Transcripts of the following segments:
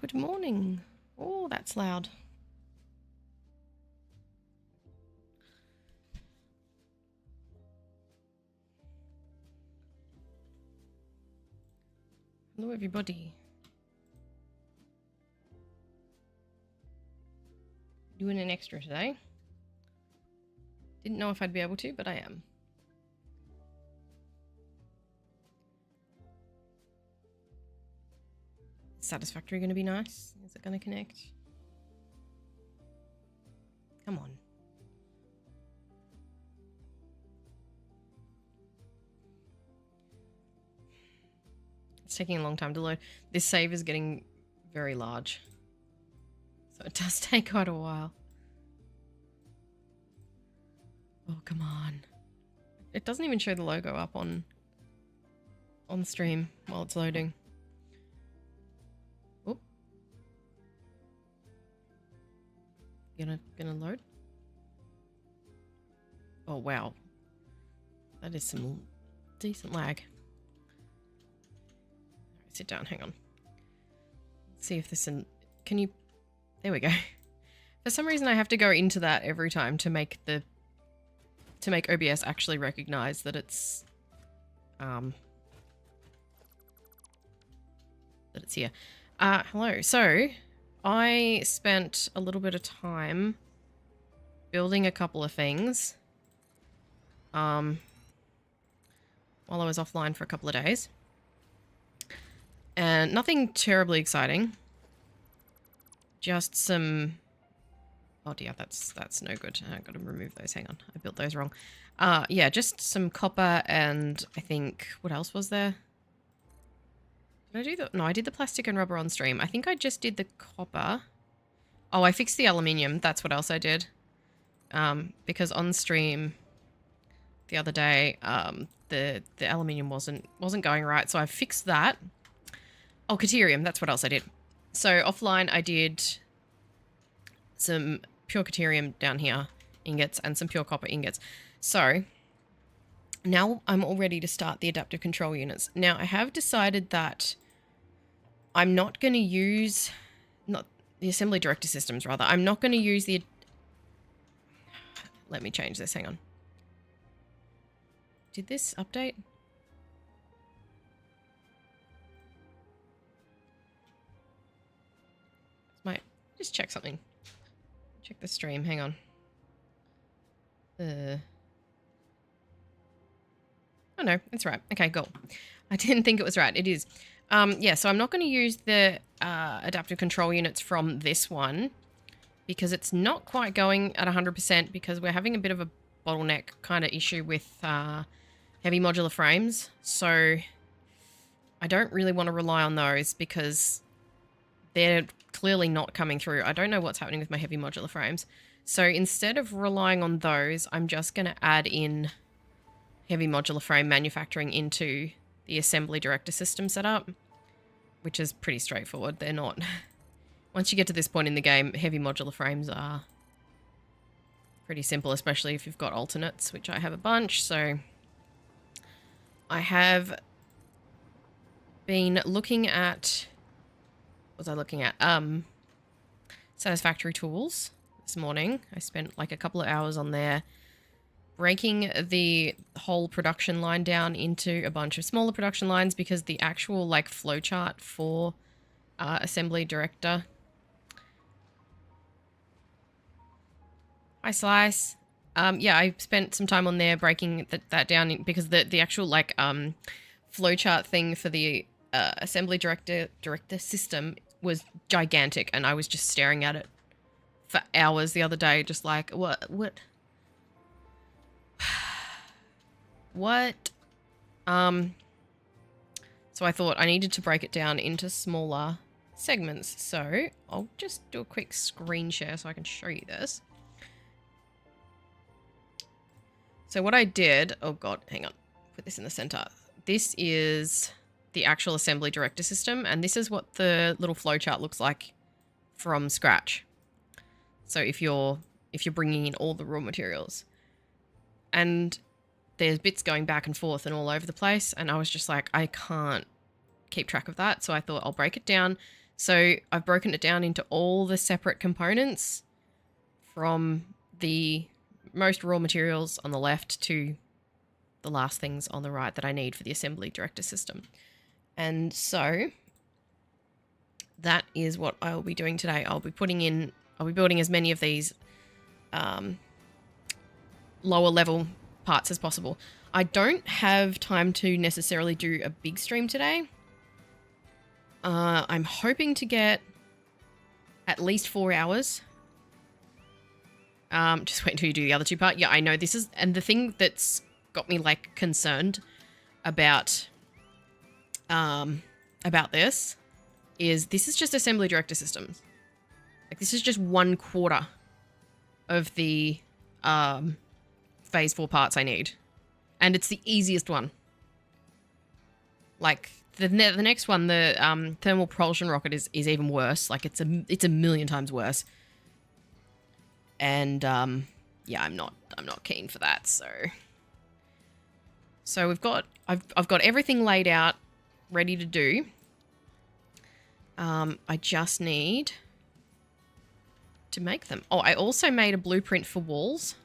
Good morning. Oh, that's loud. Hello, everybody. Doing an extra today. Didn't know if I'd be able to, but I am. Is Satisfactory going to be nice? Is it going to connect? Come on. It's taking a long time to load. This save is getting very large, so it does take quite a while. Oh, come on. It doesn't even show the logo up on stream while it's loading. Oh. Gonna load? Oh, wow. That is some decent lag. Sit down, hang on. Let's see if this can you... There we go. For some reason I have to go into that every time to make OBS actually recognize that it's here. Hello. So I spent a little bit of time building a couple of things while I was offline for a couple of days. And nothing terribly exciting. Just some... Oh dear, that's no good. I've got to remove those. Hang on, I built those wrong. Yeah, just some copper and I think... What else was there? Did I do the... No, I did the plastic and rubber on stream. I think I just did the copper. Oh, I fixed the aluminium. That's what else I did. Because on stream the other day, the aluminium wasn't going right, so I fixed that. Oh, Caterium, that's what else I did. So offline I did some pure Caterium down here ingots and some pure copper ingots. So now I'm all ready to start the adaptive control units. Now I have decided that I'm not going to use, not the assembly director systems rather, I'm not going to use the, let me change this, hang on. Did this update? Might just check something. Check the stream, hang on. Oh no, it's right. Okay, cool. I didn't think it was right. It is. Yeah, so I'm not going to use the adaptive control units from this one because it's not quite going at 100% because we're having a bit of a bottleneck kind of issue with heavy modular frames. So I don't really want to rely on those because they're clearly not coming through. I don't know what's happening with my heavy modular frames. So instead of relying on those, I'm just going to add in heavy modular frame manufacturing into the assembly director system setup, which is pretty straightforward. They're not... Once you get to this point in the game, heavy modular frames are pretty simple, especially if you've got alternates, which I have a bunch. So I have been looking at... What was I looking at? Satisfactory tools this morning. I spent like a couple of hours on there breaking the whole production line down into a bunch of smaller production lines because the actual like flowchart for assembly director. Hi Slice. Yeah, I spent some time on there breaking that down because the actual like flowchart thing for the assembly director system was gigantic, and I was just staring at it for hours the other day, just like what. So I thought I needed to break it down into smaller segments. So I'll just do a quick screen share so I can show you this. So what I did, oh God, hang on, put this in the center. This is the actual assembly director system, and this is what the little flowchart looks like from scratch. So if you're bringing in all the raw materials, and there's bits going back and forth and all over the place, and I was just like, I can't keep track of that. So I thought I'll break it down. So I've broken it down into all the separate components from the most raw materials on the left to the last things on the right that I need for the assembly director system. And so that is what I will be doing today. I'll be building as many of these lower level parts as possible. I don't have time to necessarily do a big stream today. I'm hoping to get at least 4 hours. Just wait until you do the other two part. Yeah, I know this is, and the thing that's got me like concerned about this is just assembly director systems. Like this is just 1/4 of the phase 4 parts I need, and it's the easiest one. Like the next one, the thermal propulsion rocket is even worse. Like it's a million times worse. And yeah, I'm not keen for that. So I've got everything laid out, ready to do. I just need to make them. Oh, I also made a blueprint for walls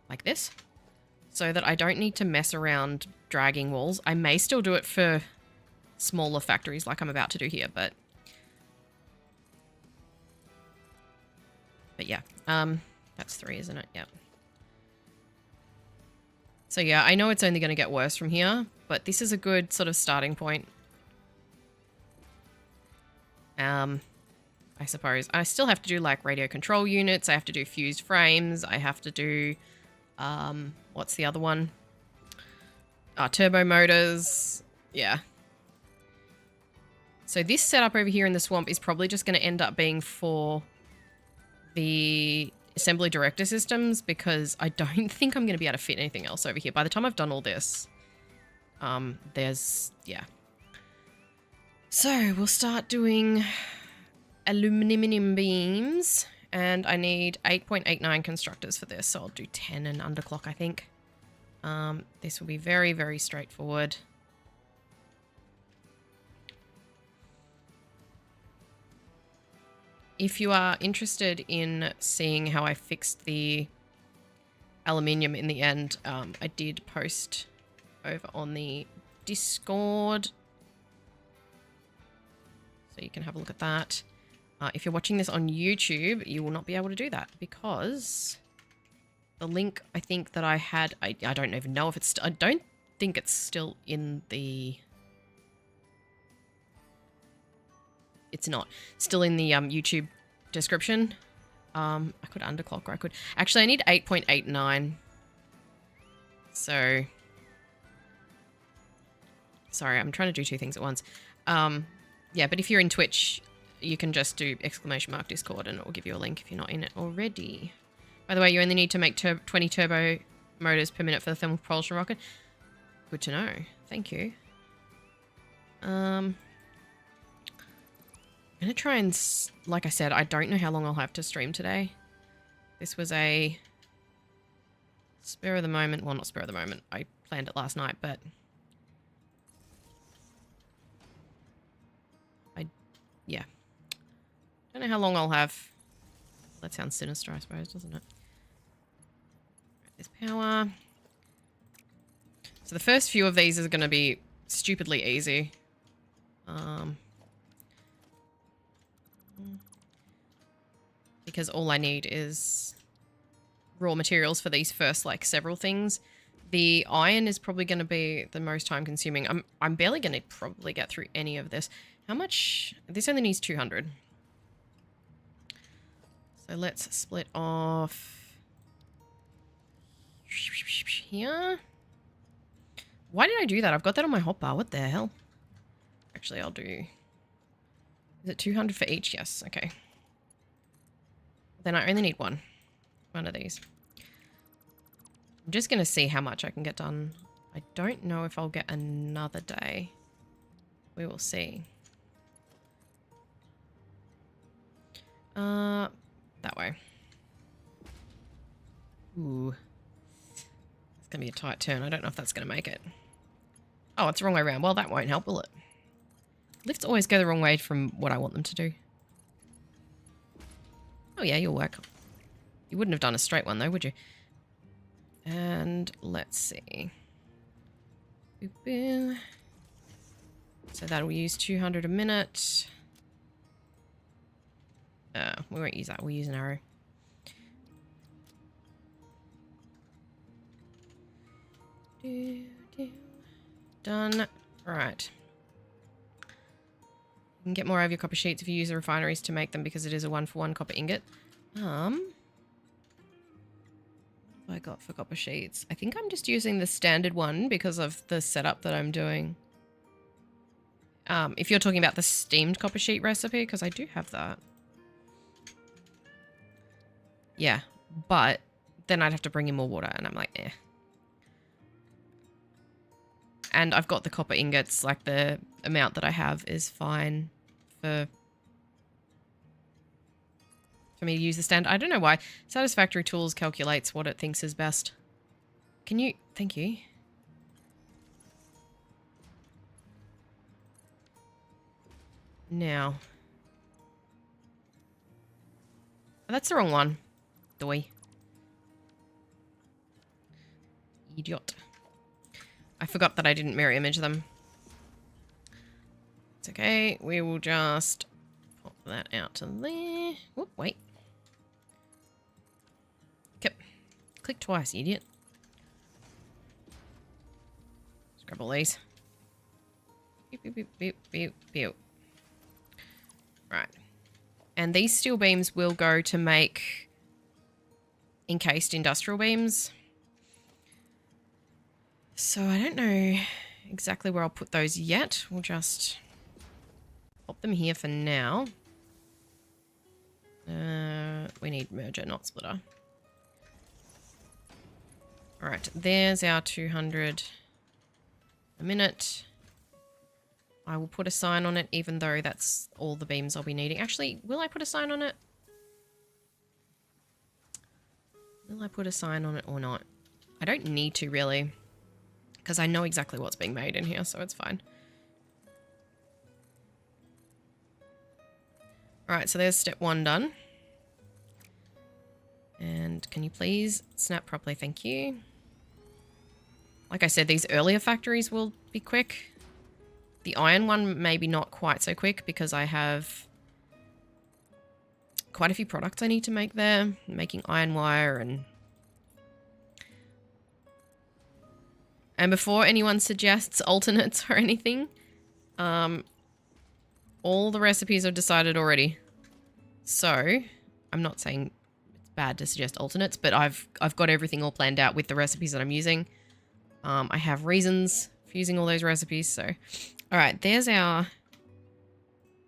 like this, so that I don't need to mess around dragging walls. I may still do it for smaller factories like I'm about to do here, but yeah, that's 3, isn't it? Yep. So yeah, I know it's only going to get worse from here, but this is a good sort of starting point. I suppose. I still have to do like radio control units. I have to do fused frames. I have to do, what's the other one? Turbo motors. Yeah. So this setup over here in the swamp is probably just going to end up being for the assembly director systems, because I don't think I'm going to be able to fit anything else over here. By the time I've done all this, yeah. So we'll start doing aluminum beams, and I need 8.89 constructors for this, so I'll do 10 and underclock, I think. This will be very, very straightforward. If you are interested in seeing how I fixed the aluminium in the end, I did post over on the Discord, so you can have a look at that. If you're watching this on YouTube, you will not be able to do that because the link I think that I had, I don't even know if it's, I don't think it's still in the, it's not still in the YouTube description. I could underclock, or I could, actually I need 8.89. So, sorry, I'm trying to do two things at once. Yeah, but if you're in Twitch, you can just do !Discord and it will give you a link if you're not in it already. By the way, you only need to make 20 turbo motors per minute for the thermal propulsion rocket. Good to know. Thank you. I'm going to try and, like I said, I don't know how long I'll have to stream today. This was a spur of the moment. Well, not spur of the moment. I planned it last night, but yeah. Don't know how long I'll have. That sounds sinister, I suppose, doesn't it? This power. So the first few of these is going to be stupidly easy. Because all I need is raw materials for these first, like, several things. The iron is probably going to be the most time consuming. I'm barely going to probably get through any of this. How much? This only needs 200. So let's split off here. Why did I do that? I've got that on my hotbar. What the hell? Actually, I'll do... Is it 200 for each? Yes. Okay. Then I only need one of these. I'm just going to see how much I can get done. I don't know if I'll get another day. We will see. That way. Ooh. It's going to be a tight turn. I don't know if that's going to make it. Oh, it's the wrong way around. Well, that won't help, will it? Lifts always go the wrong way from what I want them to do. Oh yeah, you'll work. You wouldn't have done a straight one though, would you? And let's see. Boop, boop. So that'll use 200 a minute. We won't use that. We'll use an arrow. Done. Right. You can get more of your copper sheets if you use the refineries to make them because it is a 1-for-1 copper ingot. What have I got for copper sheets? I think I'm just using the standard one because of the setup that I'm doing. If you're talking about the steamed copper sheet recipe, because I do have that. Yeah, but then I'd have to bring in more water, and I'm like, eh. And I've got the copper ingots, like the amount that I have is fine for me to use the stand. I don't know why. Satisfactory Tools calculates what it thinks is best. Can you... Thank you. Now. Oh, that's the wrong one. Doy. Idiot. I forgot that I didn't mirror image them. It's okay. We will just pop that out to there. Whoop, wait. Click twice, idiot. grab all these. Beep, beep, beep, beep, beep, beep. Right. And these steel beams will go to make encased industrial beams. So I don't know exactly where I'll put those yet. We'll just pop them here for now. We need merger, not splitter. Alright, there's our 200 a minute. I will put a sign on it, even though that's all the beams I'll be needing. Actually, will I put a sign on it? Will I put a sign on it or not? I don't need to, really, because I know exactly what's being made in here, so it's fine. Alright, so there's step 1 done. And can you please snap properly? Thank you. Like I said, these earlier factories will be quick. The iron one maybe not quite so quick because I have quite a few products I need to make there. I'm making iron wire and before anyone suggests alternates or anything, all the recipes I've decided already. So I'm not saying it's bad to suggest alternates, but I've got everything all planned out with the recipes that I'm using. I have reasons for using all those recipes, so... Alright, there's our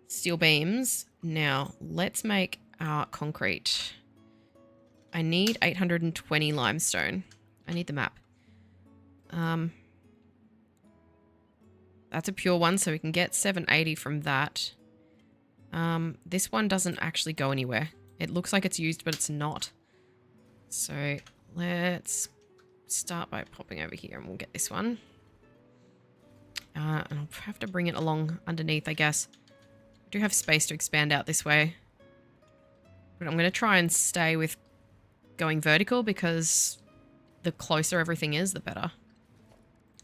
steel beams. Now, let's make our concrete. I need 820 limestone. I need the map. That's a pure one, so we can get 780 from that. This one doesn't actually go anywhere. It looks like it's used, but it's not. So, let's start by popping over here and we'll get this one. And I'll have to bring it along underneath, I guess. I do have space to expand out this way. But I'm going to try and stay with going vertical because the closer everything is, the better.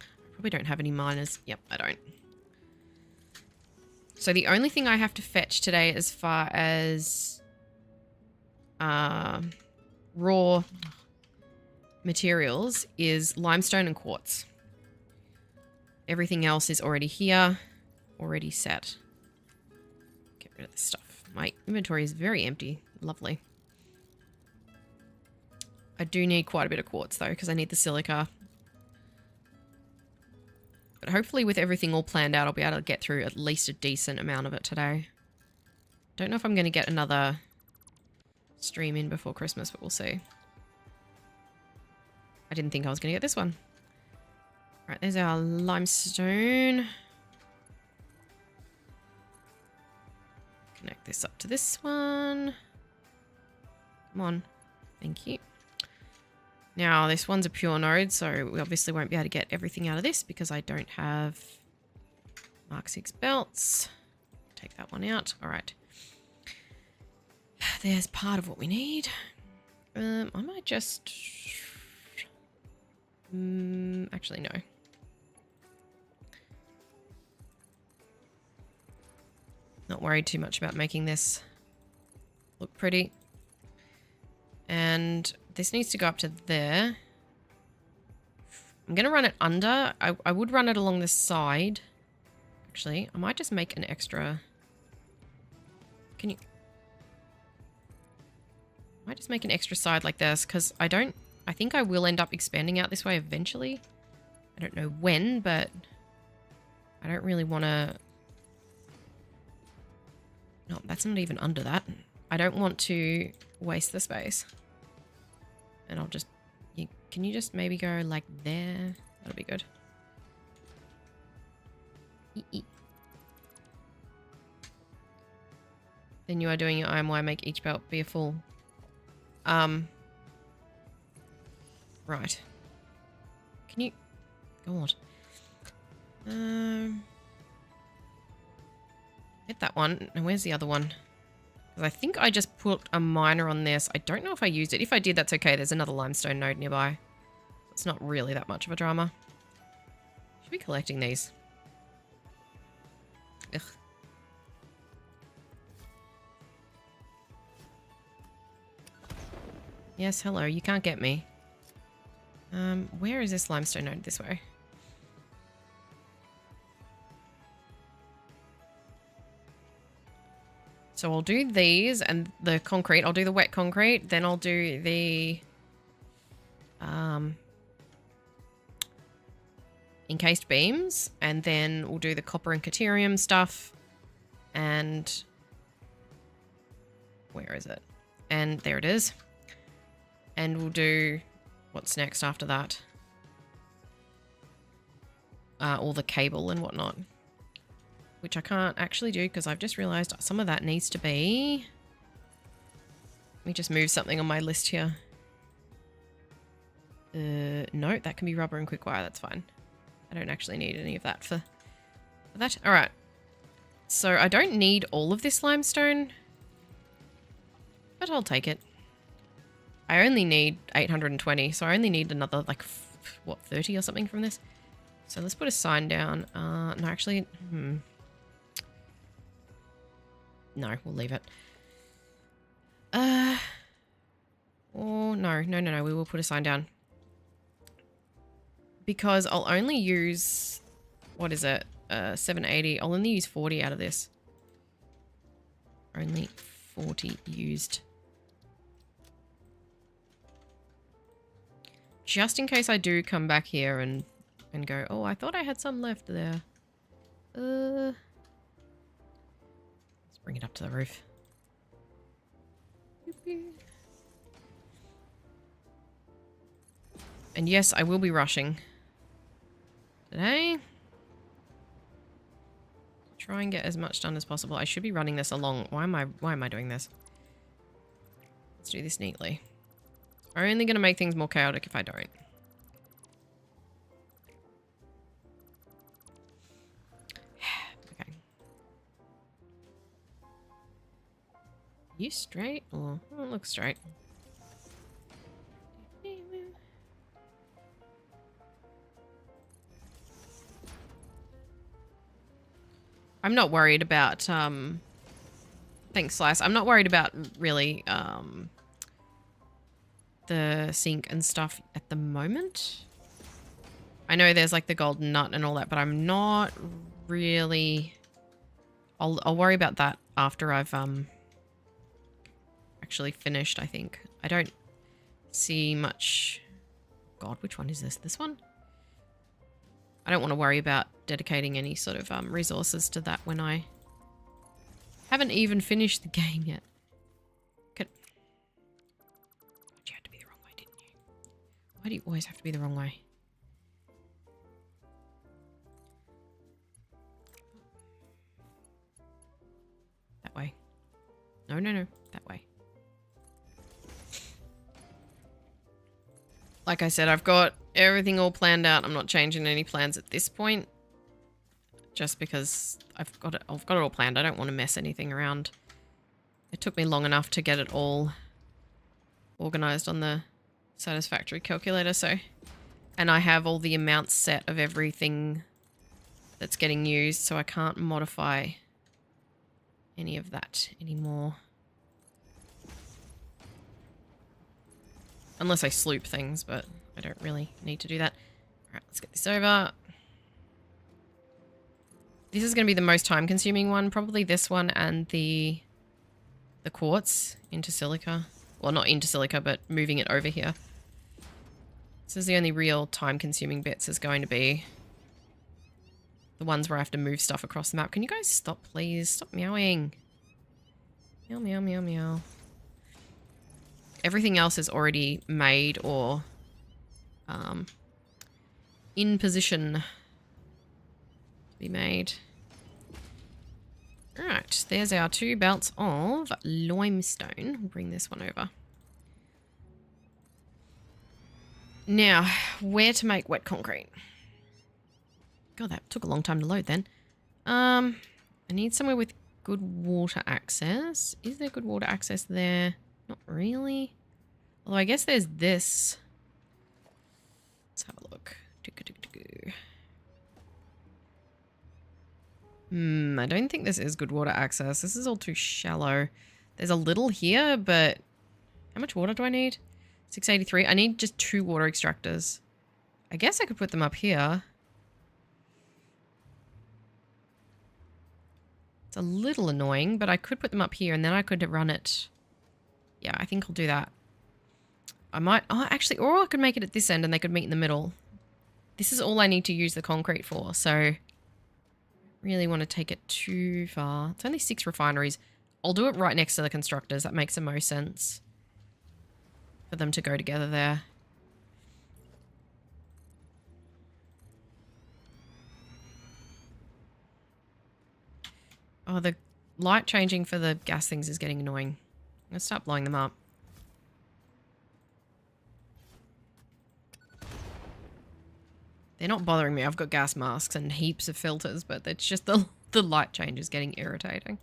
I probably don't have any miners. Yep, I don't. So the only thing I have to fetch today as far as raw materials is limestone and quartz. Everything else is already here, already set. Get rid of this stuff. My inventory is very empty. Lovely. I do need quite a bit of quartz though, because I need the silica. But hopefully with everything all planned out, I'll be able to get through at least a decent amount of it today. Don't know if I'm going to get another stream in before Christmas, but we'll see. I didn't think I was going to get this one. Right, there's our limestone. Connect this up to this one. Come on. Thank you. Now, this one's a pure node, so we obviously won't be able to get everything out of this because I don't have Mark 6 belts. Take that one out. All right. There's part of what we need. I might just... actually, no. Not worried too much about making this look pretty. And this needs to go up to there. I'm going to run it under. I would run it along the side. Actually, I might just make an extra... Can you... I might just make an extra side like this, because I think I will end up expanding out this way eventually. I don't know when, but I don't really want to... No, that's not even under that. I don't want to waste the space. And I'll just... Can you just maybe go like there? That'll be good. Then you are doing your iron wire, make each belt be a full... Right. Can you... God. Hit that one. And where's the other one? Because I think I just put a miner on this. I don't know if I used it. If I did, that's okay. There's another limestone node nearby. It's not really that much of a drama. Should be collecting these. Ugh. Yes, hello. You can't get me. Where is this limestone node? This way. So I'll do these and the concrete. I'll do the wet concrete. Then I'll do the encased beams. And then we'll do the copper and caterium stuff. And where is it? And there it is. And we'll do what's next after that. All the cable and whatnot. Which I can't actually do because I've just realized some of that needs to be... Let me just move something on my list here. No, that can be rubber and quick wire. That's fine. I don't actually need any of that for that. All right. So I don't need all of this limestone, but I'll take it. I only need 820, so I only need another, like, what, 30 or something from this? So let's put a sign down. No, actually, no, we'll leave it. Oh, no. We will put a sign down. Because I'll only use... What is it? 780. I'll only use 40 out of this. Only 40 used. Just in case I do come back here and go, oh, I thought I had some left there. Let's bring it up to the roof. And yes, I will be rushing today. Try and get as much done as possible. I should be running this along. Why am I doing this? Let's do this neatly. I'm only going to make things more chaotic if I don't. Okay. You straight? Or oh, it looks straight. I'm not worried about, thanks, Slice. I'm not worried about really, the sink and stuff at the moment. I know there's like the golden nut and all that, but I'm not really... I'll worry about that after I've, actually finished, I think. I don't see much... God, which one is this? This one? I don't want to worry about dedicating any sort of resources to that when I haven't even finished the game yet. You had to be the wrong way, didn't you? Why do you always have to be the wrong way? That way. No, that way. Like I said, I've got everything all planned out. I'm not changing any plans at this point. Just because I've got it all planned. I don't want to mess anything around. It took me long enough to get it all organized on the Satisfactory calculator, so... And I have all the amounts set of everything that's getting used, so I can't modify any of that anymore. Unless I sloop things, but I don't really need to do that. Alright, let's get this over. This is going to be the most time-consuming one. Probably this one and the quartz into silica. Well, not into silica, but moving it over here. This is the only real time-consuming bits is going to be the ones where I have to move stuff across the map. Can you guys stop, please? Stop meowing. Meow, meow, meow, meow. Everything else is already made or in position to be made. Alright, there's our 2 belts of limestone. We'll bring this one over. Now, where to make wet concrete? God, that took a long time to load then. I need somewhere with good water access. Is there good water access there? Not really. Although I guess there's this. Let's have a look. I don't think this is good water access. This is all too shallow. There's a little here, but how much water do I need? 683. I need just 2 water extractors. I guess I could put them up here. It's a little annoying, but I could put them up here and then I could run it. Yeah, I think I'll do that. I might... Oh, actually, or I could make it at this end and they could meet in the middle. This is all I need to use the concrete for, so... Really want to take it too far. It's only 6 refineries. I'll do it right next to the constructors. That makes the most sense for them to go together there. Oh, the light changing for the gas things is getting annoying. I'm going to start blowing them up. They're not bothering me. I've got gas masks and heaps of filters, but it's just the light change is getting irritating.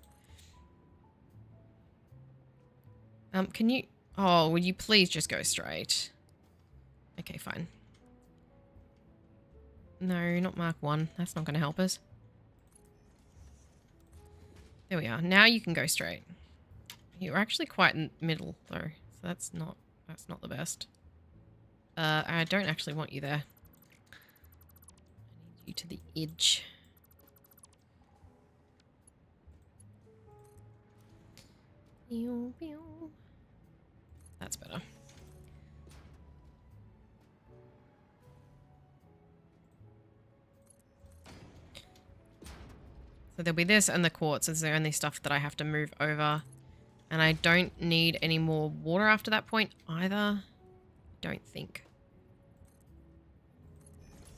Can you... Oh, would you please just go straight? Okay, fine. No, not Mark 1. That's not going to help us. There we are. Now you can go straight. You're actually quite in the middle, though. So that's not the best. I don't actually want you there. I need you to the edge. That's better. So there'll be this and the quartz is the only stuff that I have to move over. And I don't need any more water after that point either. Don't think.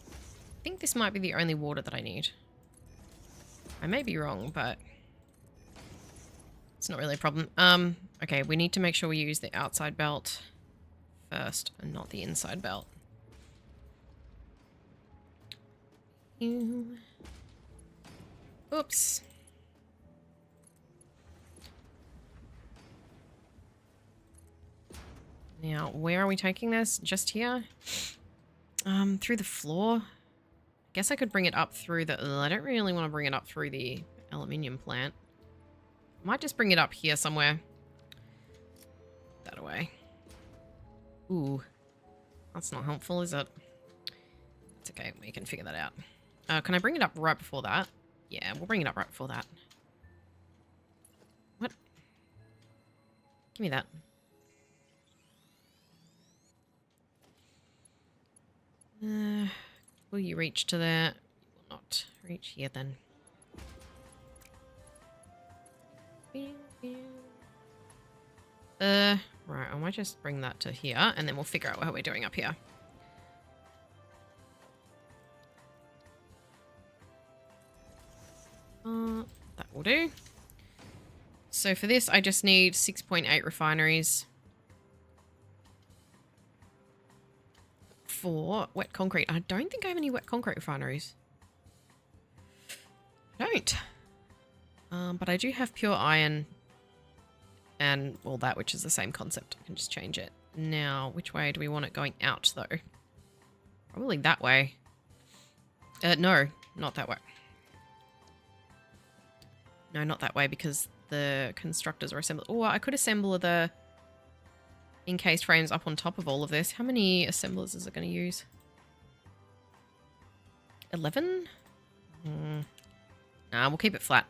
I think this might be the only water that I need. I may be wrong, but it's not really a problem. Okay, we need to make sure we use the outside belt first and not the inside belt. Oops. Now, where are we taking this? Just here? Through the floor? I guess I could bring it up through the... I don't really want to bring it up through the aluminium plant. Might just bring it up here somewhere. That away. Ooh. That's not helpful, is it? It's okay, we can figure that out. Can I bring it up right before that? Yeah, we'll bring it up right before that. What? Give me that. Will you reach to there? You will not reach here then. Right, I might just bring that to here and then we'll figure out how we're doing up here. That will do. So for this, I just need 6.8 refineries. For wet concrete. I don't think I have any wet concrete refineries. I don't. But I do have pure iron and, well, that, which is the same concept. I can just change it. Now, which way do we want it going out, though? Probably that way. No, not that way. No, not that way, because the constructors are assembled. Oh, I could assemble the encased frames up on top of all of this. How many assemblers is it going to use? 11? Nah, we'll keep it flat.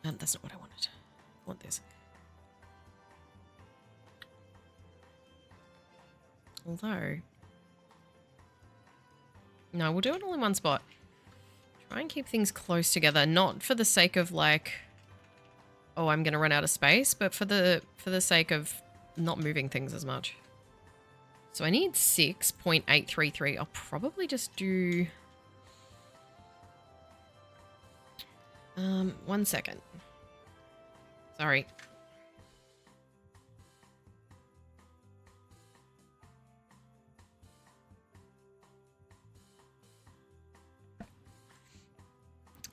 That's not what I wanted. I want this. Although... No, we'll do it all in one spot. Try and keep things close together. Not for the sake of, like... Oh, I'm going to run out of space, but for the sake of not moving things as much. So I need 6.833. I'll probably just do... 1 second. Sorry.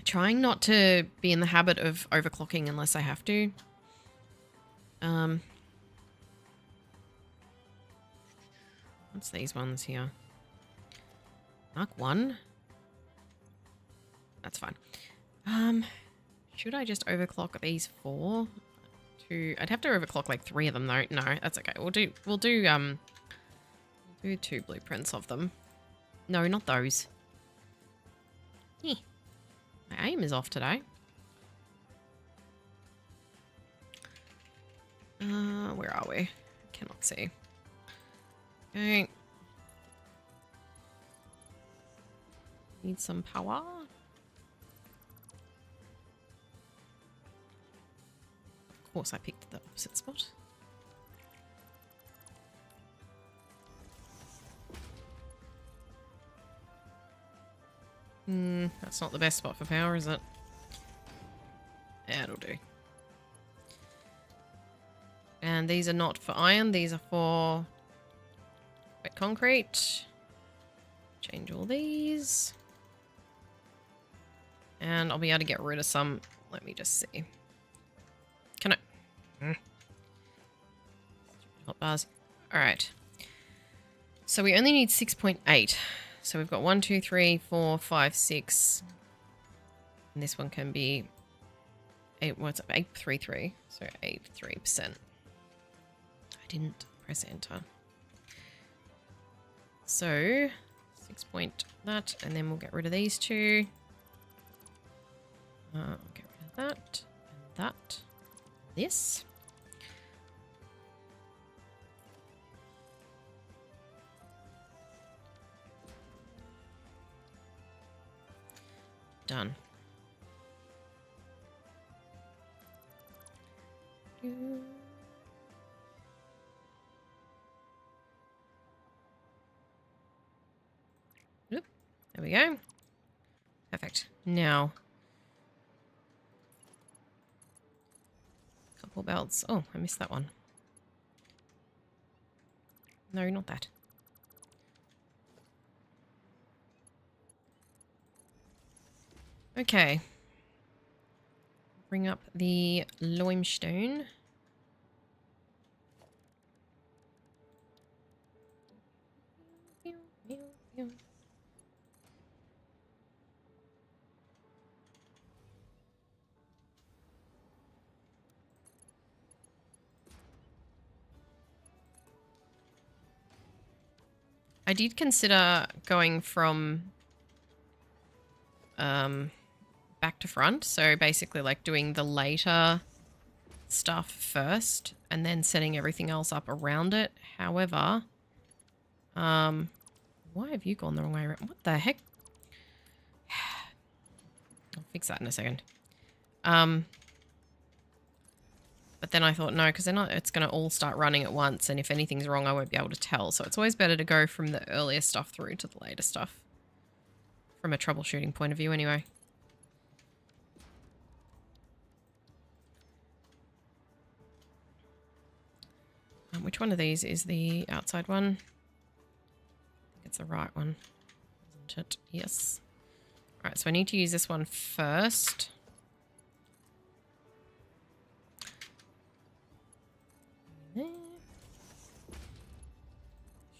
Trying not to be in the habit of overclocking unless I have to. What's these ones here? Mark 1? That's fine. Should I just overclock these 4? I'd have to overclock like 3 of them though. No, that's okay. We'll do 2 blueprints of them. No, not those. My aim is off today. Where are we? Cannot see. Okay. Need some power. Of course I picked the opposite spot. That's not the best spot for power, is it? Yeah, it'll do. And these are not for iron, these are for wet concrete. Change all these. And I'll be able to get rid of some. Let me just see. Can I? Hot bars. Alright. So we only need 6.8. So we've got 1, 2, 3, 4, 5, 6. And this one can be 8, what's it? 833. So 83%. I didn't press enter. So 6 point that, and then we'll get rid of these two. Get rid of that, and that, this. Done. Oop, there we go. Perfect. Now, couple belts. Oh, I missed that one. No, not that. Okay. Bring up the limestone. I did consider going from back to front, so basically like doing the later stuff first and then setting everything else up around it. However, why have you gone the wrong way around? What the heck? I'll fix that in a second. But then I thought, no, because then it's going to all start running at once, and if anything's wrong, I won't be able to tell. So it's always better to go from the earlier stuff through to the later stuff. From a troubleshooting point of view, anyway. Which one of these is the outside one? I think it's the right one, isn't it? Yes. Alright, so I need to use this one first.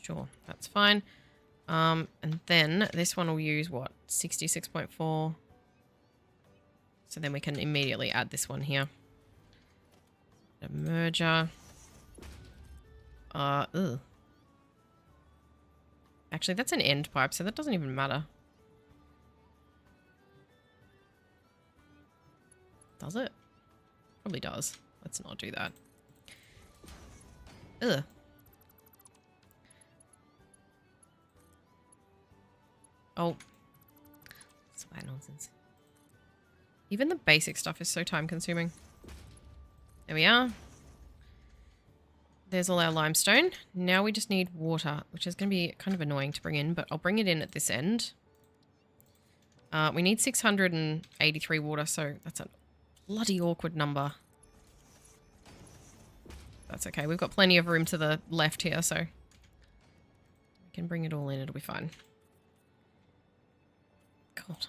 Sure, that's fine. And then this one will use what? 66.4. So then we can immediately add this one here. A merger. Ugh. Actually, that's an end pipe, so that doesn't even matter. Does it? Probably does. Let's not do that. Ugh. Oh. That's white nonsense. Even the basic stuff is so time consuming. There we are. There's all our limestone. Now we just need water, which is going to be kind of annoying to bring in, but I'll bring it in at this end. We need 683 water, so that's a bloody awkward number. That's okay. We've got plenty of room to the left here, so we can bring it all in. It'll be fine. God.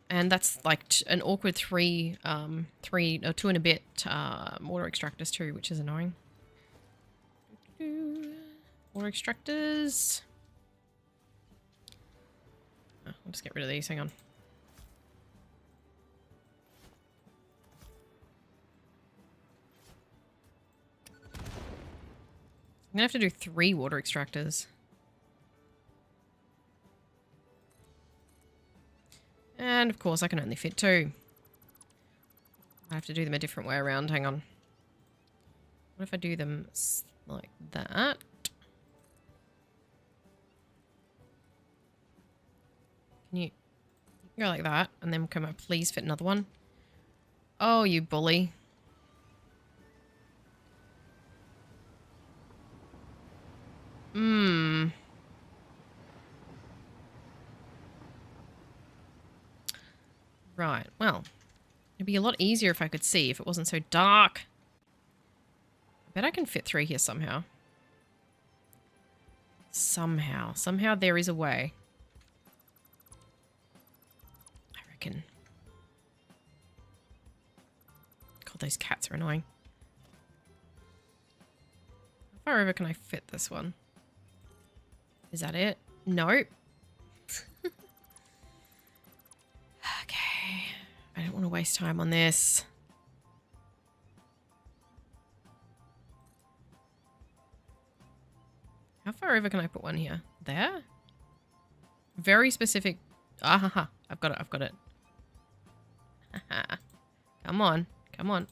And that's like an awkward two and a bit water extractors too, which is annoying. Water extractors. Oh, I'll just get rid of these. Hang on. I'm gonna have to do 3 water extractors. And of course I can only fit 2. I have to do them a different way around. Hang on. What if I do them like that? Can you go like that? And then can I please fit another one? Oh, you bully. Right, well. It'd be a lot easier if I could see, if it wasn't so dark. I bet I can fit 3 here somehow. Somehow there is a way. I reckon. God, those cats are annoying. How far over can I fit this one? Is that it? Nope. Okay. I don't want to waste time on this. How far over can I put one here? There? Very specific. Ah, I've got it. I've got it. Come on. Come on.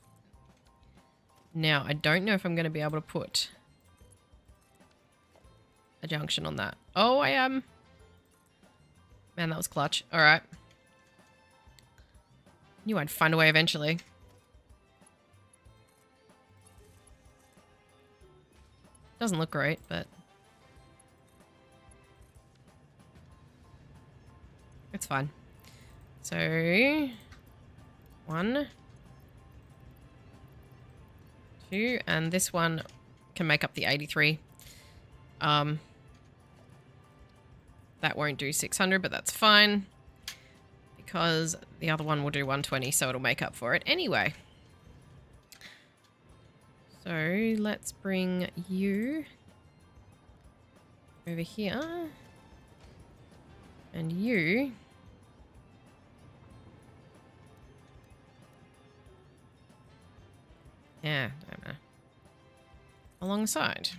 Now, I don't know if I'm going to be able to put a junction on that. Oh, I am. Man, that was clutch. All right. Knew I'd find a way eventually. Doesn't look great, but it's fine. So 1, 2, and this one can make up the 83. That won't do 600, but that's fine because the other one will do 120, so it'll make up for it anyway. So let's bring you over here and you don't know, alongside.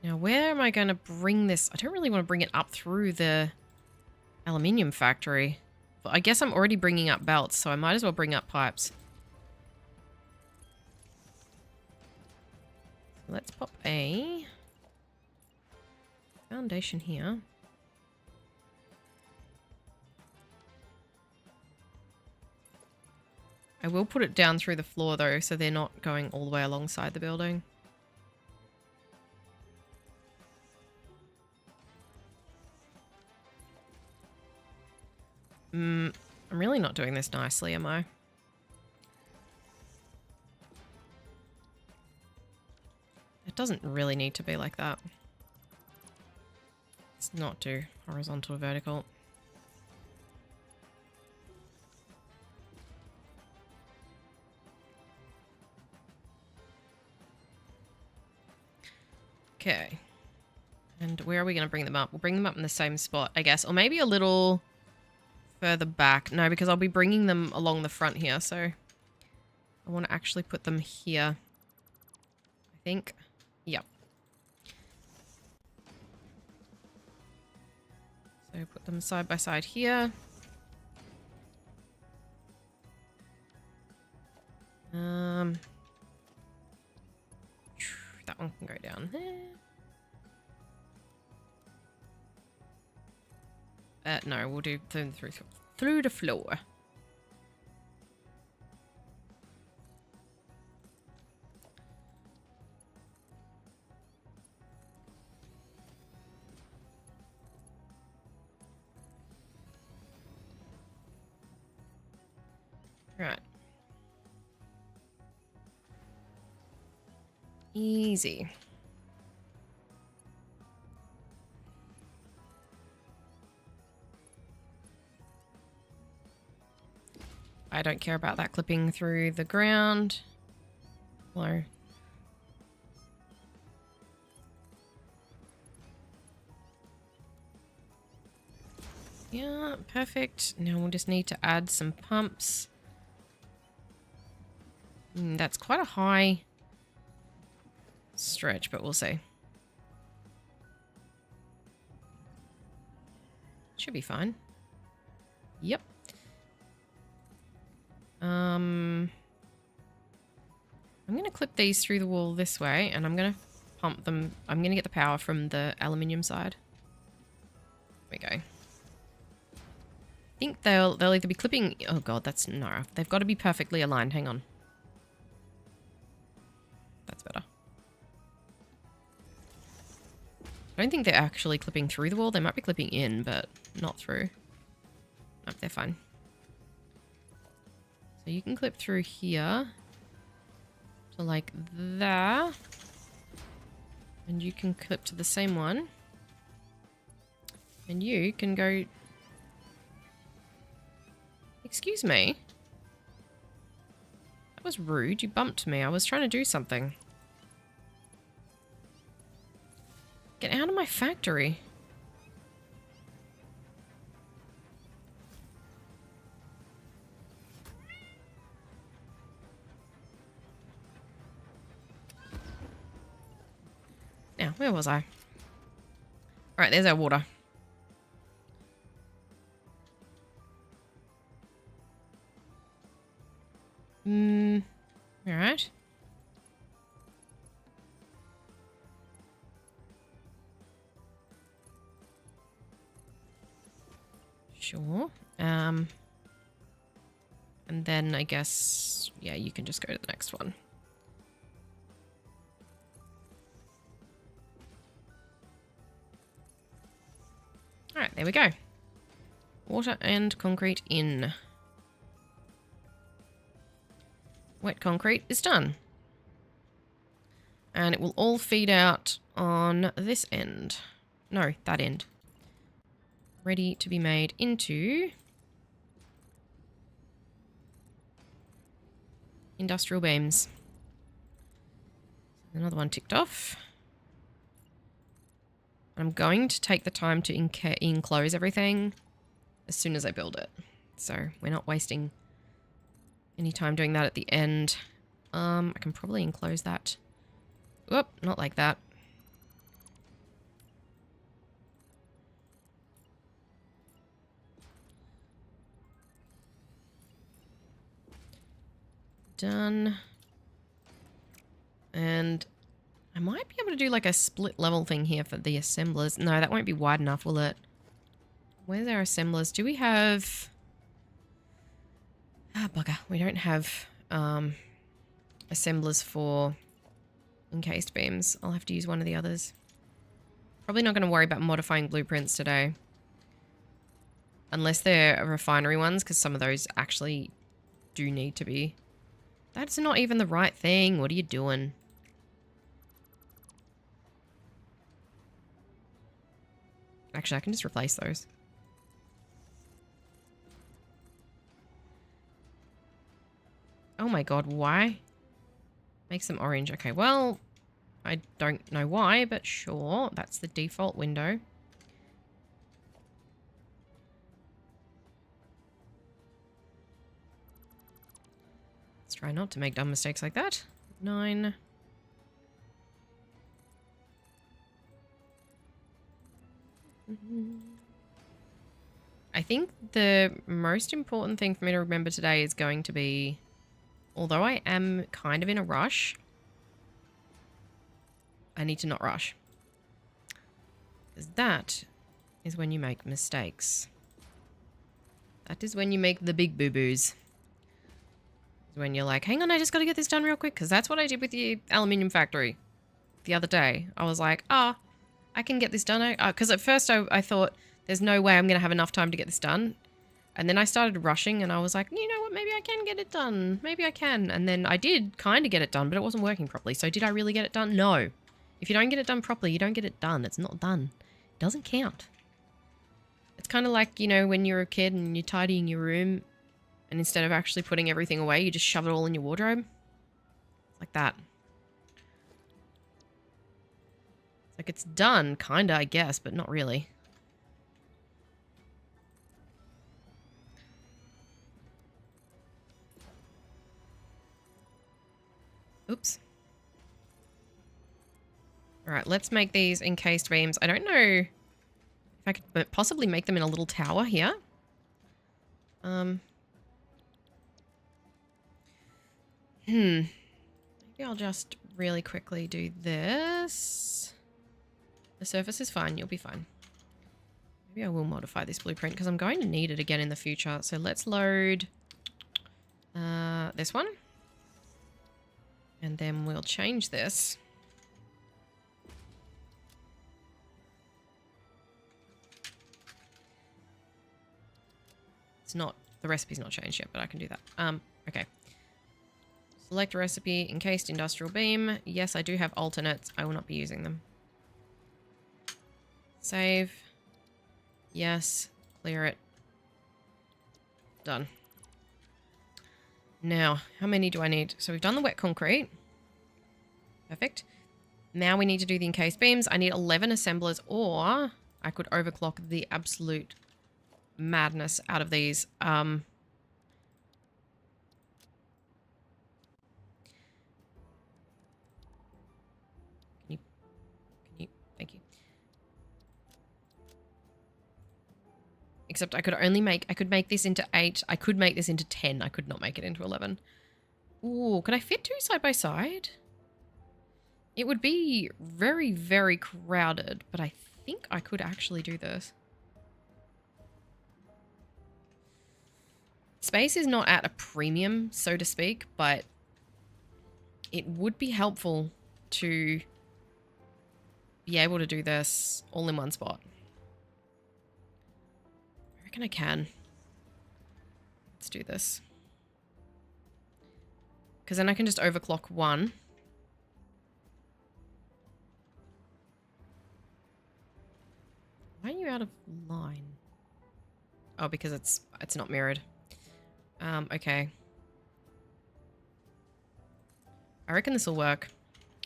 Now, where am I going to bring this? I don't really want to bring it up through the aluminium factory. But I guess I'm already bringing up belts, so I might as well bring up pipes. Let's pop a foundation here. I will put it down through the floor, though, so they're not going all the way alongside the building. I'm really not doing this nicely, am I? It doesn't really need to be like that. Let's not do horizontal or vertical. Okay. And where are we going to bring them up? We'll bring them up in the same spot, I guess. Or maybe a little further back. No, because I'll be bringing them along the front here, so I want to actually put them here. I think. Yep. So put them side by side here. That one can go down there. No, we'll do them through the floor. Right. Easy. I don't care about that clipping through the ground. Hello. Yeah, perfect. Now we'll just need to add some pumps. That's quite a high stretch, but we'll see. Should be fine. Yep. I'm going to clip these through the wall this way, and I'm going to pump them. I'm going to get the power from the aluminium side. There we go. I think they'll either be clipping... Oh god, that's... No. They've got to be perfectly aligned. Hang on. That's better. I don't think they're actually clipping through the wall. They might be clipping in, but not through. Nope, they're fine. So you can clip through here to like that. And you can clip to the same one. And you can go... Excuse me. That was rude. You bumped me. I was trying to do something. Get out of my factory. Now, where was I? Alright, there's our water. Alright. Sure. And then I guess, yeah, you can just go to the next one. Alright, there we go. Water and concrete in. Wet concrete is done. And it will all feed out on this end. No, that end. Ready to be made into industrial beams. Another one ticked off. I'm going to take the time to enclose everything as soon as I build it. So we're not wasting any time doing that at the end. I can probably enclose that. Whoop, not like that. Done. And I might be able to do like a split level thing here for the assemblers. No, that won't be wide enough, will it? Where's our assemblers? Do we have... Ah, bugger. We don't have assemblers for encased beams. I'll have to use one of the others. Probably not going to worry about modifying blueprints today. Unless they're refinery ones, because some of those actually do need to be... That's not even the right thing. What are you doing? Actually, I can just replace those. Oh my god, why? Makes them orange. Okay, well, I don't know why, but sure. That's the default window. Let's try not to make dumb mistakes like that. 9. I think the most important thing for me to remember today is going to be, although I am kind of in a rush, I need to not rush. Because that is when you make mistakes. That is when you make the big boo-boos. When you're like, hang on, I just got to get this done real quick. Because that's what I did with the aluminium factory the other day. I was like, I can get this done. Because at first I thought, there's no way I'm going to have enough time to get this done. And then I started rushing and I was like, you know what, maybe I can get it done. Maybe I can. And then I did kind of get it done, but it wasn't working properly. So did I really get it done? No. If you don't get it done properly, you don't get it done. It's not done. It doesn't count. It's kind of like, you know, when you're a kid and you're tidying your room and instead of actually putting everything away, you just shove it all in your wardrobe. Like that. It's like it's done, kind of, I guess, but not really. Oops. Alright, let's make these encased beams. I don't know If I could possibly make them in a little tower here. Maybe I'll just really quickly do this. The surface is fine. You'll be fine. Maybe I will modify this blueprint because I'm going to need it again in the future. So let's load this one. And then we'll change this. It's not, the recipe's not changed yet, but I can do that. Okay. Select recipe, encased industrial beam. Yes, I do have alternates. I will not be using them. Save. Yes. Clear it. Done. Now, how many do I need? So we've done the wet concrete. Perfect. Now we need to do the encased beams. I need 11 assemblers, or I could overclock the absolute madness out of these. Can you, thank you. Except I could make this into 8. I could make this into 10. I could not make it into 11. Ooh, can I fit 2 side by side? It would be very, very crowded, but I think I could actually do this. Space is not at a premium, so to speak, but it would be helpful to be able to do this all in one spot. I reckon I can. Let's do this. Because then I can just overclock 1. Why are you out of line? Oh, because it's not mirrored. Okay. I reckon this will work.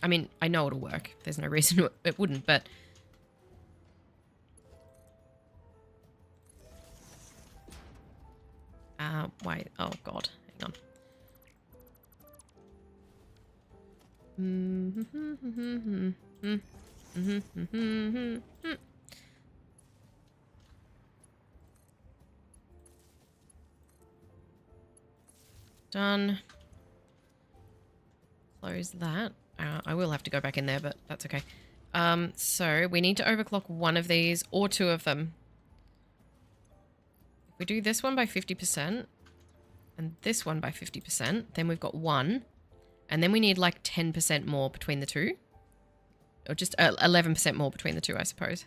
I mean, I know it'll work. There's no reason it wouldn't, but... wait. Oh, God. Hang on. Done. Close that. I will have to go back in there, but that's okay. So we need to overclock 1 of these or 2 of them. If we do this one by 50% and this one by 50%, then we've got 1. And then we need like 10% more between the 2. Or just 11% more between the 2, I suppose.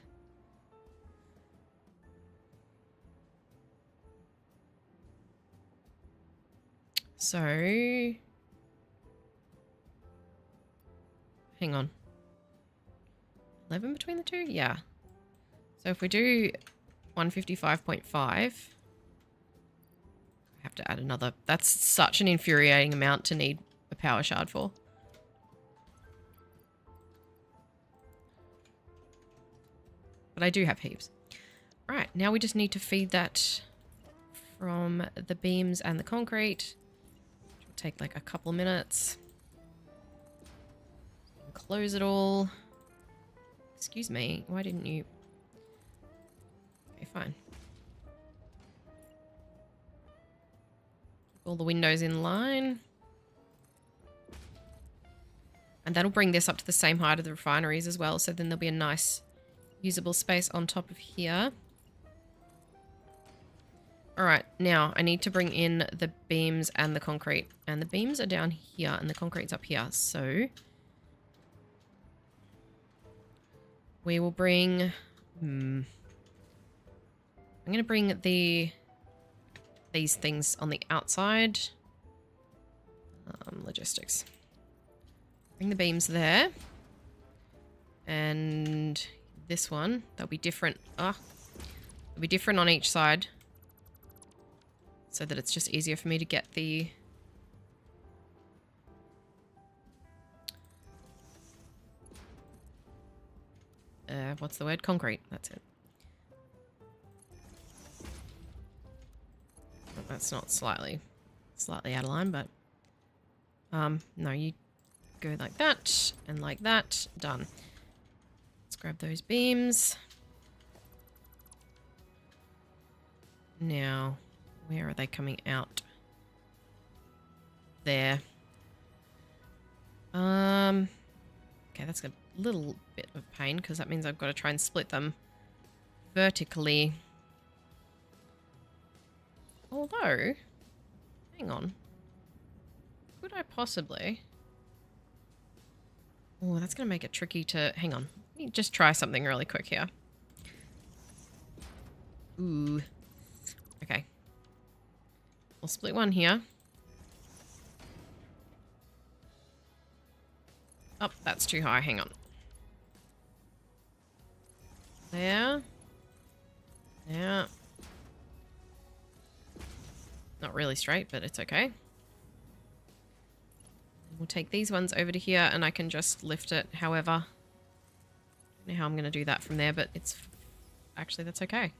So, hang on. 11 between the 2? Yeah. So if we do 155.5, I have to add another. That's such an infuriating amount to need a power shard for. But I do have heaps. Right, now we just need to feed that from the beams and the concrete. Take like a couple minutes. Close it all. Excuse me, why didn't you? Okay, fine. Keep all the windows in line. And that'll bring this up to the same height of the refineries as well, so then there'll be a nice usable space on top of here. Alright, now I need to bring in the beams and the concrete. And the beams are down here and the concrete's up here. So we will bring... I'm going to bring these things on the outside. Logistics. Bring the beams there. And this one, they'll be different. They'll be different on each side. So that it's just easier for me to get the... what's the word? Concrete. That's it. Oh, that's not slightly out of line, but... no, you go like that and like that. Done. Let's grab those beams. Now, where are they coming out? There. Okay, that's a little bit of pain because that means I've got to try and split them vertically. Although, hang on. Could I possibly... Oh, that's going to make it tricky to... Hang on. Let me just try something really quick here. Ooh. Okay. We'll split one here. Oh, that's too high. Hang on. There. Yeah. Not really straight, but it's okay. We'll take these ones over to here and I can just lift it however. I don't know how I'm going to do that from there, but it's... Actually, that's okay.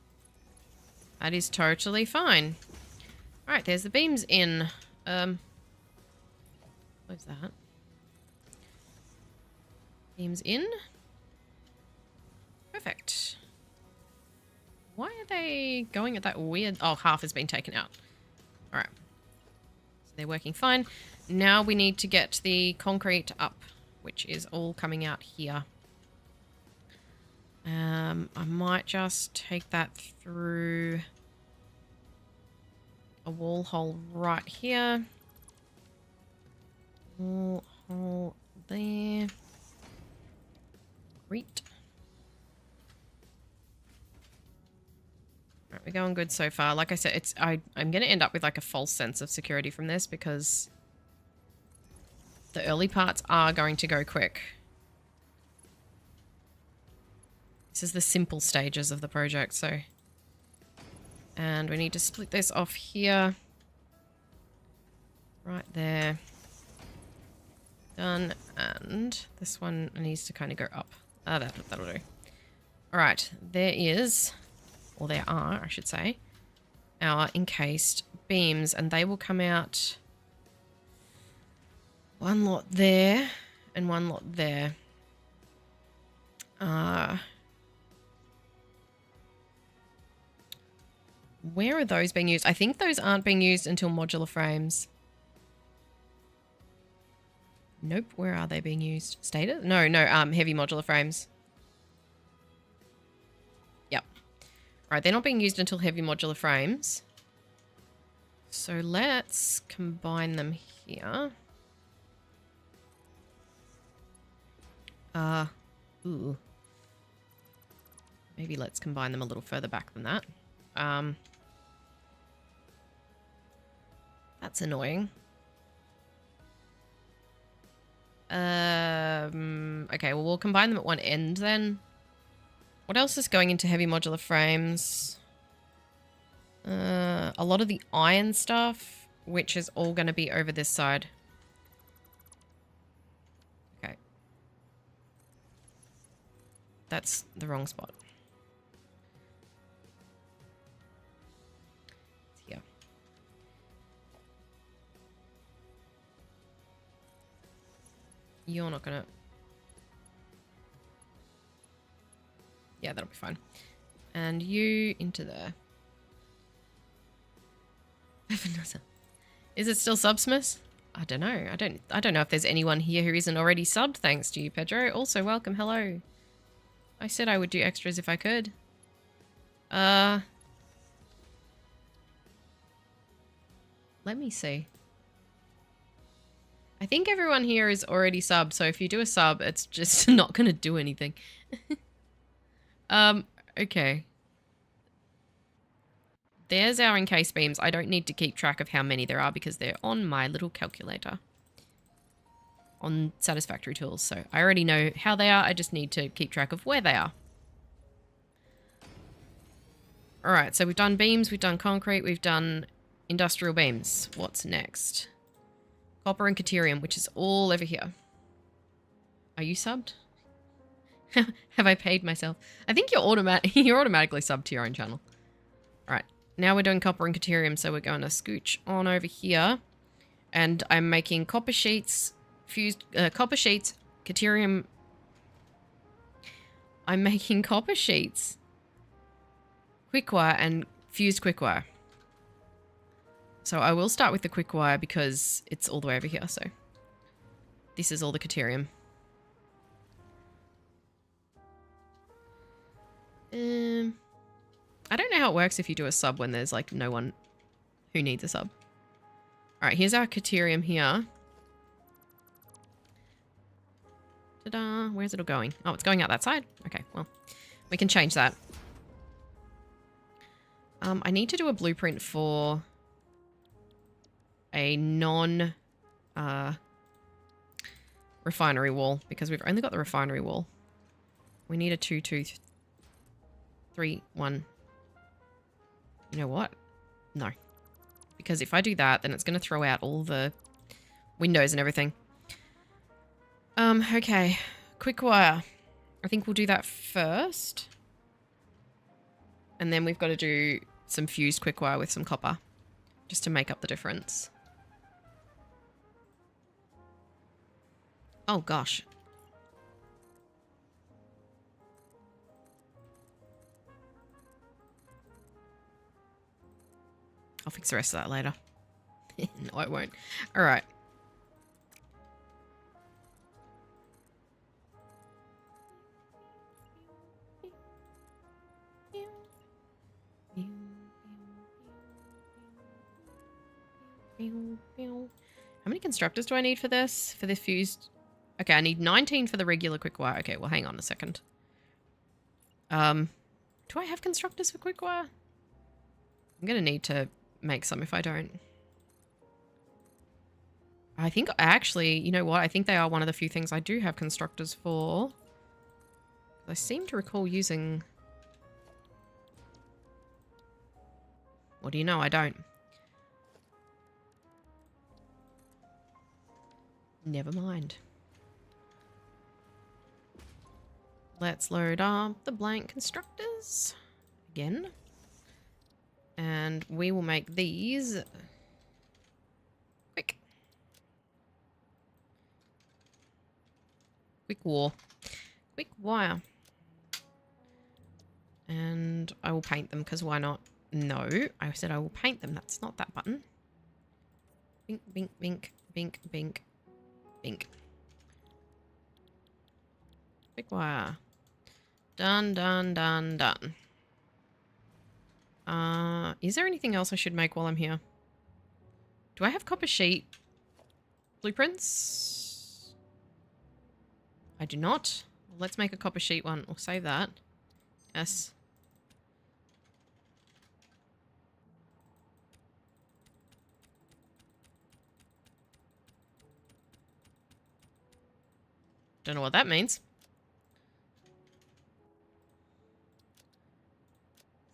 That is totally fine. Alright, there's the beams in. Close that. Beams in. Perfect. Why are they going at that weird... Oh, half has been taken out. Alright. So they're working fine. Now we need to get the concrete up, which is all coming out here. I might just take that through a wall hole right here. Wall hole there. Great. Alright, we're going good so far. Like I said, I'm going to end up with like a false sense of security from this because the early parts are going to go quick. This is the simple stages of the project, so... And we need to split this off here. Right there. Done. And this one needs to kind of go up. That'll do. Alright, there is... Or there are, I should say, our encased beams, and they will come out one lot there and one lot there. Where are those being used? I think those aren't being used until modular frames. Nope, where are they being used? Stated? No, heavy modular frames. Yep. Alright, they're not being used until heavy modular frames. So let's combine them here. Ooh. Maybe let's combine them a little further back than that. That's annoying. Okay, well, we'll combine them at one end then. What else is going into heavy modular frames? A lot of the iron stuff, which is all going to be over this side. Okay. That's the wrong spot. It's here. You're not going to... Yeah, that'll be fine. And you into there. Is it still Subsmith? I don't know. I don't know if there's anyone here who isn't already subbed. Thanks to you, Pedro. Also, welcome. Hello. I said I would do extras if I could. Let me see. I think everyone here is already subbed, so if you do a sub, it's just not going to do anything. Okay. There's our encased beams. I don't need to keep track of how many there are because they're on my little calculator. On Satisfactory tools, so I already know how they are. I just need to keep track of where they are. Alright, so we've done beams, we've done concrete, we've done industrial beams. What's next? Copper and Caterium, which is all over here. Are you subbed? Have I paid myself? I think you're automatically subbed to your own channel. Alright, now we're doing copper and Caterium, so we're going to scooch on over here. And I'm making copper sheets, copper sheets, Caterium. I'm making copper sheets, quickwire, and Fused quick wire. So I will start with the quick wire because it's all the way over here. So this is all the Caterium. I don't know how it works if you do a sub when there's like no one who needs a sub. All right, here's our Caterium here. Ta-da! Where's it all going? Oh, it's going out that side? Okay, well, we can change that. I need to do a blueprint for a refinery wall because we've only got the refinery wall. We need a 2, 2, 3, 1. You know what? No. Because if I do that, then it's going to throw out all the windows and everything. Okay. Quick wire. I think we'll do that first. And then we've got to do some fused quick wire with some copper. Just to make up the difference. Oh, gosh. I'll fix the rest of that later. No, I won't. All right. How many constructors do I need for this? For the fused... Okay, I need 19 for the regular quick wire. Okay, well, hang on a second. Do I have constructors for quick wire? I'm going to need to make some if I don't. I think actually, you know what? I think they are one of the few things I do have constructors for. I seem to recall using... What do you know? I don't. Never mind. Let's load up the blank constructors again. And we will make these quick. Quick war. Quick wire. And I will paint them because why not? No, I said I will paint them. That's not that button. Bink, bink, bink, bink, bink, bink. Quick wire. Done, done, done, done. Is there anything else I should make while I'm here? Do I have copper sheet blueprints? I do not. Let's make a copper sheet one. We'll save that. Yes. Don't know what that means.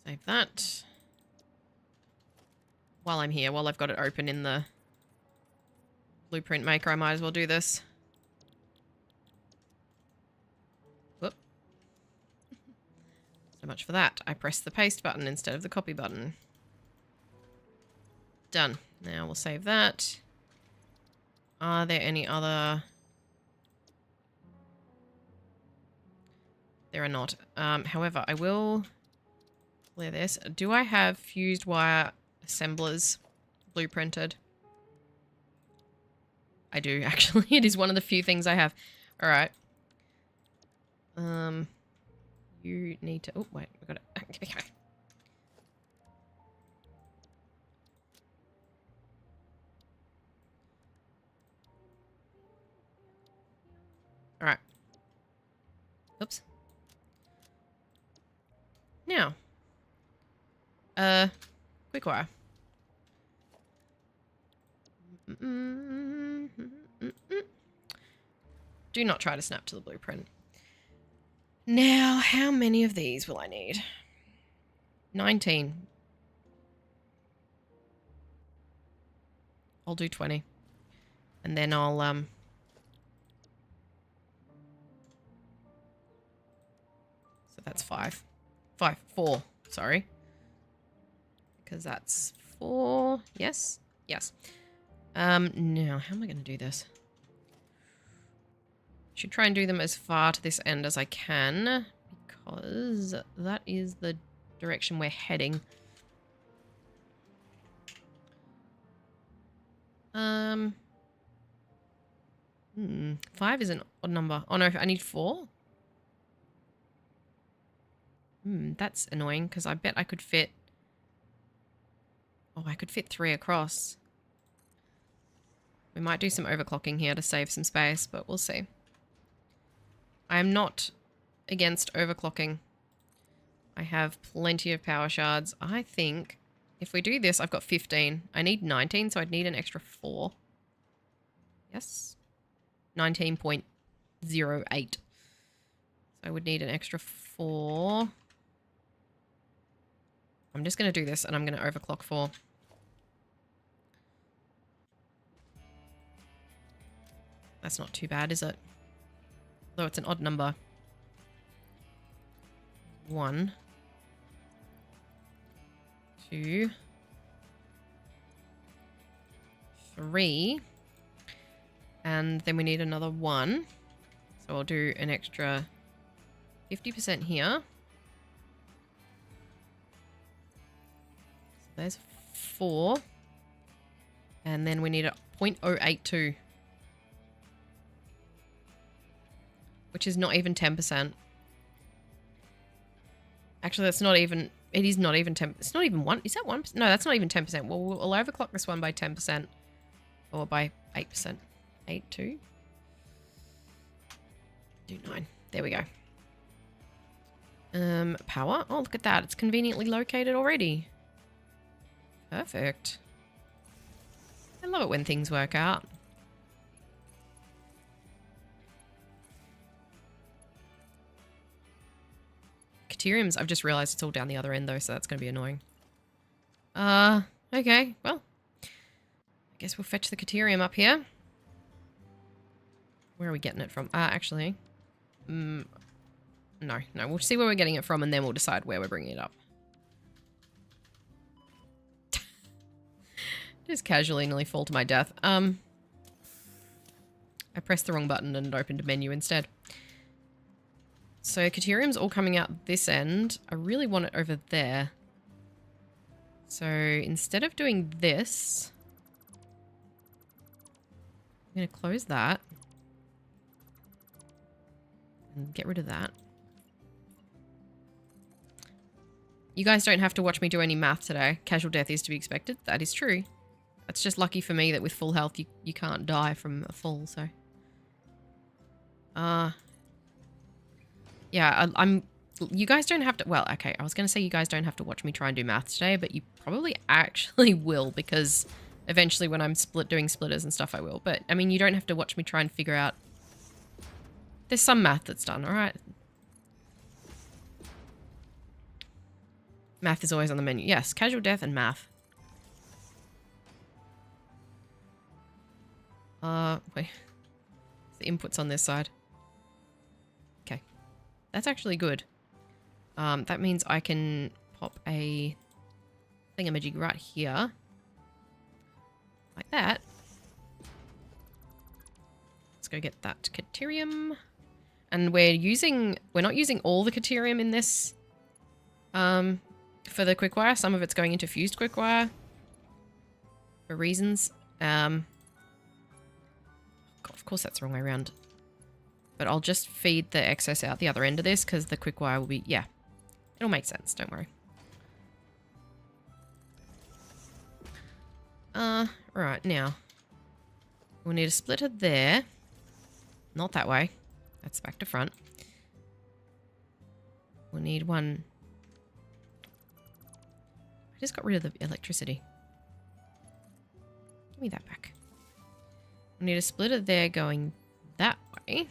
Save that. While I'm here, while I've got it open in the blueprint maker, I might as well do this. Whoop. So much for that. I pressed the paste button instead of the copy button. Done. Now we'll save that. Are there any other... There are not. However, I will clear this. Do I have fused wire assemblers blueprinted? I do, actually. It is one of the few things I have. All right. You need to... Oh, wait. I got it. Okay. All right. Oops. Now, quick wire. Do not try to snap to the blueprint. Now, how many of these will I need? 19. I'll do 20. And then I'll, so that's 5. 4, sorry. Because that's 4. Yes? Yes. Now, how am I going to do this? Should try and do them as far to this end as I can, because that is the direction we're heading. 5 is an odd number. Oh no, I need 4. That's annoying because I bet I could fit... Oh, I could fit 3 across. We might do some overclocking here to save some space, but we'll see. I am not against overclocking. I have plenty of power shards. I think if we do this, I've got 15. I need 19, so I'd need an extra 4. Yes. 19.08. So I would need an extra 4. I'm just going to do this, and I'm going to overclock 4. That's not too bad, is it? Though it's an odd number. 1, 2, 3, and then we need another 1. So I'll do an extra 50% here. So there's 4. And then we need a 0.082. Which is not even 10%. Actually, that's not even... It is not even 10... It's not even 1... Is that 1%? No, that's not even 10%. Well, we'll overclock this one by 10%. Or by 8%. 8, 2. Do 9. There we go. Power. Oh, look at that. It's conveniently located already. Perfect. I love it when things work out. Cateriums, I've just realized it's all down the other end though, so that's going to be annoying. Okay, well. I guess we'll fetch the Caterium up here. Where are we getting it from? Actually. No, we'll see where we're getting it from and then we'll decide where we're bringing it up. Just casually nearly fall to my death. I pressed the wrong button and it opened a menu instead. So Caterium's all coming out this end. I really want it over there. So instead of doing this, I'm going to close that. And get rid of that. You guys don't have to watch me do any math today. Casual death is to be expected. That is true. It's just lucky for me that with full health you can't die from a fall, so. Yeah, you guys don't have to... Well, okay, I was going to say you guys don't have to watch me try and do math today, but you probably actually will, because eventually when I'm doing splitters and stuff, I will. But, I mean, you don't have to watch me try and figure out... There's some math that's done, alright? Math is always on the menu. Yes, casual death and math. Wait. The input's on this side. Okay. That's actually good. That means I can pop a thingamajig right here. Like that. Let's go get that Caterium. And we're not using all the Caterium in this for the quickwire. Some of it's going into fused quickwire for reasons. God, of course that's the wrong way around. But I'll just feed the excess out the other end of this because the quickwire will be... Yeah, it'll make sense. Don't worry. Right, now. We'll need a splitter there. Not that way. That's back to front. We'll need one... I just got rid of the electricity. Give me that back. We need a splitter there going that way.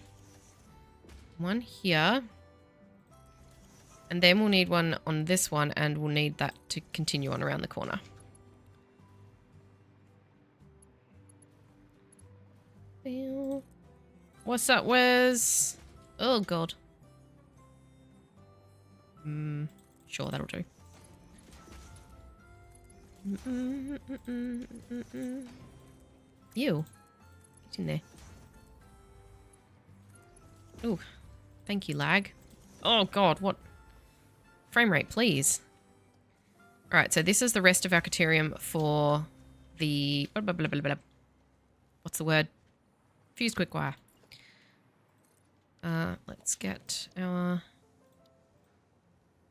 One here. And then we'll need one on this one, and we'll need that to continue on around the corner. What's up, Wes? Oh, God. Sure, that'll do. Ew. Get in there. Ooh. Thank you, lag. Oh, God, what? Frame rate, please. Alright, so this is the rest of our Caterium for the... Blah, blah, blah, blah, blah. what's the word? Fused quick wire. Let's get our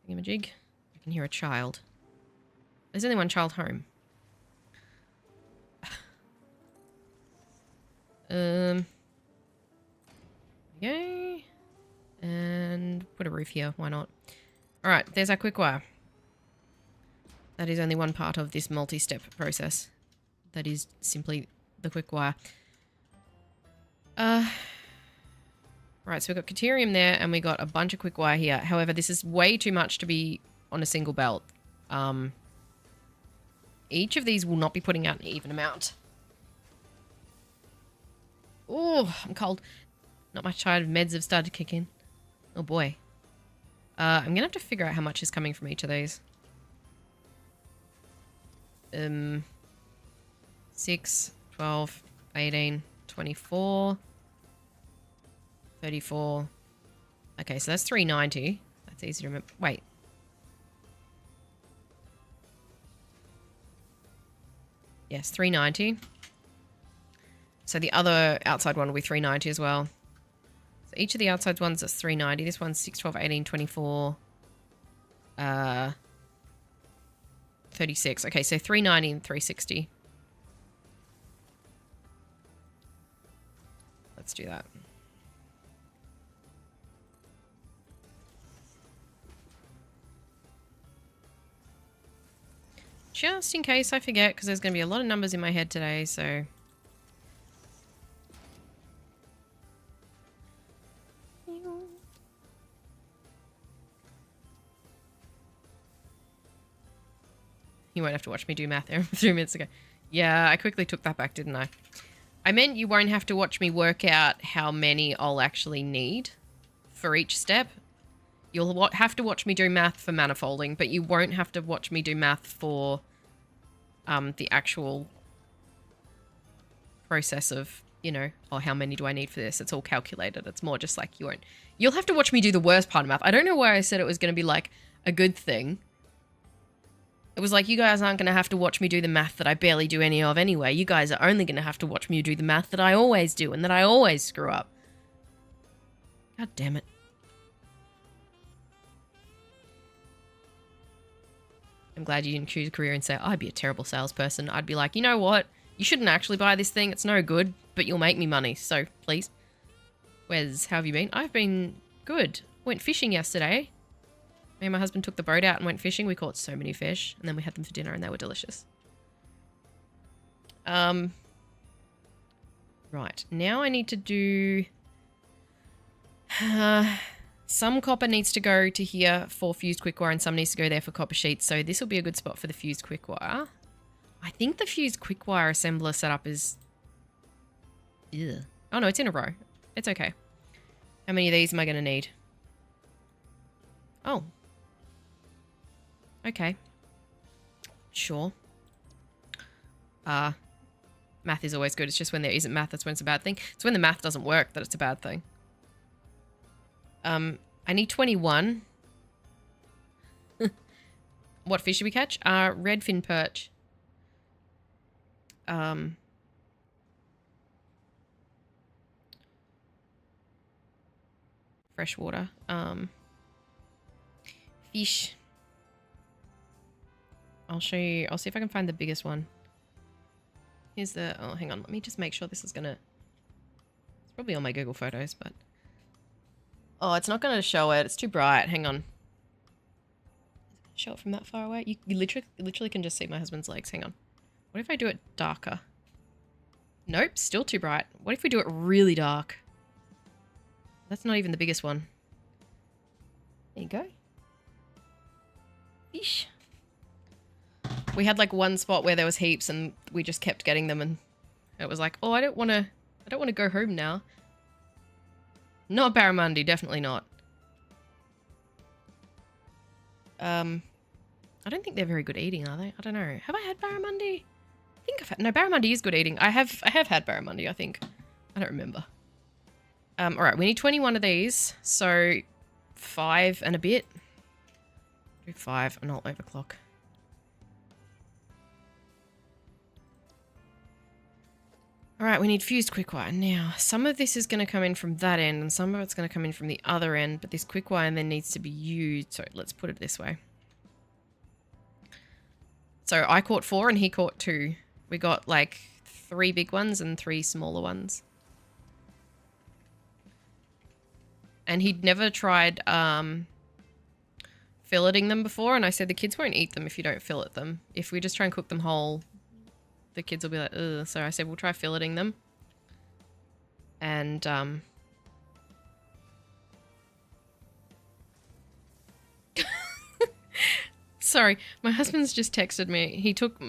thingamajig. I can hear a child. There's only one child home. Okay. And put a roof here. Why not? Alright, there's our quick wire. That is only one part of this multi-step process. That is simply the quick wire. Right, so we've got Caterium there, and we got a bunch of quick wire here. However, this is way too much to be on a single belt. Each of these will not be putting out an even amount. Oh, I'm cold. Not much tired. Meds have started to kick in. Oh boy. I'm going to have to figure out how much is coming from each of these. 6, 12, 18, 24... 34. Okay, so that's 390. That's easy to remember. Wait. Yes, 390. So the other outside one will be 390 as well. So each of the outside ones is 390. This one's 6, 12, 18, 24. 36. Okay, so 390 and 360. Let's do that. Just in case I forget, because there's going to be a lot of numbers in my head today, so... You won't have to watch me do math there 3 minutes ago. Yeah, I quickly took that back, didn't I? I meant you won't have to watch me work out how many I'll actually need for each step. You'll have to watch me do math for manifolding, but you won't have to watch me do math for the actual process of, you know, oh, how many do I need for this? It's all calculated. It's more just like you'll have to watch me do the worst part of math. I don't know why I said it was going to be like a good thing. It was like, you guys aren't going to have to watch me do the math that I barely do any of anyway. You guys are only going to have to watch me do the math that I always do and that I always screw up. God damn it. I'm glad you didn't choose a career and say, I'd be a terrible salesperson. I'd be like, you know what? You shouldn't actually buy this thing. It's no good, but you'll make me money. So, please. How have you been? I've been good. Went fishing yesterday. Me and my husband took the boat out and went fishing. We caught so many fish. And then we had them for dinner and they were delicious. Right. Now I need to do... some copper needs to go to here for fused quick wire and some needs to go there for copper sheets. So this will be a good spot for the fused quick wire. I think the fused quick wire assembler setup is... Ew. Oh no, it's in a row. It's okay. How many of these am I going to need? Oh. Okay. Sure. Math is always good. It's just when there isn't math, that's when it's a bad thing. It's when the math doesn't work that it's a bad thing. I need 21. What fish should we catch? Redfin perch. Freshwater. Fish. I'll show you. I'll see if I can find the biggest one. Here's the... Oh, hang on. Let me just make sure this is gonna... It's probably on my Google Photos, but... Oh, it's not gonna show it. It's too bright. Hang on. Show it from that far away? You literally can just see my husband's legs. Hang on. What if I do it darker? Nope, still too bright. What if we do it really dark? That's not even the biggest one. There you go. Eesh. We had like one spot where there was heaps and we just kept getting them and it was like, oh, I don't want to go home now. Not barramundi, definitely not. I don't think they're very good eating, are they? I don't know. Have I had barramundi? I think I've had... No, barramundi is good eating. I have had barramundi, I think. I don't remember. Alright, we need 21 of these. So, 5 and a bit. Do 5 and I'll overclock. All right, we need fused quick wire. Now, some of this is going to come in from that end and some of it's going to come in from the other end, but this quick wire then needs to be used. So let's put it this way. So I caught 4 and he caught 2. We got like 3 big ones and 3 smaller ones. And he'd never tried filleting them before, and I said the kids won't eat them if you don't fillet them. If we just try and cook them whole, the kids will be like, ugh. So I said we'll try filleting them. And sorry, my husband's just texted me. He took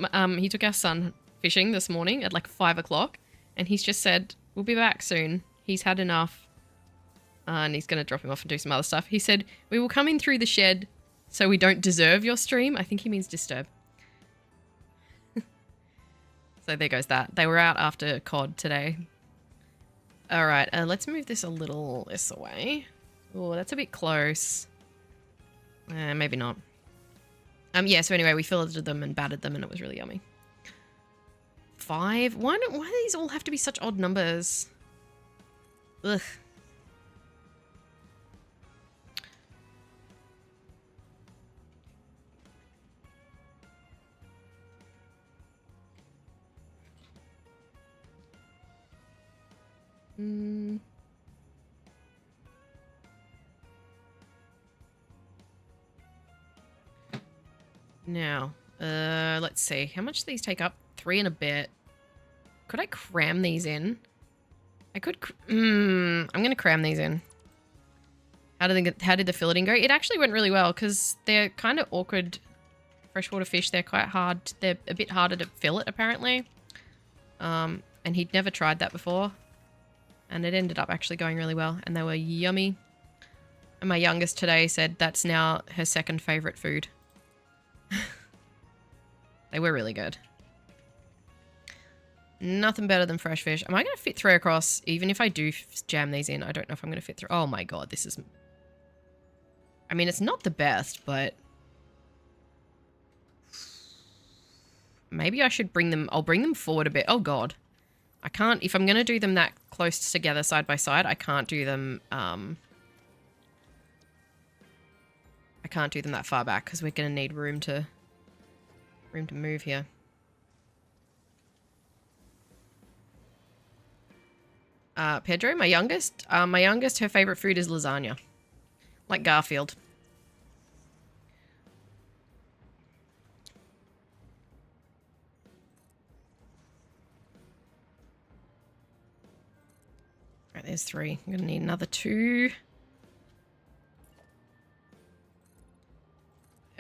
our son fishing this morning at like 5 o'clock, and he's just said we'll be back soon. He's had enough. And he's going to drop him off and do some other stuff. He said, we will come in through the shed so we don't deserve your stream. I think he means disturb. So there goes that. They were out after COD today. All right, let's move this a little this away. Oh, that's a bit close. Maybe not. Yeah, so anyway, we filleted them and battered them and it was really yummy. 5? Why do these all have to be such odd numbers? Ugh. Now, let's see. How much do these take up? 3 and a bit. Could I cram these in? I could. I'm going to cram these in. How did the filleting go? It actually went really well because they're kind of awkward freshwater fish. They're quite hard. They're a bit harder to fillet, apparently. And he'd never tried that before. And it ended up actually going really well. And they were yummy. And my youngest today said that's now her second favorite food. They were really good. Nothing better than fresh fish. Am I going to fit through across? Even if I do jam these in, I don't know if I'm going to fit through. Oh my god, this is... I mean, it's not the best, but... Maybe I should bring them... I'll bring them forward a bit. Oh god. I can't... If I'm going to do them that close together side by side, I can't do them... I can't do them that far back because we're going to need room to move here. Pedro, my youngest, her favorite food is lasagna. Like Garfield. Right, there's 3. I'm going to need another 2.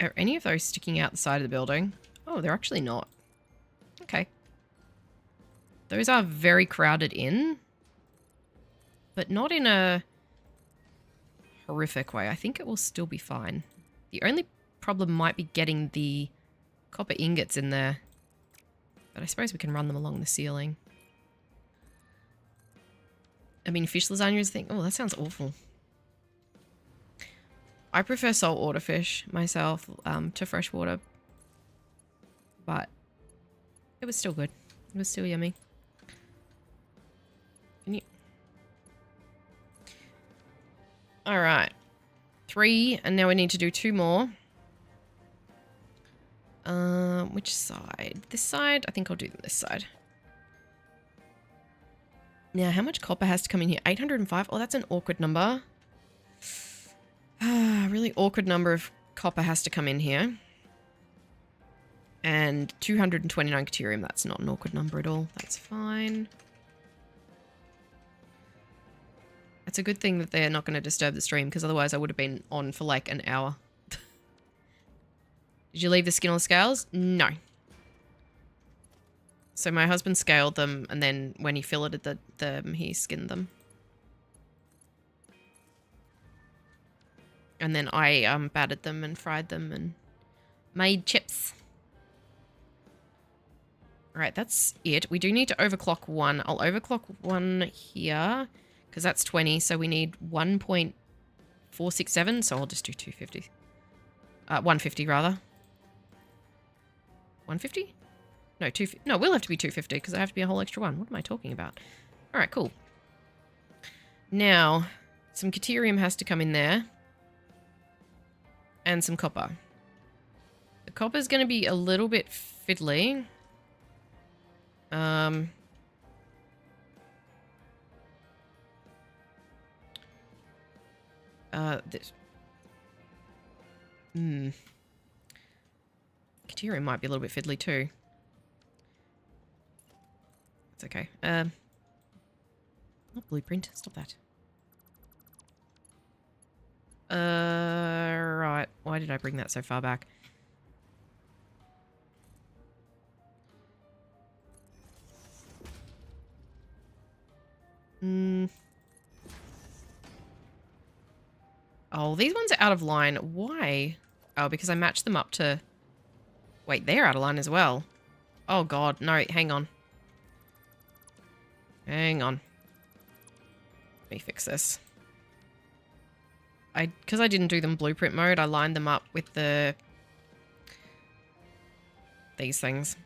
Are any of those sticking out the side of the building? Oh, they're actually not. Okay. Those are very crowded in. But not in a horrific way. I think it will still be fine. The only problem might be getting the copper ingots in there. But I suppose we can run them along the ceiling. I mean, fish lasagna is a thing. Oh, that sounds awful. I prefer saltwater fish myself to freshwater. But it was still good. It was still yummy. Alright. 3, and now we need to do 2 more. Which side? This side? I think I'll do them this side. Now, how much copper has to come in here? 805? Oh, that's an awkward number. Really awkward number of copper has to come in here. And 229 deuterium. That's not an awkward number at all. That's fine. It's a good thing that they're not going to disturb the stream, because otherwise I would have been on for like an hour. Did you leave the skin on the scales? No. So my husband scaled them, and then when he filleted them, he skinned them. And then I battered them and fried them and made chips. Right, that's it. We do need to overclock 1. I'll overclock 1 here, because that's 20, so we need 1.467, so I'll just do 250. 150 rather. 150? No, no, it will have to be 250 because I have to be a whole extra one. What am I talking about? All right, cool. Now, some Caterium has to come in there. And some copper. The copper's going to be a little bit fiddly. This. Caterium might be a little bit fiddly too. It's okay. Not blueprint. Stop that. Right. Why did I bring that so far back? Oh, these ones are out of line. Why? Oh, because I matched them up to... Wait, they're out of line as well. Oh, God. No, hang on. Hang on. Let me fix this. Because I didn't do them blueprint mode, I lined them up with these things.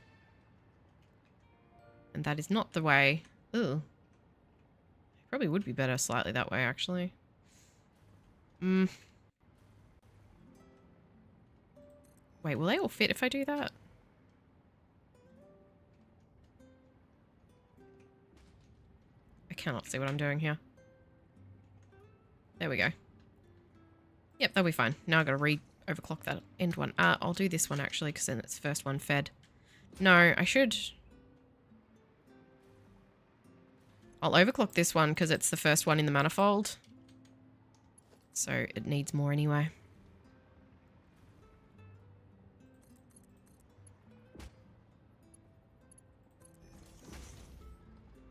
And that is not the way. Ooh. Probably would be better slightly that way, actually. Wait, will they all fit if I do that? I cannot see what I'm doing here. There we go. Yep, that'll be fine. Now I've got to overclock that end one. I'll do this one actually, because then it's the first one fed. No, I should... I'll overclock this one because it's the first one in the manifold. So it needs more anyway.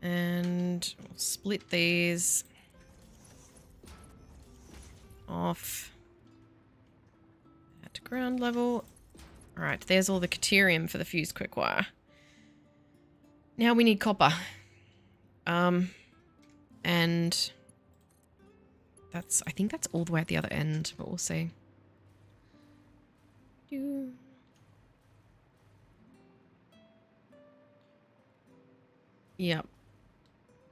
And we'll split these off at ground level. All right, there's all the Caterium for the fused quick wire. Now we need copper. And I think that's all the way at the other end, but we'll see. Yep.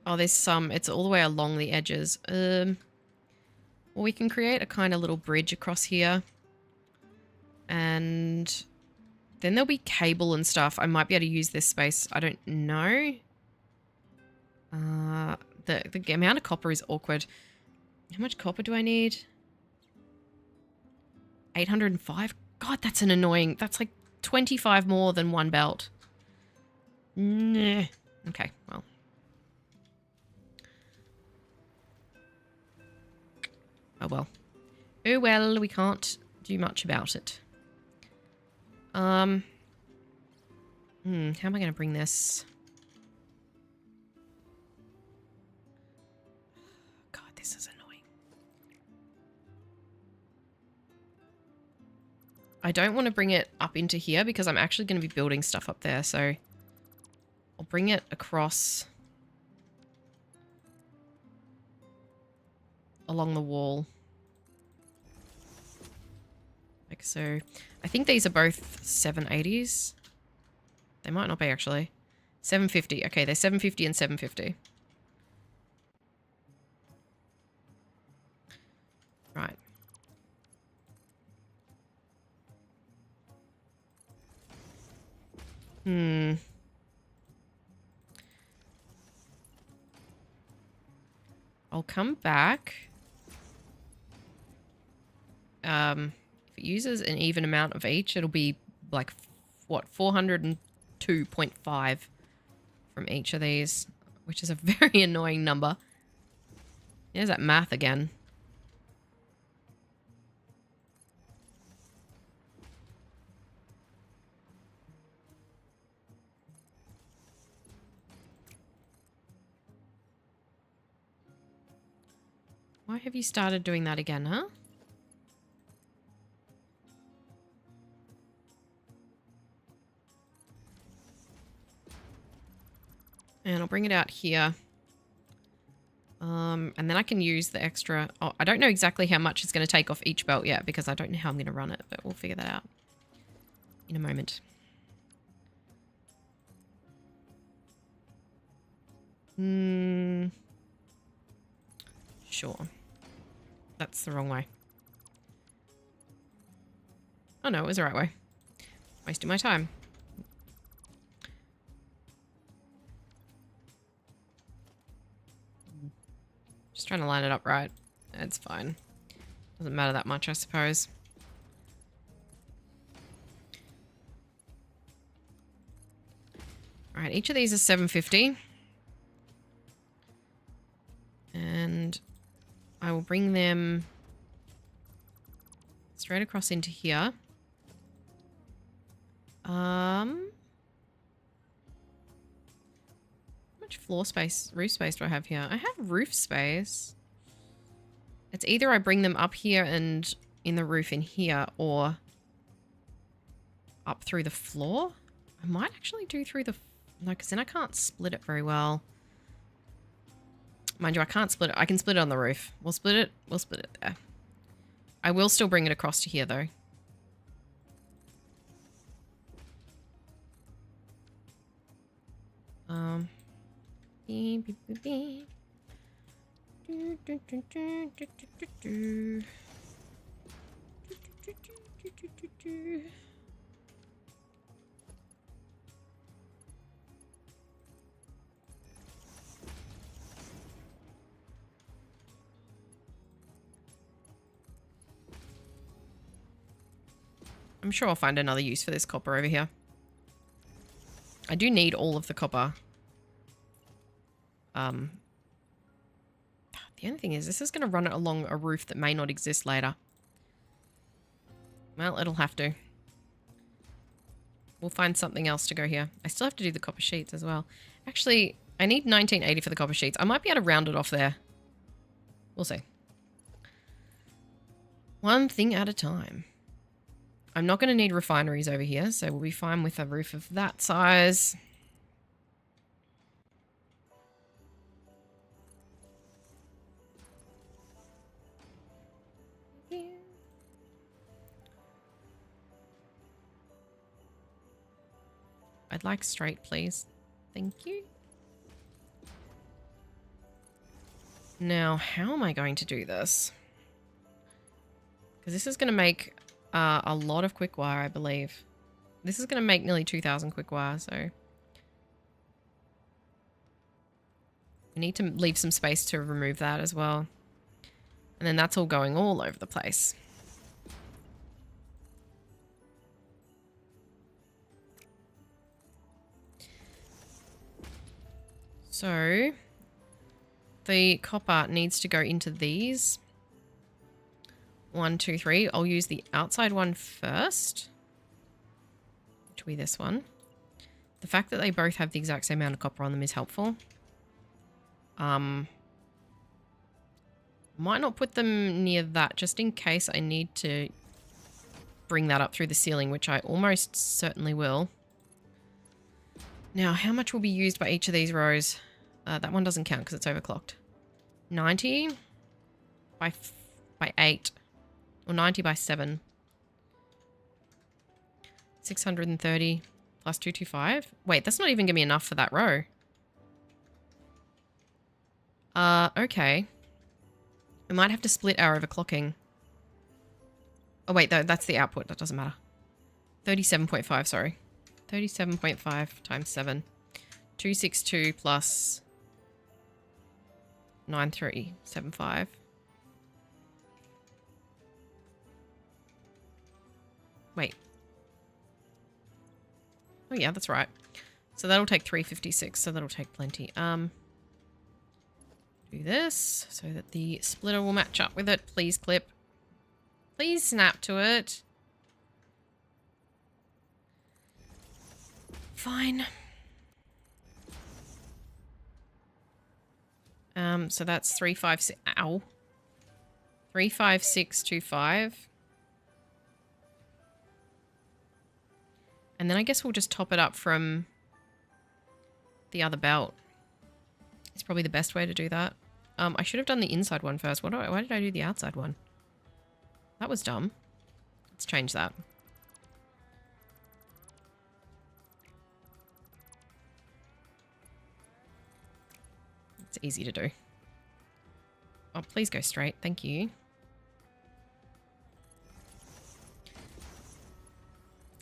Oh, there's some, it's all the way along the edges. Well, we can create a kind of little bridge across here. And then there'll be cable and stuff. I might be able to use this space. I don't know. The amount of copper is awkward. How much copper do I need? 805? God, that's an annoying... That's like 25 more than one belt. Nah. Okay, well. Oh well. Oh well, we can't do much about it. How am I going to bring this? God, this is annoying. I don't want to bring it up into here because I'm actually going to be building stuff up there, so I'll bring it across along the wall. Like so. I think these are both 780s. They might not be actually. 750. Okay, they're 750 and 750. Right. I'll come back. If it uses an even amount of each, it'll be like, what, 402.5 from each of these, which is a very annoying number. There's that math again. Why have you started doing that again, huh? And I'll bring it out here. And then I can use the extra... Oh, I don't know exactly how much it's going to take off each belt yet because I don't know how I'm going to run it, but we'll figure that out in a moment. Hmm. Sure. That's the wrong way. Oh no, it was the right way. Wasting my time. Just trying to line it up right. It's fine. Doesn't matter that much, I suppose. Alright, each of these is 750. And I will bring them straight across into here. How much floor space, roof space do I have here? I have roof space. It's either I bring them up here and in the roof in here, or up through the floor. I might actually do through the... No, because then I can't split it very well. Mind you, I can't split it. I can split it on the roof. We'll split it. We'll split it there. I will still bring it across to here, though. Beep, beep, beep, beep. Do, do, do, do, do, do, do. Do, do, do, do, do. I'm sure I'll find another use for this copper over here. I do need all of the copper. The only thing is, this is going to run it along a roof that may not exist later. Well, it'll have to. We'll find something else to go here. I still have to do the copper sheets as well. Actually, I need 1980 for the copper sheets. I might be able to round it off there. We'll see. One thing at a time. I'm not going to need refineries over here, so we'll be fine with a roof of that size. I'd like straight, please. Thank you. Now, how am I going to do this? Because this is going to make a lot of quick wire, I believe. This is going to make nearly 2,000 quick wire, so... we need to leave some space to remove that as well. And then that's all going all over the place. So, the copper needs to go into these. 1, 2, 3. I'll use the outside one first. Which will be this one. The fact that they both have the exact same amount of copper on them is helpful. Might not put them near that, just in case I need to bring that up through the ceiling, which I almost certainly will. Now, how much will be used by each of these rows? That one doesn't count because it's overclocked. 90 by 8. Or 90 by 7. 630 plus 225. Wait, that's not even going to be enough for that row. Okay. We might have to split our overclocking. Oh, wait, though, that's the output. That doesn't matter. 37.5, sorry. 37.5 times 7. 262 plus 9375. Wait. Oh, yeah, that's right. So that'll take 356, so that'll take plenty. Do this so that the splitter will match up with it. Please clip. Please snap to it. Fine. So that's 356. Ow. 35625. And then I guess we'll just top it up from the other belt. It's probably the best way to do that. I should have done the inside one first. Why did I do the outside one? That was dumb. Let's change that. It's easy to do. Oh, please go straight. Thank you.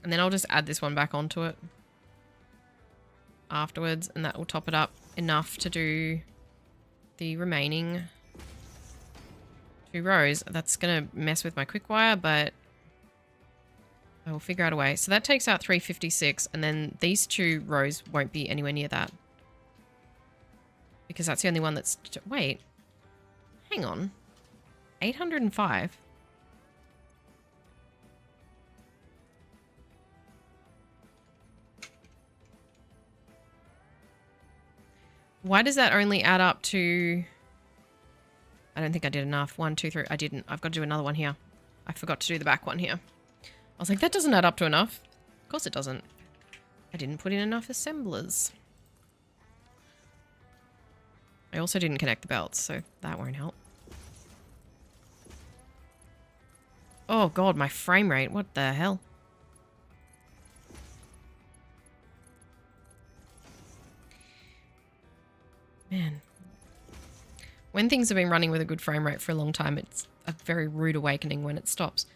And then I'll just add this one back onto it afterwards, and that will top it up enough to do the remaining 2 rows. That's going to mess with my quick wire, but I will figure out a way. So that takes out 356, and then these 2 rows won't be anywhere near that. Because that's the only one that's... Wait. Hang on. 805? Why does that only add up to... I don't think I did enough. 1, 2, 3. I didn't. I've got to do another one here. I forgot to do the back one here. I was like, that doesn't add up to enough. Of course it doesn't. I didn't put in enough assemblers. I also didn't connect the belts, so that won't help. Oh god, my frame rate. What the hell? Man. When things have been running with a good frame rate for a long time, it's a very rude awakening when it stops.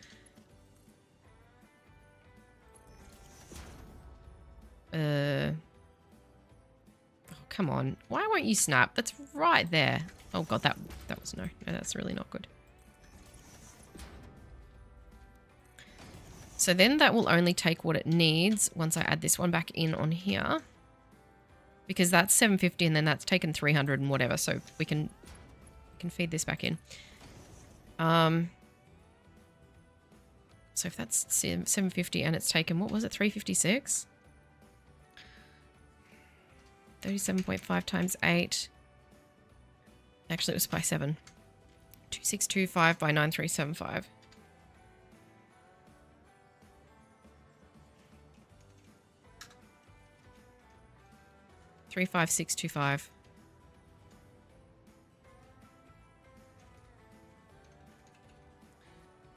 Oh, come on. Why won't you snap? That's right there. Oh god, that was no, that's really not good. So then that will only take what it needs once I add this one back in on here. Because that's 750 and then that's taken 300 and whatever, so we can feed this back in. So if that's 750 and it's taken, what was it, 356? 37.5 times 8. Actually, it was by 7. 2625 by 9375. $35625.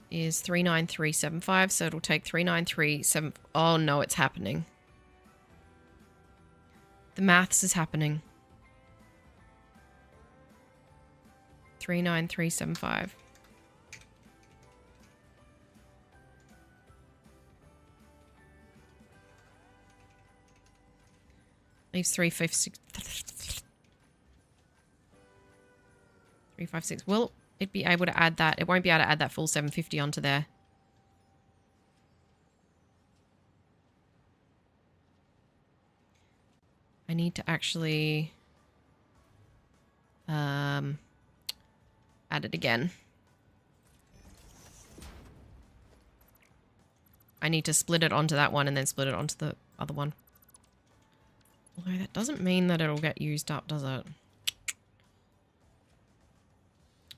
Is 39375, so it'll take 3937. Oh no, it's happening. The maths is happening. 39375. Leaves 356. 356. Will it be able to add that? It won't be able to add that full 750 onto there. I need to actually add it again. I need to split it onto that one and then split it onto the other one. Although that doesn't mean that it'll get used up, does it?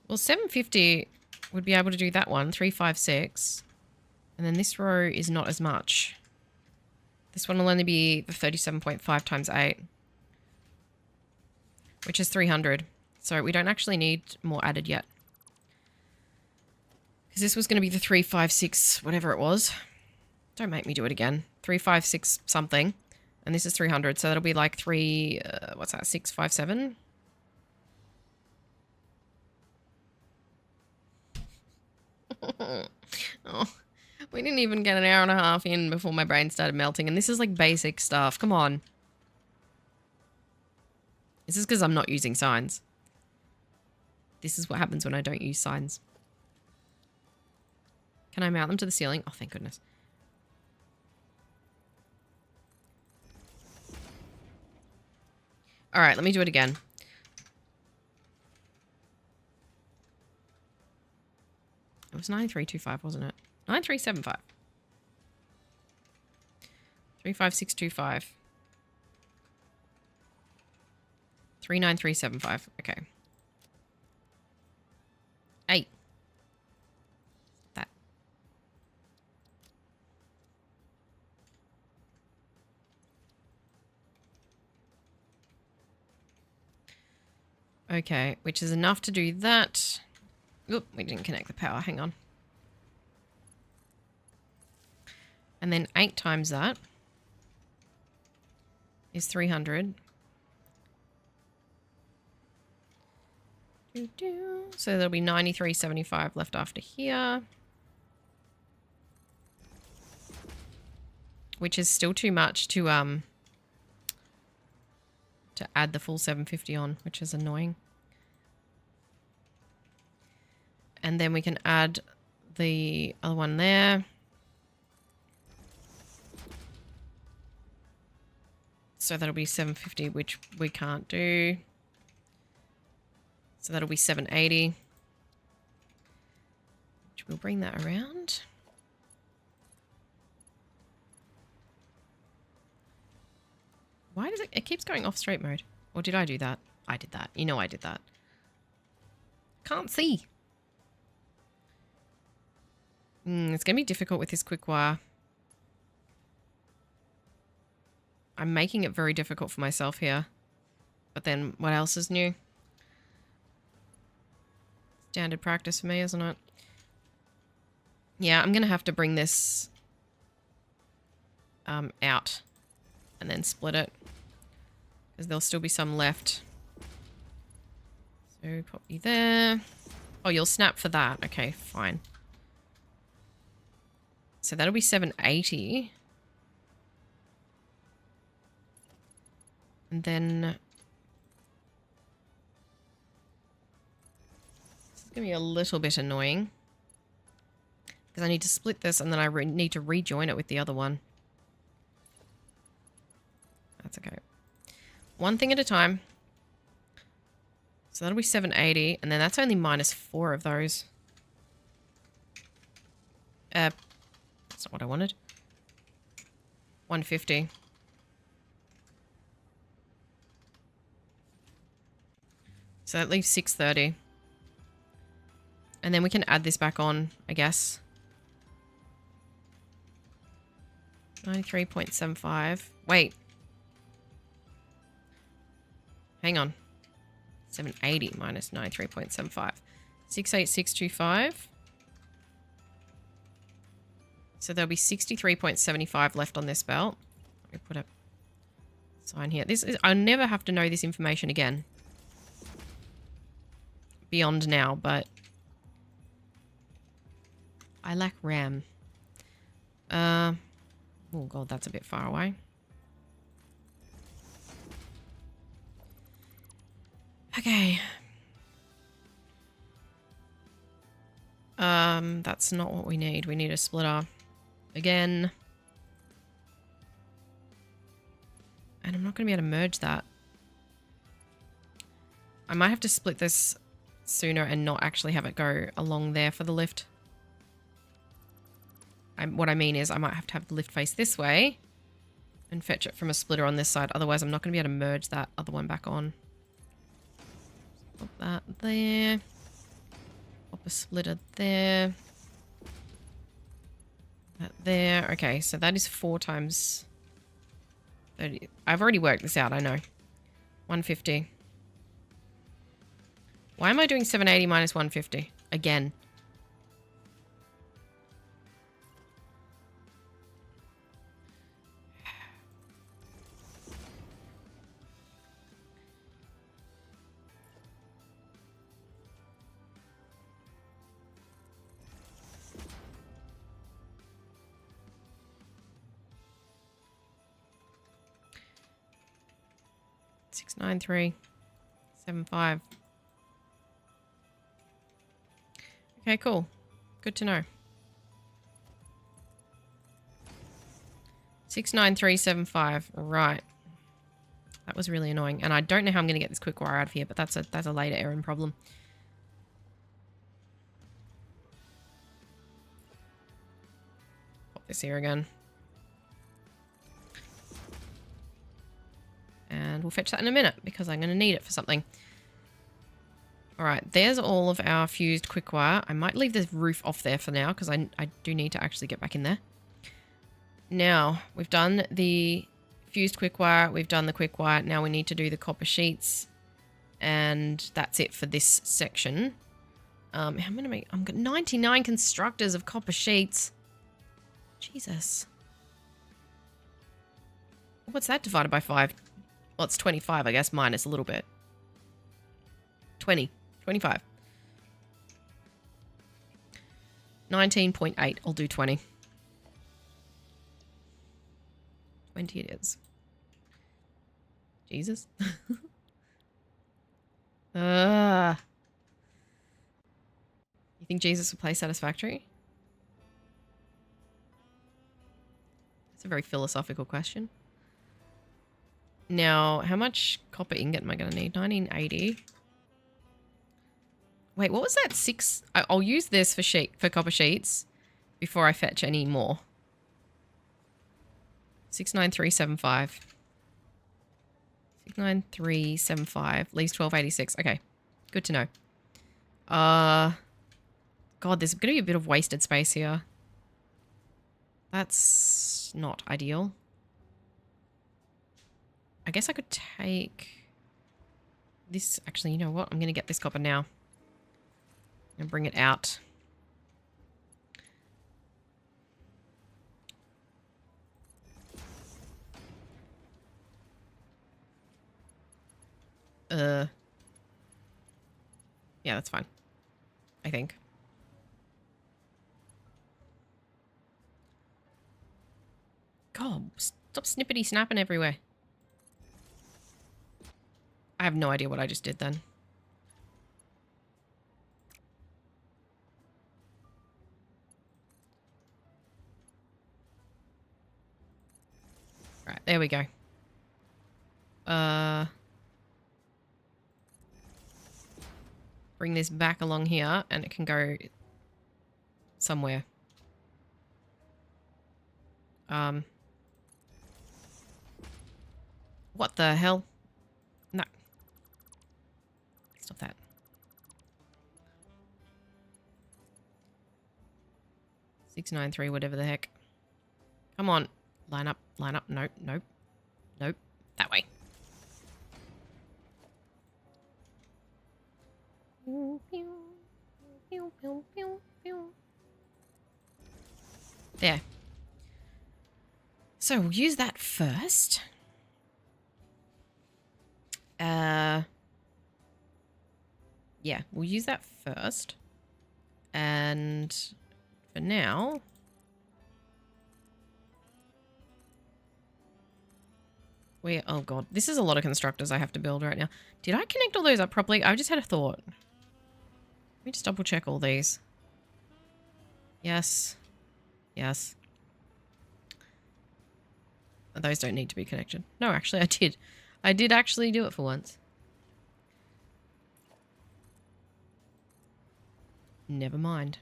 Well, 750 would be able to do that one, 356. And then this row is not as much. This one will only be the 37.5 times 8. Which is 300. So we don't actually need more added yet. Because this was going to be the 356, whatever it was. Don't make me do it again. 356 something. And this is 300. So that'll be like what's that, 657? Oh, we didn't even get an hour and a half in before my brain started melting. And this is like basic stuff. Come on. This is because I'm not using signs. This is what happens when I don't use signs. Can I mount them to the ceiling? Oh, thank goodness. All right, let me do it again. It was 9325, wasn't it? 9375. 35625. 39375. Okay. 8. That. Okay, which is enough to do that. Oop, we didn't connect the power. Hang on. And then 8 times that is 300. So there'll be 93.75 left after here. Which is still too much to add the full 750 on, which is annoying. And then we can add the other one there. So that'll be 750, which we can't do. So that'll be 780. Which we'll bring that around. Why does it keeps going off straight mode? Or did I do that? I did that. You know I did that. Can't see. It's going to be difficult with this quick wire. I'm making it very difficult for myself here. But then what else is new? Standard practice for me, isn't it? Yeah, I'm going to have to bring this out and then split it. Because there'll still be some left. So pop you there. Oh, you'll snap for that. Okay, fine. So that'll be 780. And then this is going to be a little bit annoying. Because I need to split this and then I need to rejoin it with the other one. That's okay. One thing at a time. So that'll be 780. And then that's only -4 of those. That's not what I wanted. 150. So that leaves 630. And then we can add this back on, I guess. 93.75. Wait. Hang on. 780 minus 93.75. 68625. So there'll be 63.75 left on this belt. Let me put a sign here. This is, I'll never have to know this information again. Beyond now, but I lack RAM. Oh god, that's a bit far away. Okay. That's not what we need. We need a splitter. Again. And I'm not going to be able to merge that. I might have to split this sooner and not actually have it go along there for the lift. What I mean is I might have to have the lift face this way and fetch it from a splitter on this side. Otherwise, I'm not going to be able to merge that other one back on. Pop that there. Pop a splitter there. That there. Okay, so that is 4 times 30. I've already worked this out, I know. 150. Why am I doing 780 minus 150? Again. $693.75. Okay, cool. Good to know. 69375. Right. That was really annoying. And I don't know how I'm going to get this quick wire out of here, but that's a later errand problem. Pop this here again. And we'll fetch that in a minute because I'm going to need it for something. Alright, there's all of our fused quick wire. I might leave the roof off there for now because I do need to actually get back in there. Now, we've done the fused quick wire. We've done the quick wire. Now we need to do the copper sheets. And that's it for this section. I'm going to make... I've got 99 constructors of copper sheets. Jesus. What's that divided by 5? Well, it's 25, I guess, minus a little bit. 20. 25. 19.8. I'll do 20. 20 it is. Jesus. You think Jesus would play Satisfactory? That's a very philosophical question. Now, how much copper ingot am I going to need? 1980. Wait, what was that? 6? I'll use this for copper sheets before I fetch any more. 69375. 69375 leaves 1286. Okay, good to know. God, there's going to be a bit of wasted space here. That's not ideal. I guess I could take this. Actually, you know what? I'm going to get this copper now and bring it out. Yeah, that's fine. I think. God, stop snippety snapping everywhere. I have no idea what I just did then. Right, there we go. Bring this back along here and it can go somewhere. What the hell? No. Stop that. $693, whatever the heck. Come on. Line up, line up. Nope, nope. Nope. That way. There. So we'll use that first. Yeah, we'll use that first. And for now, oh god, this is a lot of constructors I have to build right now. Did I connect all those up properly? I just had a thought. Let me just double check all these. Yes. Yes. Those don't need to be connected. No, actually I did. I did actually do it for once. Never mind.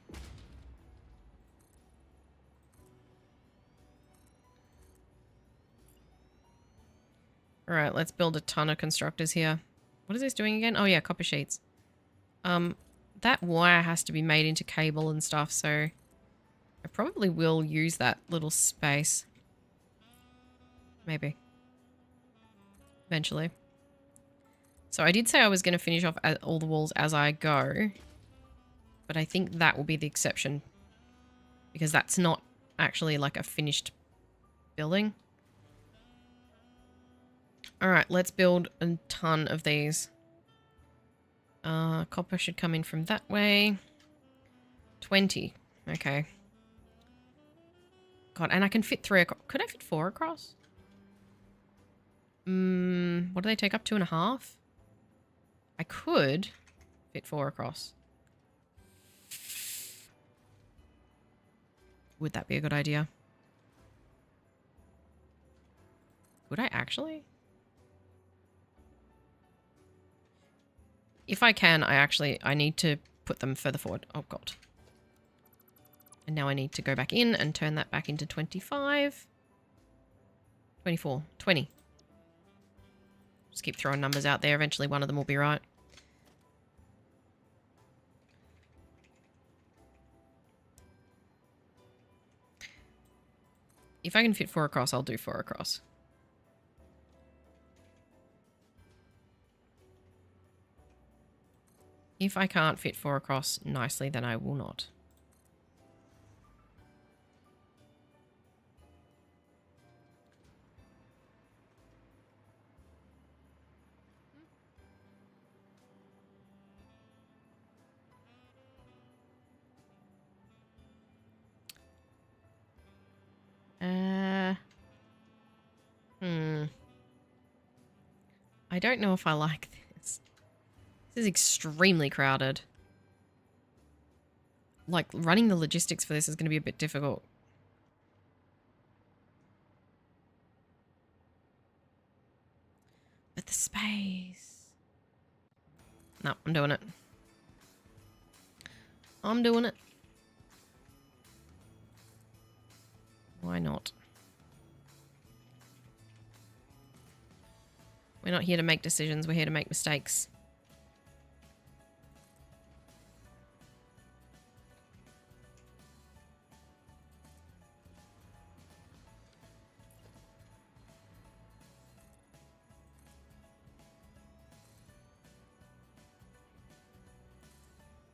Alright, let's build a ton of constructors here. What is this doing again? Oh yeah, copper sheets. That wire has to be made into cable and stuff, so I probably will use that little space. Maybe. Eventually. So I did say I was going to finish off all the walls as I go. But I think that will be the exception. Because that's not actually like a finished building. Alright, let's build a ton of these. Copper should come in from that way. 20. Okay. God, and I can fit 3 across. Could I fit 4 across? What do they take up? 2.5? I could fit 4 across. Would that be a good idea? Would I actually? If I can, I need to put them further forward. Oh god. And now I need to go back in and turn that back into 25. 24. 20. Just keep throwing numbers out there. Eventually one of them will be right. If I can fit 4 across, I'll do 4 across. If I can't fit 4 across nicely, then I will not. I don't know if I like this. This is extremely crowded. Like, running the logistics for this is going to be a bit difficult. But the space... No, I'm doing it. I'm doing it. Why not? We're not here to make decisions, we're here to make mistakes.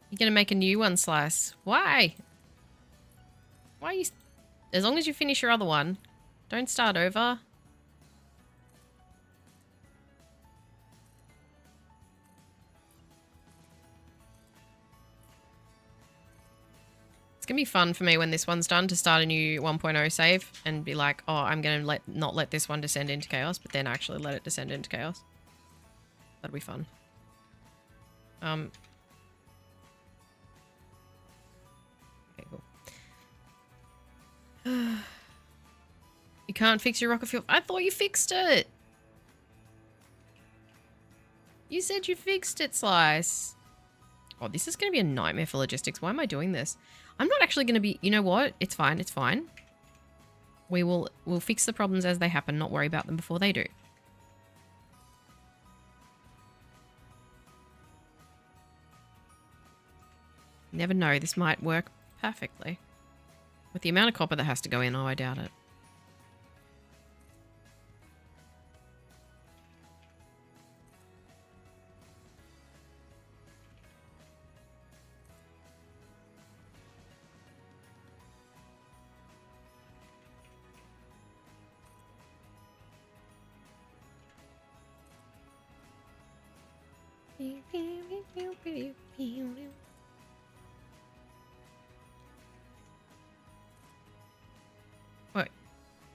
You're gonna make a new one, Slice. Why? Why are you... As long as you finish your other one, don't start over. It's gonna be fun for me when this one's done to start a new 1.0 save and be like, oh, I'm gonna not let this one descend into chaos, but then actually let it descend into chaos. That'll be fun. Okay, cool. You can't fix your rocket fuel. I thought you fixed it. You said you fixed it, Slice. Oh, this is going to be a nightmare for logistics. Why am I doing this? I'm not actually going to be... You know what? It's fine. It's fine. We'll fix the problems as they happen, not worry about them before they do. Never know. This might work perfectly. With the amount of copper that has to go in, oh, I doubt it.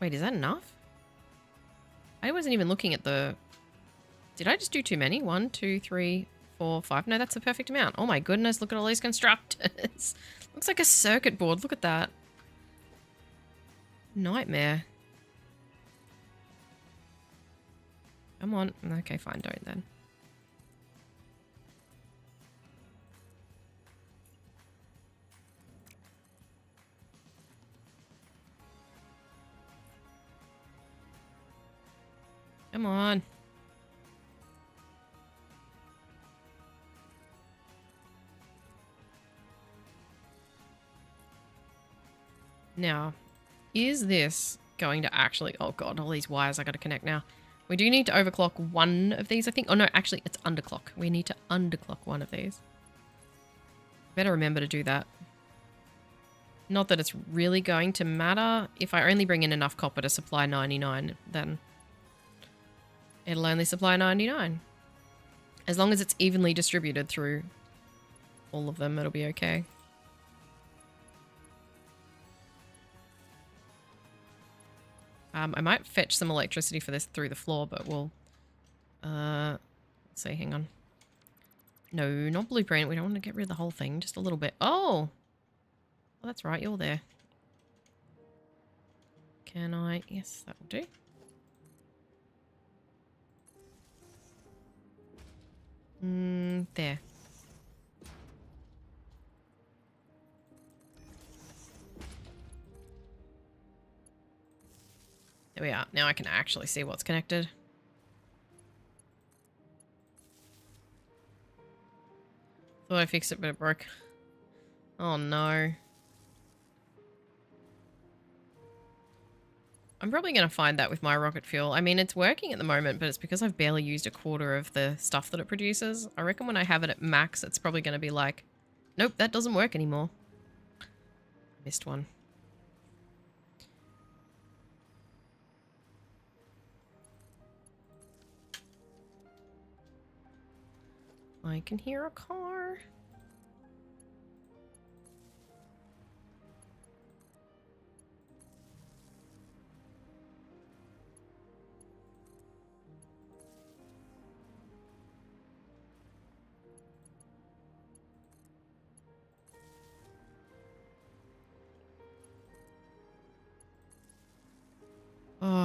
Wait, is that enough? I wasn't even looking at the... Did I just do too many? 1, 2, 3, 4, 5. No, that's the perfect amount. Oh my goodness, look at all these constructors. Looks like a circuit board. Look at that. Nightmare. Come on. Okay, fine. Don't then. Come on. Now, is this going to actually... Oh god, all these wires I got to connect now. We do need to overclock one of these, I think. Oh no, actually, it's underclock. We need to underclock one of these. Better remember to do that. Not that it's really going to matter. If I only bring in enough copper to supply 99, then... It'll only supply 99. As long as it's evenly distributed through all of them, it'll be okay. I might fetch some electricity for this through the floor, but we'll... let's see, hang on. No, not blueprint. We don't want to get rid of the whole thing. Just a little bit. Oh! Well, that's right. You're there. Can I... Yes, that will do. There. There we are. Now I can actually see what's connected. Thought I fixed it, but it broke. Oh no. I'm probably going to find that with my rocket fuel. I mean, it's working at the moment, but it's because I've barely used a quarter of the stuff that it produces. I reckon when I have it at max, it's probably going to be like, nope, that doesn't work anymore. Missed one. I can hear a car.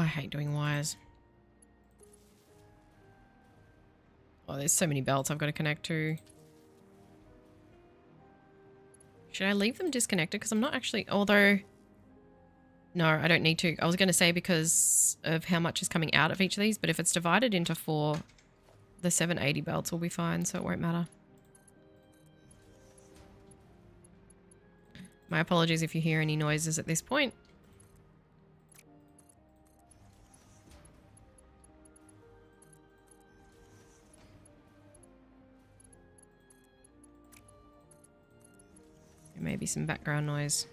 hate doing wires. Oh, there's so many belts I've got to connect to. Should I leave them disconnected? Because I'm not actually... Although... No, I don't need to. I was going to say because of how much is coming out of each of these, but if it's divided into 4, the 780 belts will be fine, so it won't matter. My apologies if you hear any noises at this point. There may be some background noise.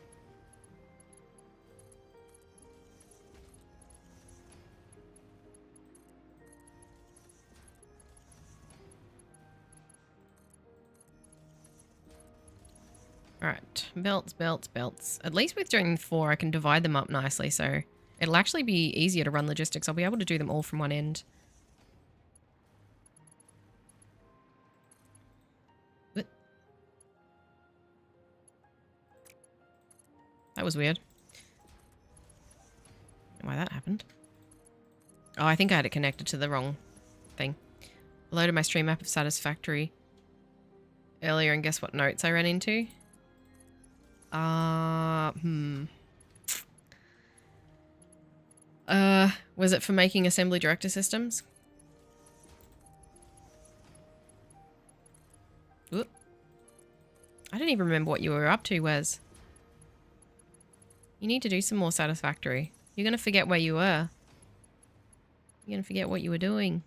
Alright, belts, belts, belts. At least with doing 4, I can divide them up nicely, so it'll actually be easier to run logistics. I'll be able to do them all from one end. What? That was weird. Why that happened. Oh, I think I had it connected to the wrong thing. I loaded my stream map of Satisfactory earlier, and guess what notes I ran into? Was it for making assembly director systems? Whoop. I don't even remember what you were up to, Wes. You need to do some more Satisfactory. You're going to forget where you were. You're going to forget what you were doing.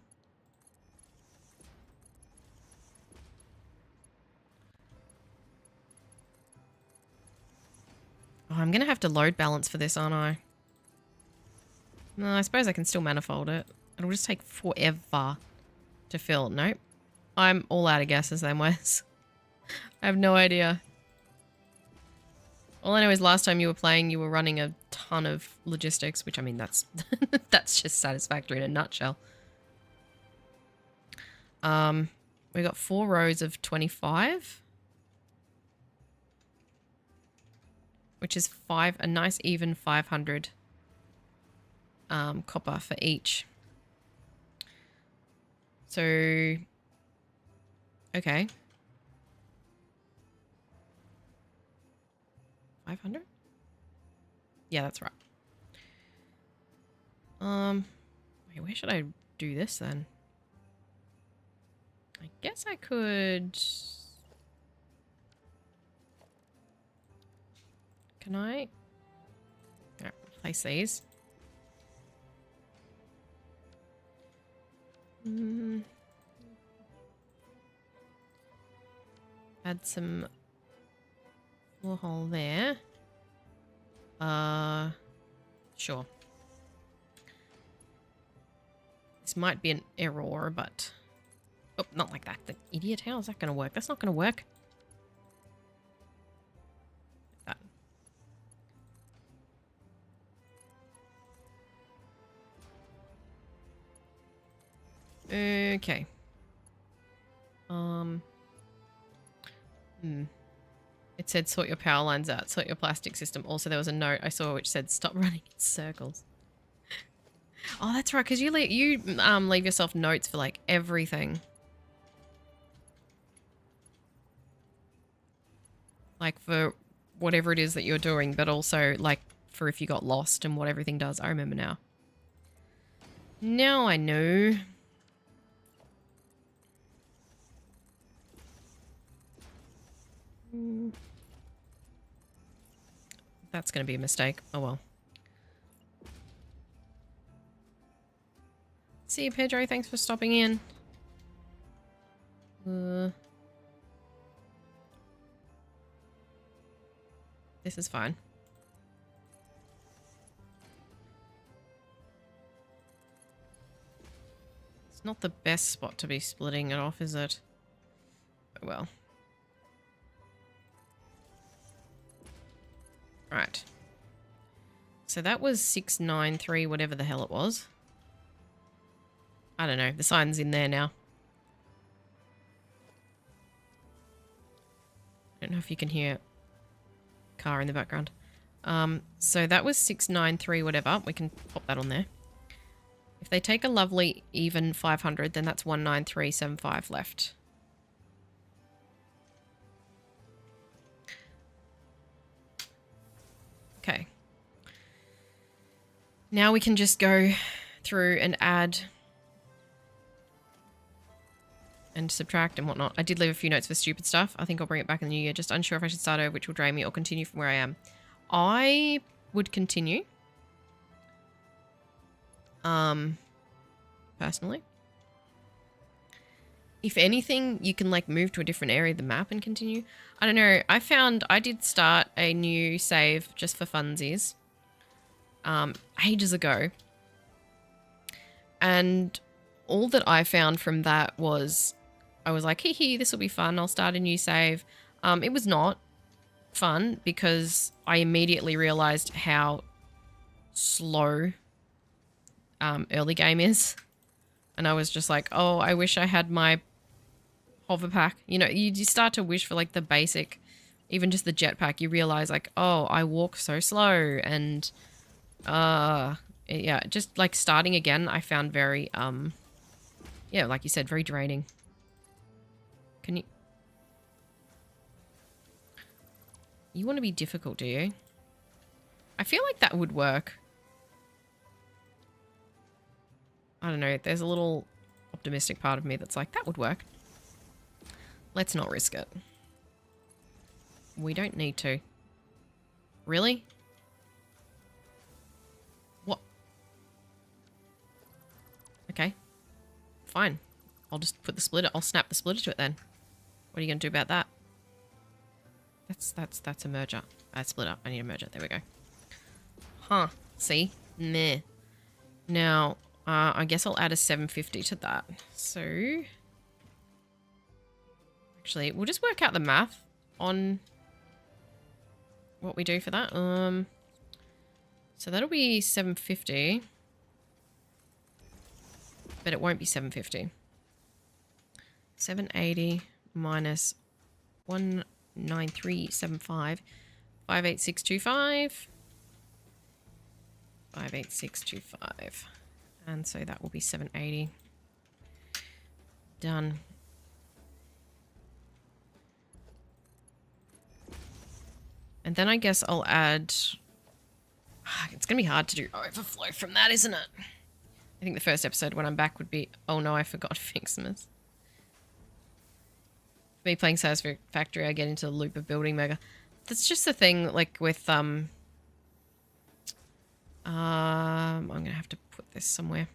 Oh, I'm going to have to load balance for this, aren't I? No, I suppose I can still manifold it. It'll just take forever to fill. Nope. I'm all out of gases then, Wes. I have no idea. All I know is last time you were playing, you were running a ton of logistics, which, I mean, that's that's just Satisfactory in a nutshell. We got 4 rows of 25. Which is a nice even 500 copper for each. So, okay. 500? Yeah, that's right. Wait, where should I do this then? I guess I could... Can I? Alright, place these. Add some floor hole there. Sure. This might be an error, but... Oh, not like that. The idiot. How is that going to work? That's not going to work. Okay. It said sort your power lines out, sort your plastic system. Also, there was a note I saw which said stop running in circles. Oh, that's right, because you leave yourself notes for like everything. Like for whatever it is that you're doing, but also like for if you got lost and what everything does. I remember now. Now I know. That's going to be a mistake. Oh well. See you, Pedro. Thanks for stopping in. This is fine. It's not the best spot to be splitting it off, is it? Oh well. Right. So that was 693, whatever the hell it was. I don't know. The sign's in there now. I don't know if you can hear car in the background. So that was 693, whatever. We can pop that on there. If they take a lovely even 500, then that's 19375 left. Okay. Now we can just go through and add and subtract and whatnot. I did leave a few notes for stupid stuff. I think I'll bring it back in the new year. Just unsure if I should start over, which will drain me, or continue from where I am. I would continue. Personally. If anything, you can like move to a different area of the map and continue. I don't know. I did start a new save just for funsies. Ages ago. And all that I found from that was, I was like, hee, this will be fun. I'll start a new save. It was not fun because I immediately realized how slow early game is. And I was just like, oh, I wish I had my hover pack. You know, you start to wish for like the basic, even just the jetpack. You realize like, oh, I walk so slow. And yeah, just like starting again, I found very, yeah, like you said, very draining. Can you... You want to be difficult, do you? I feel like that would work. I don't know. There's a little optimistic part of me that's like, that would work. Let's not risk it. We don't need to. Really? What? Okay. Fine. I'll just put the splitter. I'll snap the splitter to it then. What are you going to do about that? That's a merger. Splitter. I need a merger. There we go. Huh. See? Meh. Now, I guess I'll add a 750 to that. So, actually, we'll just work out the math on what we do for that. So that'll be 750. But it won't be 750. 780 minus 19375. 58625. 58625. And so that will be 780. Done. And then I guess I'll add... It's going to be hard to do overflow from that, isn't it? I think the first episode when I'm back would be... Oh no, I forgot Fixmas. Me playing Satisfactory, I get into the loop of building mega. That's just the thing, like with... I'm going to have to put this somewhere.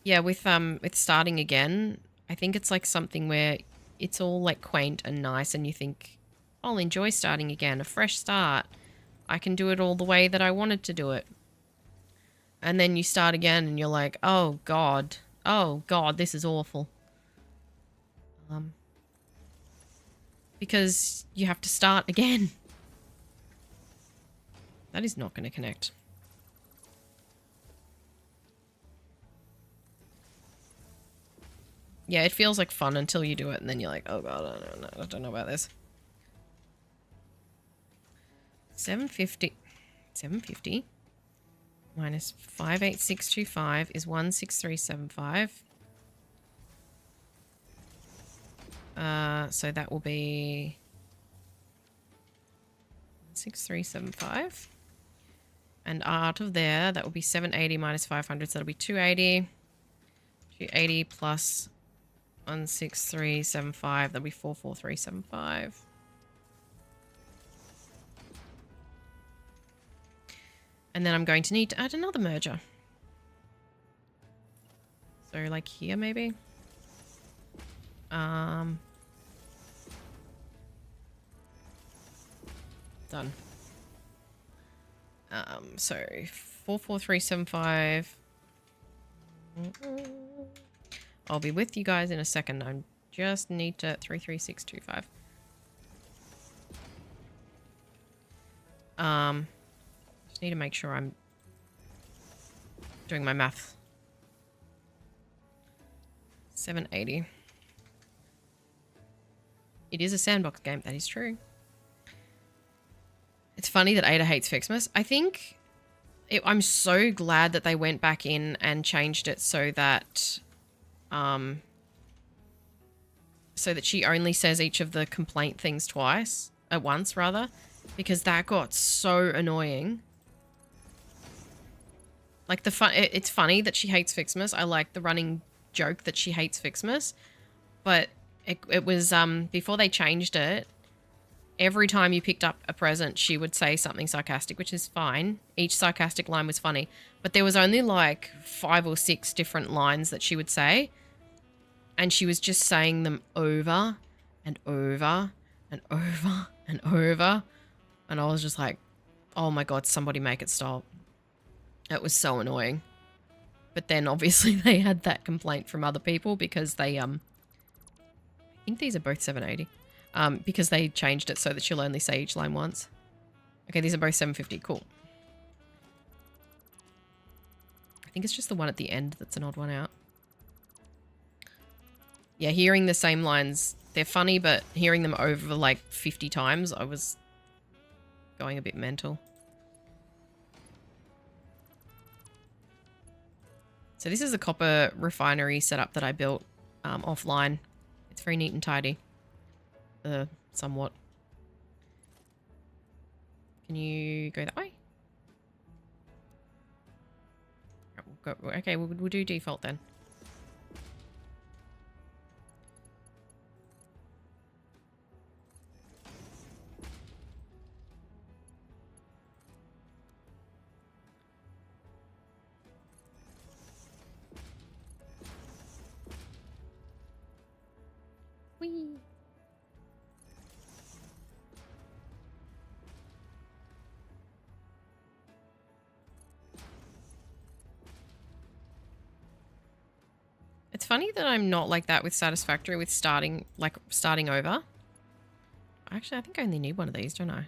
Yeah, with starting again, I think it's like something where it's all like quaint and nice and you think, I'll enjoy starting again, a fresh start. I can do it all the way that I wanted to do it. And then you start again and you're like, oh God, this is awful. Because you have to start again. That is not going to connect. Yeah, it feels like fun until you do it, and then you're like, oh God, I don't know about this. 750 minus 58625 is 16375. So that will be 16375. And out of there, that will be 780 minus 500, so that'll be 280. 280 plus 16375, that'll be 44375. And then I'm going to need to add another merger. So like here maybe. Done. So 44375. I'll be with you guys in a second. I just need to 33625. Just need to make sure I'm doing my math. 780. It is a sandbox game, that is true. It's funny that Ada hates Fixmas. I think I'm so glad that they went back in and changed it so that she only says each of the complaint things twice, at once rather, because that got so annoying. Like it's funny that she hates Fixmas. I like the running joke that she hates Fixmas, but it was before they changed it. Every time you picked up a present, she would say something sarcastic, which is fine. Each sarcastic line was funny, but there was only like 5 or 6 different lines that she would say, and she was just saying them over and over and over and over, and I was just like, oh my god, somebody make it stop. It was so annoying. But then obviously they had that complaint from other people because they I think these are both 780. Because they changed it so that she'll only say each line once. Okay, these are both 750. Cool. I think it's just the one at the end that's an odd one out. Yeah, hearing the same lines, they're funny, but hearing them over like 50 times, I was going a bit mental. So this is a copper refinery setup that I built offline. It's very neat and tidy. Somewhat. Can you go that way? Okay, we'll do default then. Whee! It's funny that I'm not like that with Satisfactory, with starting over. Actually, I think I only need one of these, don't I?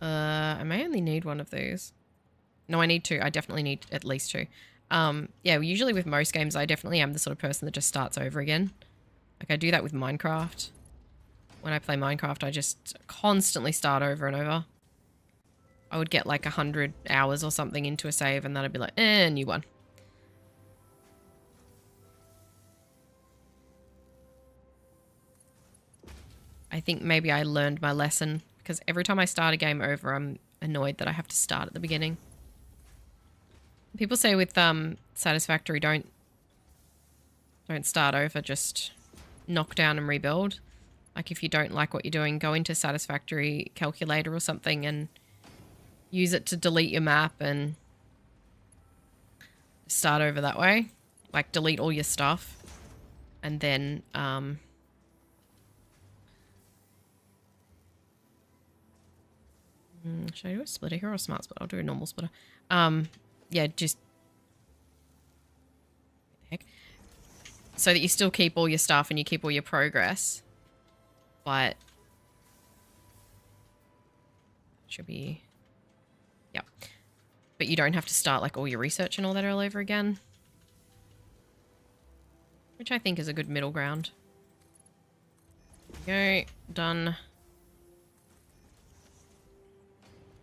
I may only need one of these. No, I need 2. I definitely need at least 2. Yeah, usually with most games, I definitely am the sort of person that just starts over again. Like, I do that with Minecraft. When I play Minecraft, I just constantly start over and over. I would get like 100 hours or something into a save, and then I'd be like, new one. I think maybe I learned my lesson, because every time I start a game over, I'm annoyed that I have to start at the beginning. People say with Satisfactory, don't start over, just knock down and rebuild. Like, if you don't like what you're doing, go into Satisfactory calculator or something and use it to delete your map and start over that way. Like, delete all your stuff and then should I do a splitter here or a smart splitter? I'll do a normal splitter. Yeah, just... Heck. So that you still keep all your stuff and you keep all your progress. But... should be... Yep. But you don't have to start like all your research and all that all over again. Which I think is a good middle ground. Okay, done.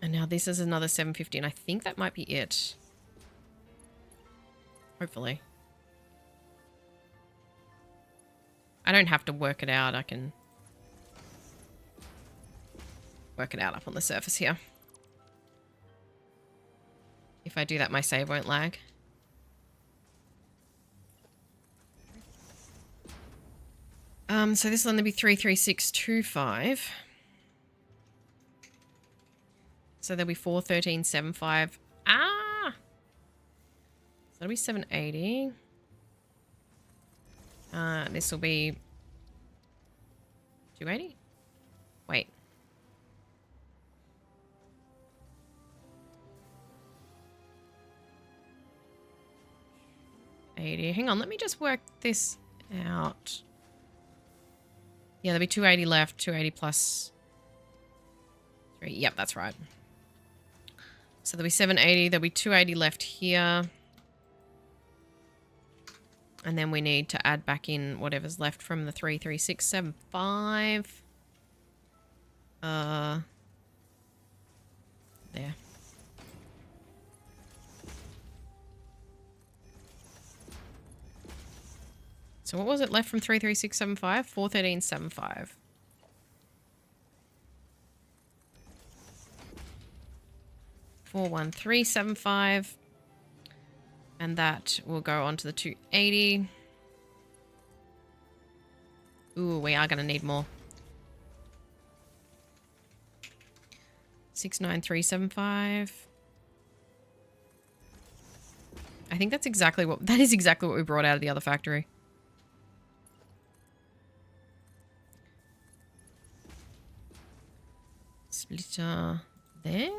And now this is another 750, and I think that might be it. Hopefully. I don't have to work it out. I can work it out up on the surface here. If I do that, my save won't lag. So this will only be 33625. So there'll be 41375. Ah! So that'll be 780. This will be 280. Wait. Hang on, let me just work this out. Yeah, there'll be 280 left. 280 plus 3. Yep, that's right. So there'll be 780. There'll be 280 left here. And then we need to add back in whatever's left from the 33675. There. So what was it left from 33675? 41375. $41375. And that will go on to the 280. Ooh, we are going to need more. 69375. I think that is exactly what we brought out of the other factory. Splitter there.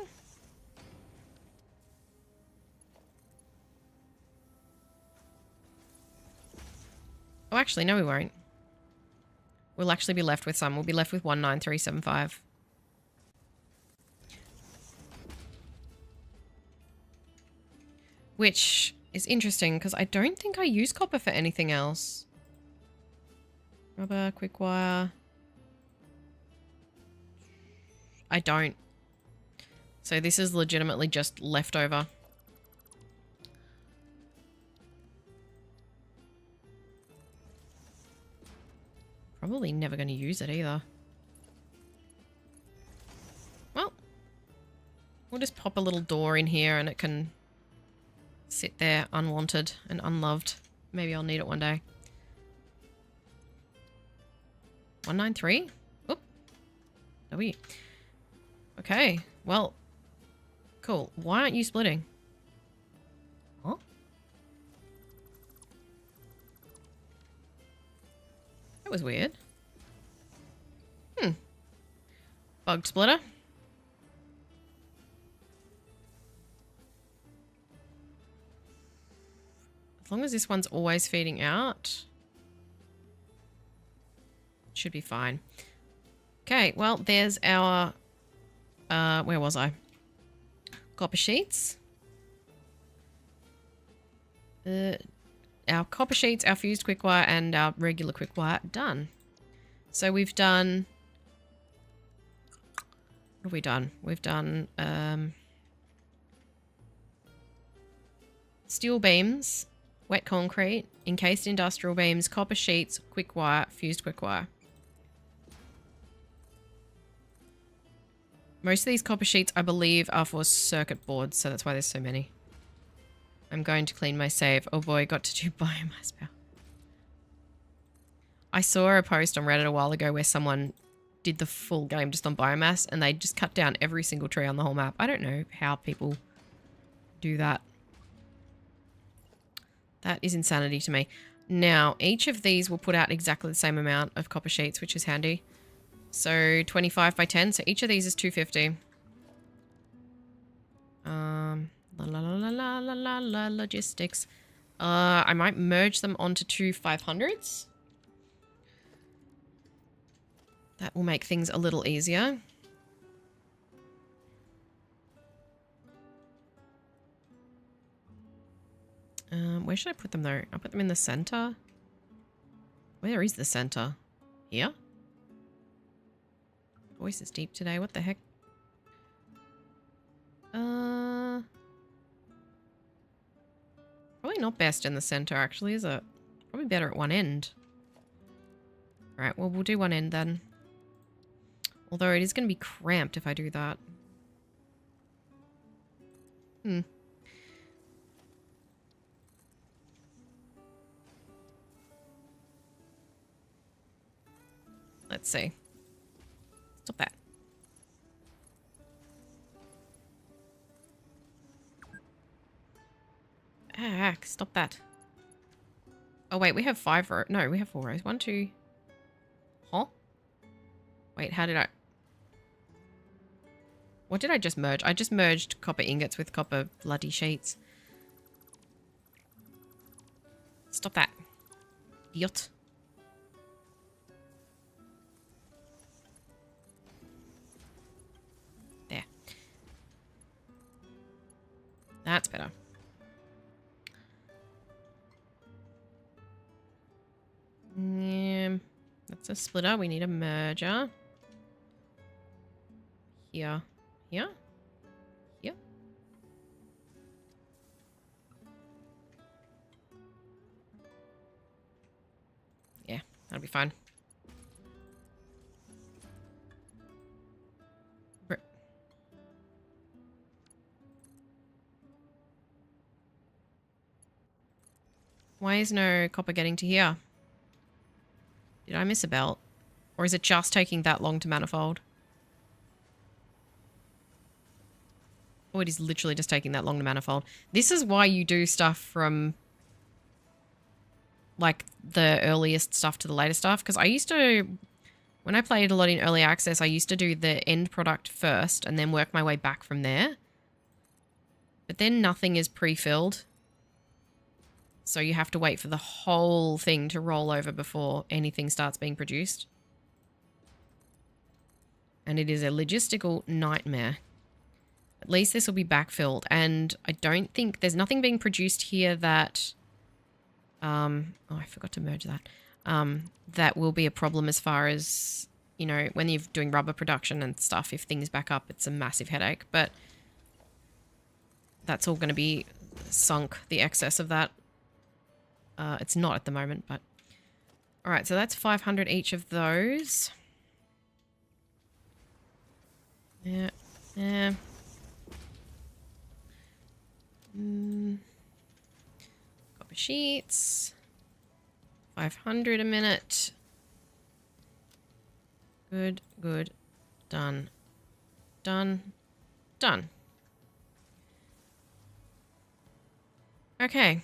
Oh, actually, no, we won't. We'll actually be left with some. We'll be left with 19375. Which is interesting because I don't think I use copper for anything else. Rubber, quick wire. I don't. So this is legitimately just leftover. Probably never going to use it either. Well, we'll just pop a little door in here and it can sit there unwanted and unloved. Maybe I'll need it one day. 193? Oop. W. Okay, well, cool. Why aren't you splitting? Huh? That was weird. Bug splitter. As long as this one's always feeding out, it should be fine. Okay, well, there's our, where was I? Copper sheets. Our copper sheets, our fused quick wire, and our regular quick wire done. So we've done, what have we done? We've done steel beams, wet concrete, encased industrial beams, copper sheets, quick wire, fused quick wire. Most of these copper sheets, I believe, are for circuit boards, so that's why there's so many. I'm going to clean my save. Oh boy, got to do biomass power. I saw a post on Reddit a while ago where someone did the full game just on biomass and they just cut down every single tree on the whole map. I don't know how people do that. That is insanity to me. Now, each of these will put out exactly the same amount of copper sheets, which is handy. So 25 by 10. So each of these is 250. Logistics. I might merge them onto two 500s. That will make things a little easier. Where should I put them though? I'll put them in the center. Where is the center? Here? Voice is deep today. What the heck? Probably not best in the center, actually, is it? Probably better at one end. Alright, well, we'll do one end then. Although it is going to be cramped if I do that. Let's see. Stop that. Ah, stop that. Oh, wait, we have 5 rows. No, we have 4 rows. 1, 2. Huh? Wait, how did I... What did I just merge? I just merged copper ingots with copper bloody sheets. Stop that. Idiot. There. That's better. That's a splitter. We need a merger. Here. Here? Here? That'll be fine. Why is no copper getting to here? Did I miss a belt? Or is it just taking that long to manifold? Oh, it is literally just taking that long to manifold. This is why you do stuff from like the earliest stuff to the later stuff. Because I used to, when I played a lot in early access, I used to do the end product first and then work my way back from there. But then nothing is pre-filled. So you have to wait for the whole thing to roll over before anything starts being produced. And it is a logistical nightmare. At least this will be backfilled. And I don't think there's nothing being produced here that... oh, I forgot to merge that. That will be a problem as far as, you know, when you're doing rubber production and stuff. If things back up, it's a massive headache. But that's all going to be sunk, the excess of that. It's not at the moment, but... Alright, so that's 500 each of those. Yeah. Yeah. Copper sheets. 500 a minute. Good, good. Done. Done. Done. Okay.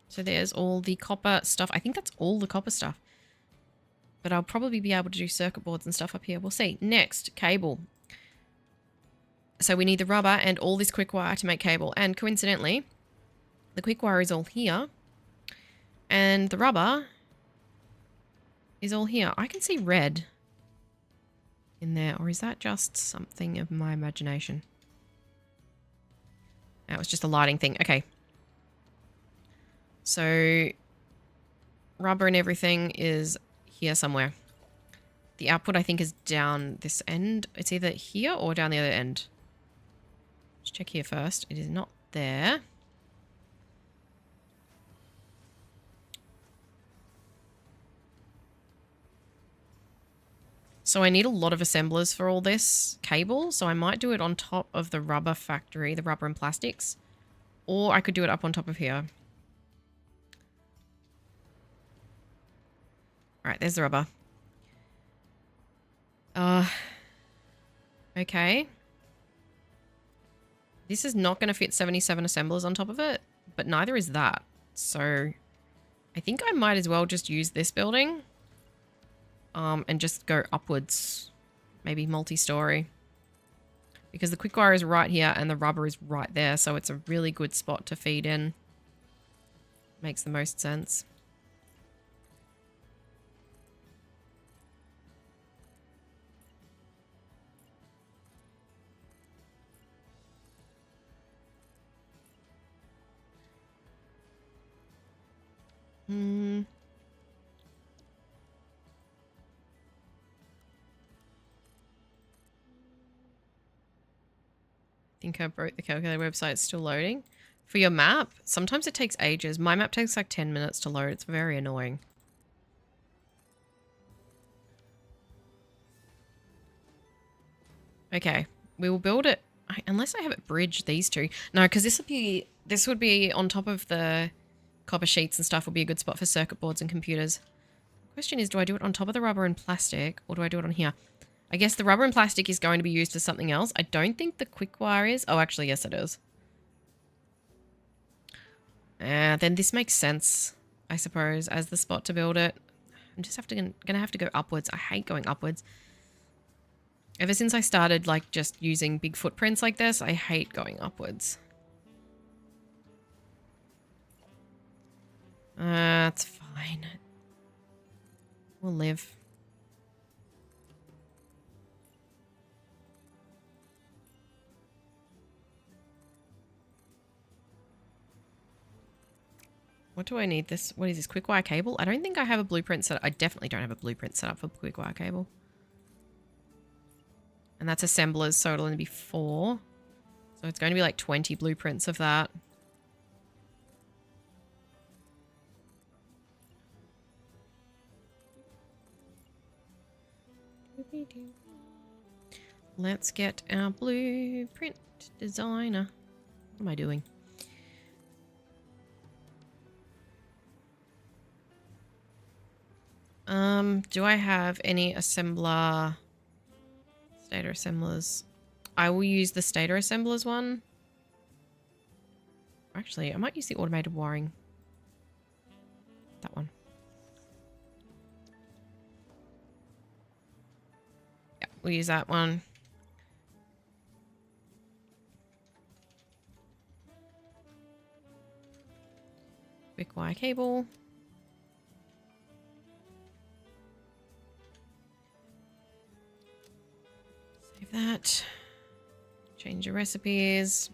So there's all the copper stuff. I think that's all the copper stuff. But I'll probably be able to do circuit boards and stuff up here. We'll see. Next, cable. So we need the rubber and all this quick wire to make cable. And coincidentally, the quick wire is all here. And the rubber is all here. I can see red in there. Or is that just something of my imagination? That was just a lighting thing. Okay. So rubber and everything is here somewhere. The output, I think, is down this end. It's either here or down the other end. Let's check here first. It is not there. So I need a lot of assemblers for all this cable. So I might do it on top of the rubber factory, the rubber and plastics. Or I could do it up on top of here. Alright, there's the rubber. Okay. This is not going to fit 77 assemblers on top of it, but neither is that. So I think I might as well just use this building and just go upwards. Maybe multi-story. Because the quick wire is right here and the rubber is right there, so it's a really good spot to feed in. Makes the most sense. I think I broke the calculator website. It's still loading. For your map, sometimes it takes ages. My map takes like 10 minutes to load. It's very annoying. Okay, we will build it. Unless I have it bridge these two. No, because this would be on top of the copper sheets and stuff. Would be a good spot for circuit boards and computers. The question is, do I do it on top of the rubber and plastic, or do I do it on here? I guess the rubber and plastic is going to be used for something else. I don't think the quick wire is. Oh, actually, yes, it is. Then this makes sense, I suppose, as the spot to build it. I'm just gonna have to go upwards. I hate going upwards. Ever since I started, like, just using big footprints like this, I hate going upwards. It's fine. We'll live. What do I need this? What is this? Quick wire cable? I don't think I have a blueprint set up. I definitely don't have a blueprint set up for quick wire cable. And that's assemblers, so it'll only be 4. So it's going to be like 20 blueprints of that. Let's get our blueprint designer. What am I doing? Do I have any assembler? Stator assemblers. I will use the stator assemblers one. Actually, I might use the automated wiring. That one. Yeah, we'll use that one. Quick wire cable. Save that. Change your recipes.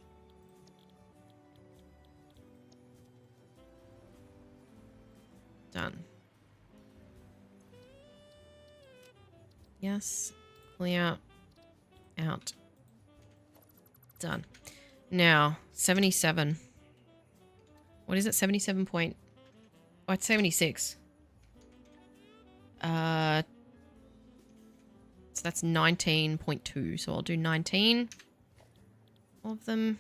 Done. Yes. Clear. Out. Done. Now, 77. What is it? 77 point... Oh, it's 76. So that's 19.2. So I'll do 19 of them.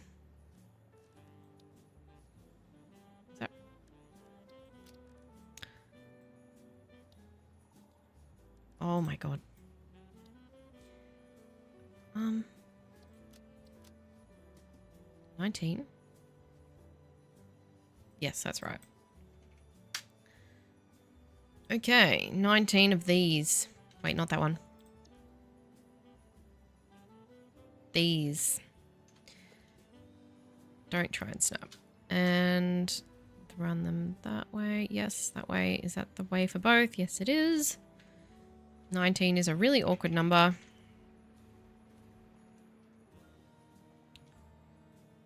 Is that... Oh my god. 19? Yes, that's right. Okay, 19 of these. Wait, not that one. These. Don't try and snap. And run them that way. Yes, that way. Is that the way for both? Yes, it is. 19 is a really awkward number.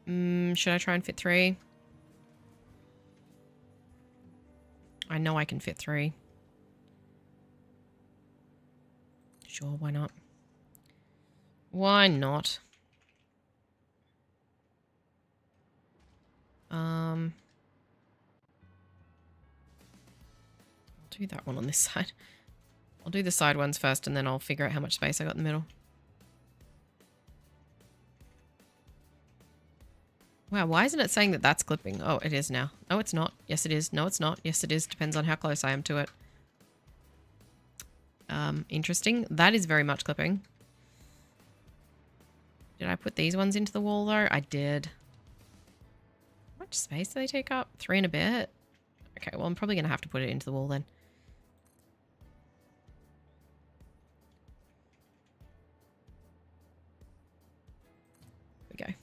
Should I try and fit 3? I know I can fit 3. Sure, why not? Why not? I'll do that one on this side. I'll do the side ones first and then I'll figure out how much space I got in the middle. Wow, why isn't it saying that that's clipping? Oh, it is now. No, it's not. Yes, it is. No, it's not. Yes, it is. Depends on how close I am to it. Interesting. That is very much clipping. Did I put these ones into the wall, though? I did. How much space do they take up? 3 and a bit? Okay, well, I'm probably going to have to put it into the wall then. There we go.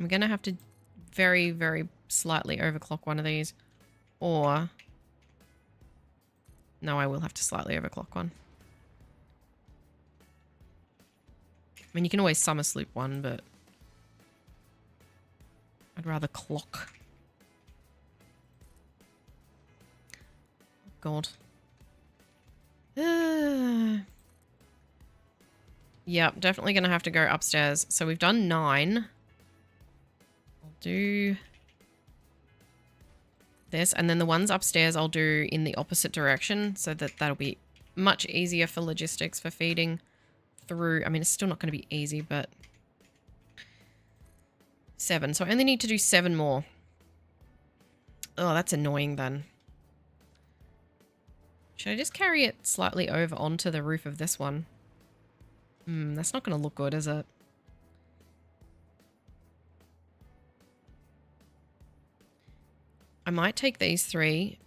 I'm going to have to very, very slightly overclock one of these. Or... No, I will have to slightly overclock one. I mean, you can always summer sloop one, but... I'd rather clock. God. Yep, definitely going to have to go upstairs. So we've done 9. Do this, and then the ones upstairs I'll do in the opposite direction so that that'll be much easier for logistics for feeding through. I mean, it's still not going to be easy, but 7. So I only need to do 7 more. Oh, that's annoying then. Should I just carry it slightly over onto the roof of this one? That's not going to look good, is it? I might take these 3.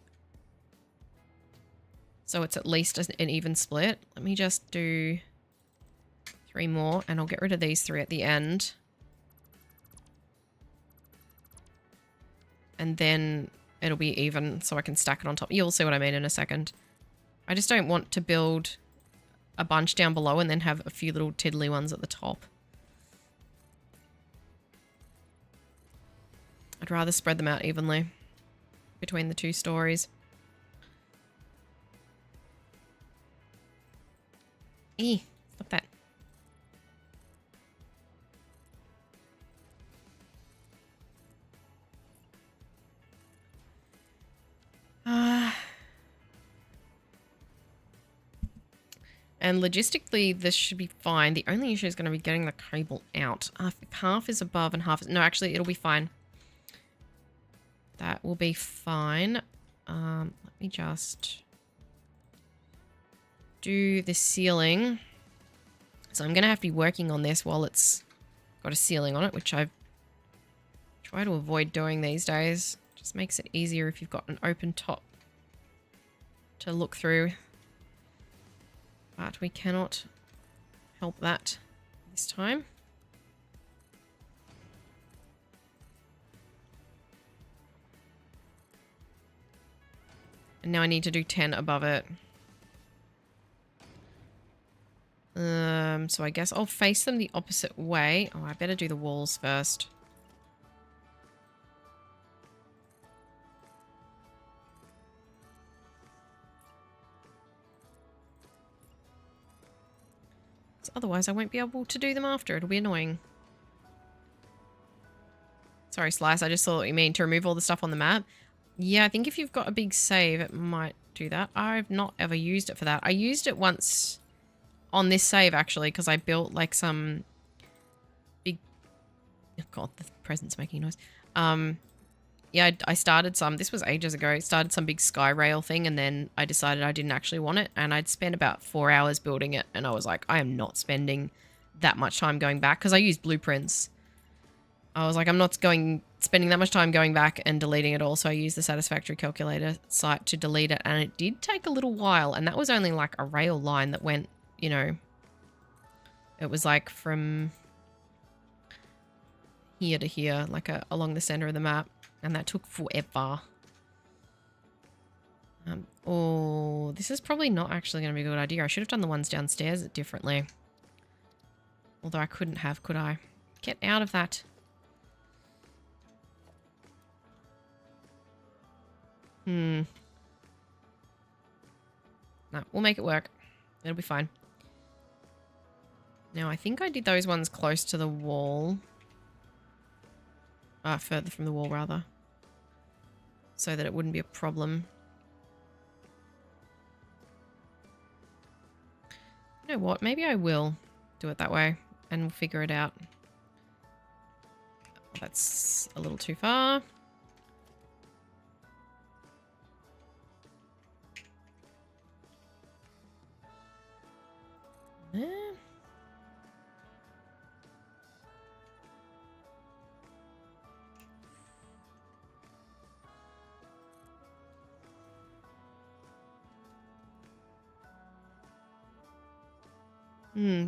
So it's at least an even split. Let me just do 3 more and I'll get rid of these 3 at the end. And then it'll be even so I can stack it on top. You'll see what I mean in a second. I just don't want to build a bunch down below and then have a few little tiddly ones at the top. I'd rather spread them out evenly between the 2 stories. Stop that. And logistically, this should be fine. The only issue is going to be getting the cable out. Half is above and half is... No, actually, it'll be fine. That will be fine. Let me just do the ceiling. So I'm going to have to be working on this while it's got a ceiling on it, which I try to avoid doing these days. Just makes it easier if you've got an open top to look through. But we cannot help that this time. And now I need to do 10 above it. So I guess I'll face them the opposite way. Oh, I better do the walls first. Otherwise, I won't be able to do them after. It'll be annoying. Sorry, Slice. I just saw what you mean. To remove all the stuff on the map. Yeah, I think if you've got a big save, it might do that. I've not ever used it for that. I used it once on this save, actually, because I built, like, some big... Oh, God, the present's making noise. Yeah, I started some... This was ages ago. I started some big sky rail thing, and then I decided I didn't actually want it, and I'd spent about 4 hours building it, and I was like, I am not spending that much time going back, because I used blueprints. I was like, I'm not spending that much time going back and deleting it all, so I used the Satisfactory calculator site to delete it, and it did take a little while, and that was only like a rail line that went, you know, it was like from here to here, like along the center of the map. And that took forever. Oh, this is probably not actually going to be a good idea. I should have done the ones downstairs differently. Although I couldn't have, could I? Get out of that. No, we'll make it work. It'll be fine. Now, I think I did those ones close to the wall. Further from the wall, rather. So that it wouldn't be a problem. You know what? Maybe I will do it that way. And we'll figure it out. Oh, that's a little too far. There.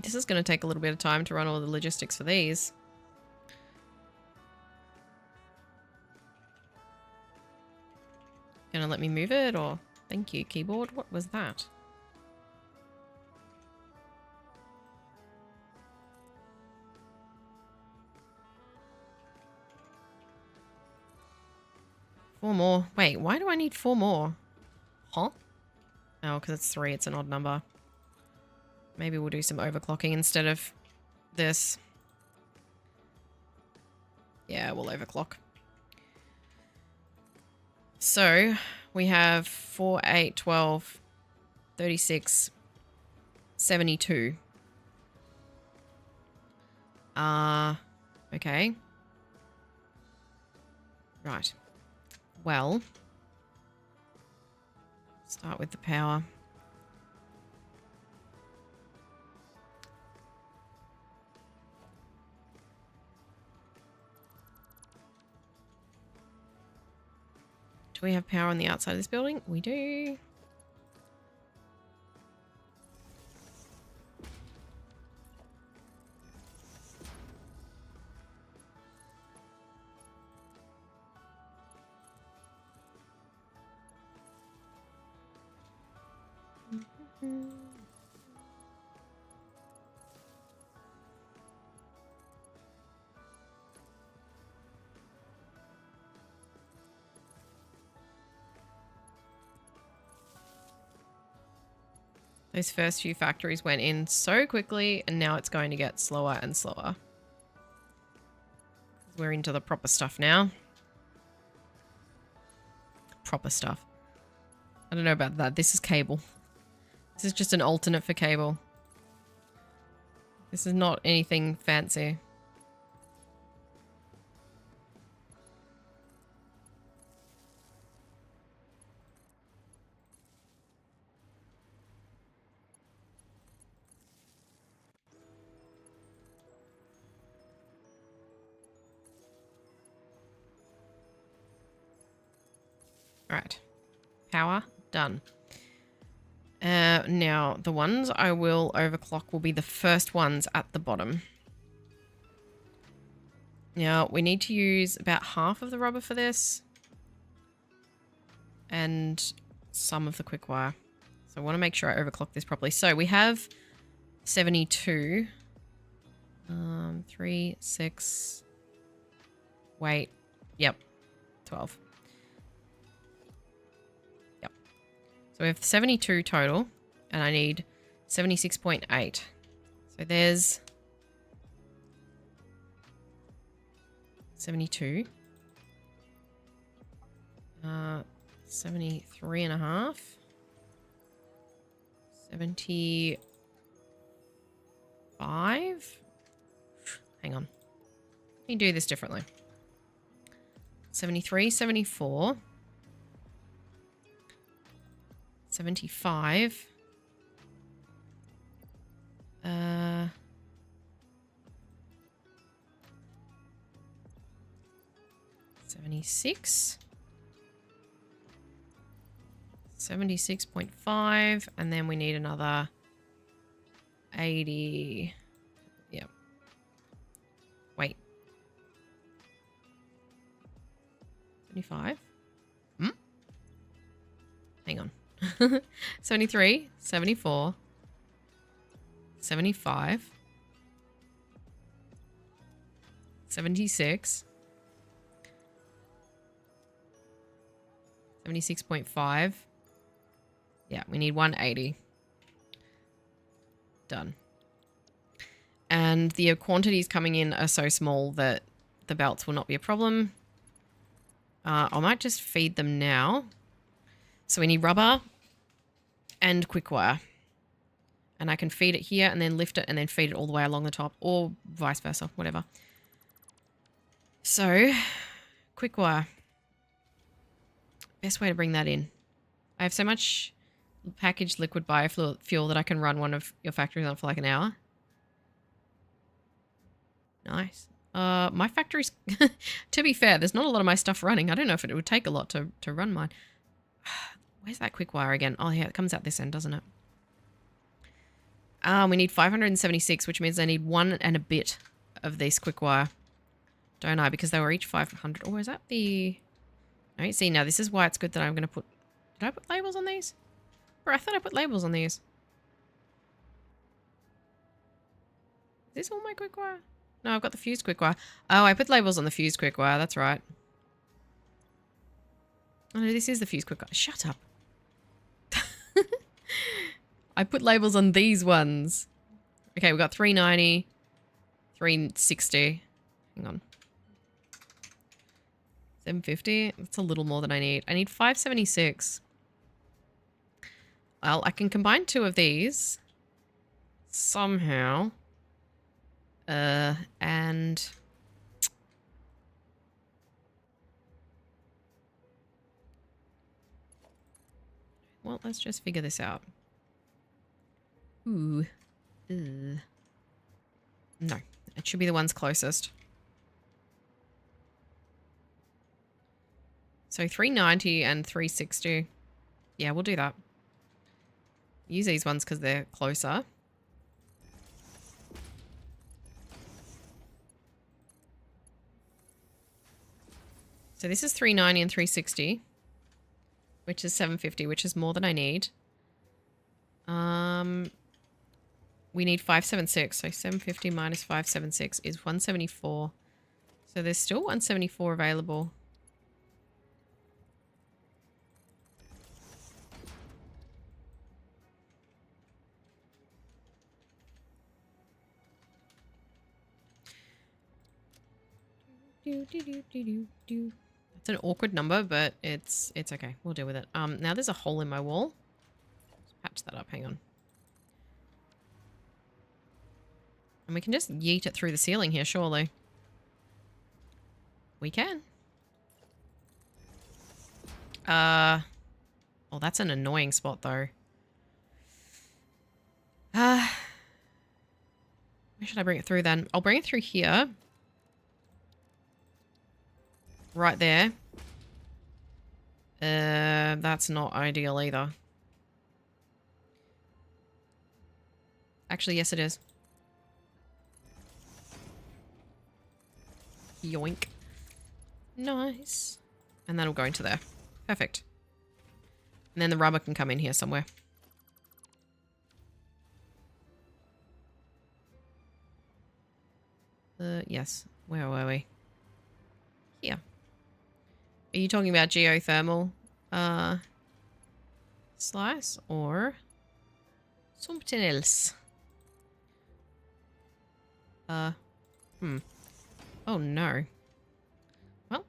This is going to take a little bit of time to run all the logistics for these. Gonna let me move it, or... Thank you, keyboard. What was that? Four more. Wait, why do I need 4 more? Huh? Oh, because it's 3. It's an odd number. Maybe we'll do some overclocking instead of this. Yeah, we'll overclock. So, we have 4, 8, 12, 36, 72. Okay. Right. Well, start with the power. Do we have power on the outside of this building? We do. Those first few factories went in so quickly, and now it's going to get slower and slower. We're into the proper stuff now. Proper stuff. I don't know about that. This is cable. This is just an alternate for cable. This is not anything fancy. Alright. Power. Done. Now, the ones I will overclock will be the first ones at the bottom. Now, we need to use about half of the rubber for this. And some of the quick wire. So I want to make sure I overclock this properly. So we have 72. 3, 6. Wait. Yep. 12. Yep. So we have 72 total. And I need 76.8. So there's 72. 73 and a half. 75. Hang on. Let me do this differently. 73, 74. 75. 76. 76.5, and then we need another 80. Yep. Wait. 75? Hang on. 73, 74, 75, 76, 76.5. Yeah, we need 180. Done. And the quantities coming in are so small that the belts will not be a problem. I might just feed them now. So we need rubber and quick wire. And I can feed it here and then lift it and then feed it all the way along the top, or vice versa, whatever. So, quick wire. Best way to bring that in. I have so much packaged liquid biofuel that I can run one of your factories on for like an hour. Nice. My factory's... to be fair, there's not a lot of my stuff running. I don't know if it would take a lot to run mine. Where's that quick wire again? Oh, yeah, it comes out this end, doesn't it? We need 576, which means I need 1 and a bit of this quick wire. Don't I? Because they were each 500. Oh, is that the... No, see, now this is why it's good that I'm going to put... Did I put labels on these? Bro, I thought I put labels on these. Is this all my quick wire? No, I've got the fused quick wire. Oh, I put labels on the fused quick wire. That's right. Oh, no, this is the fused quick wire. Shut up. I put labels on these ones. Okay, we've got 390, 360. Hang on. 750. That's a little more than I need. I need 576. Well, I can combine 2 of these somehow. And well, let's just figure this out. Ooh. No, it should be the ones closest. So 390 and 360. Yeah, we'll do that. Use these ones because they're closer. So this is 390 and 360, which is 750, which is more than I need. We need 576, so 750 minus 576 is 174. So there's still 174 available. It's an awkward number, but it's okay. We'll deal with it. Now there's a hole in my wall. Let's patch that up. Hang on. And we can just yeet it through the ceiling here, surely. We can. Oh, that's an annoying spot, though. Where should I bring it through, then? I'll bring it through here. Right there. That's not ideal either. Actually, yes, it is. Yoink. Nice. And that'll go into there. Perfect. And then the rubber can come in here somewhere. Yes. Where were we? Here. Are you talking about geothermal slice or something else? Oh no. Well,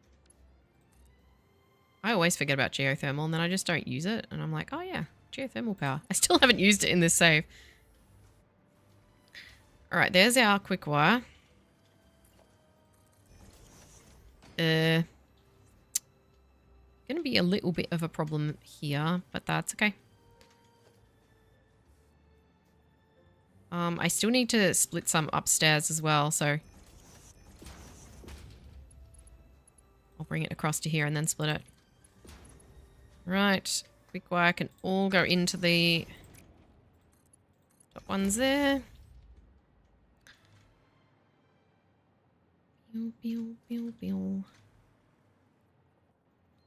I always forget about geothermal and then I just don't use it. And I'm like, oh yeah, geothermal power. I still haven't used it in this save. All right, there's our quick wire. Gonna be a little bit of a problem here, but that's okay. I still need to split some upstairs as well, so I'll bring it across to here and then split it. Right, quick wire can all go into the top ones there. Pew, pew, pew, pew.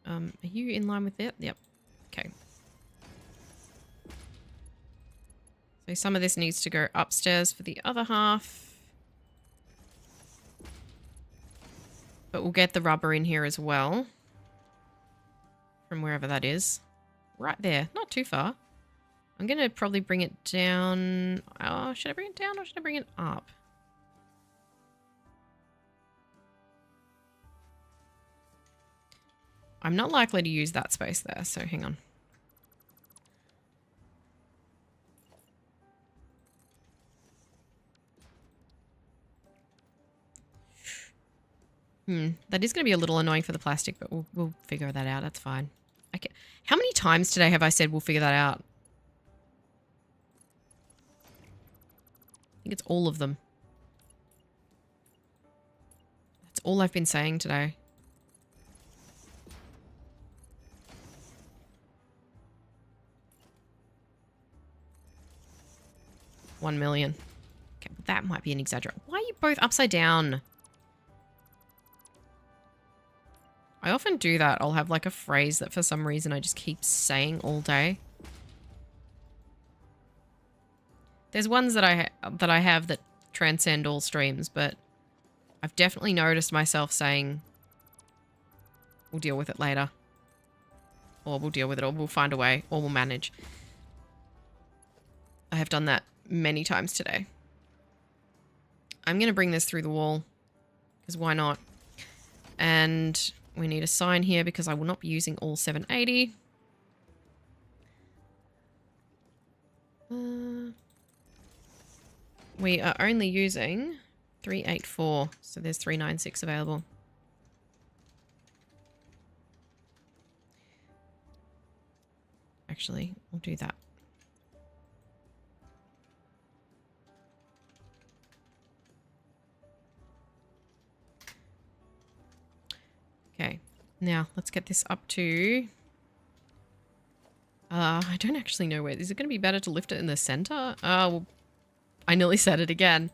Are you in line with it? Yep. Okay. So some of this needs to go upstairs for the other half. But we'll get the rubber in here as well. From wherever that is. Right there. Not too far. I'm going to probably bring it down. Oh, should I bring it down or should I bring it up? I'm not likely to use that space there, so hang on. That is going to be a little annoying for the plastic, but we'll figure that out. That's fine. Okay. How many times today have I said we'll figure that out? I think it's all of them. That's all I've been saying today. $1 million. Okay, but that might be an exaggeration. Why are you both upside down? I often do that. I'll have like a phrase that for some reason I just keep saying all day. There's ones that I have that transcend all streams, but I've definitely noticed myself saying we'll deal with it later. Or we'll deal with it, or we'll find a way, or we'll manage. I have done that many times today. I'm going to bring this through the wall, because why not? And we need a sign here because I will not be using all 780. We are only using 384, so there's 396 available. Actually, we'll do that. Okay, now let's get this up to... I don't actually know where. Is it going to be better to lift it in the center? Well, I nearly said it again.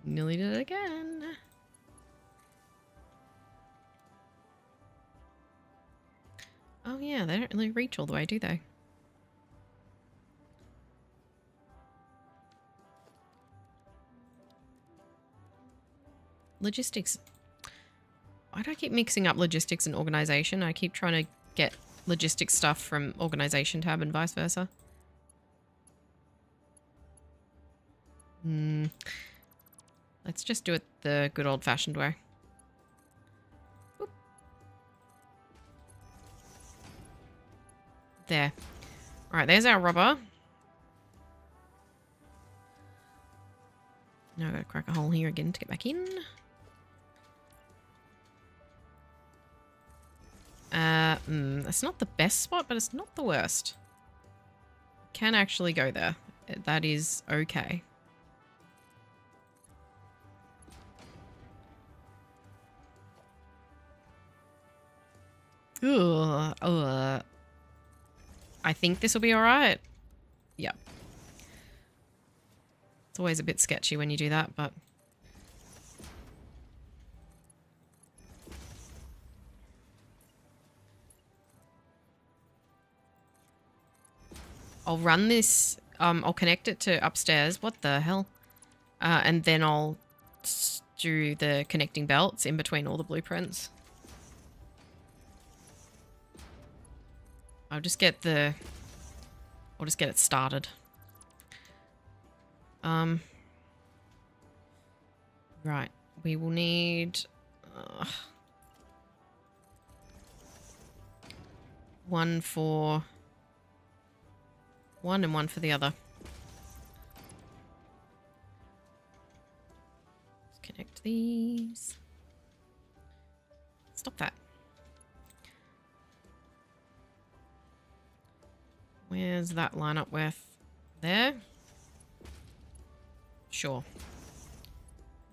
Nearly did it again. Oh yeah, they don't really reach all the way, do they? Logistics. Why do I keep mixing up logistics and organization? I keep trying to get logistics stuff from organization tab and vice versa. Let's just do it the good old-fashioned way. Oop. There. Alright, there's our rubber. Now I've got to crack a hole here again to get back in. It's not the best spot, but it's not the worst. Can actually go there. That is okay. Ugh. I think this will be alright. Yep. It's always a bit sketchy when you do that, but... I'll run this, I'll connect it to upstairs. What the hell? And then I'll do the connecting belts in between all the blueprints. I'll just get it started. Right. We will need... one for... one and one for the other. Let's connect these. Stop that. Where's that line up with? There? Sure.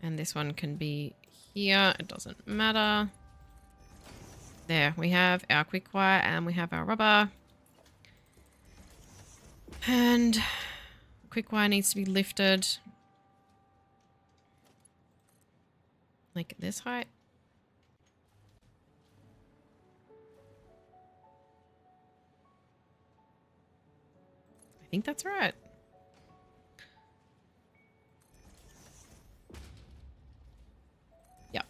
And this one can be here. It doesn't matter. There, we have our quick wire and we have our rubber. And quick wire needs to be lifted. Like at this height. I think that's right. Yep.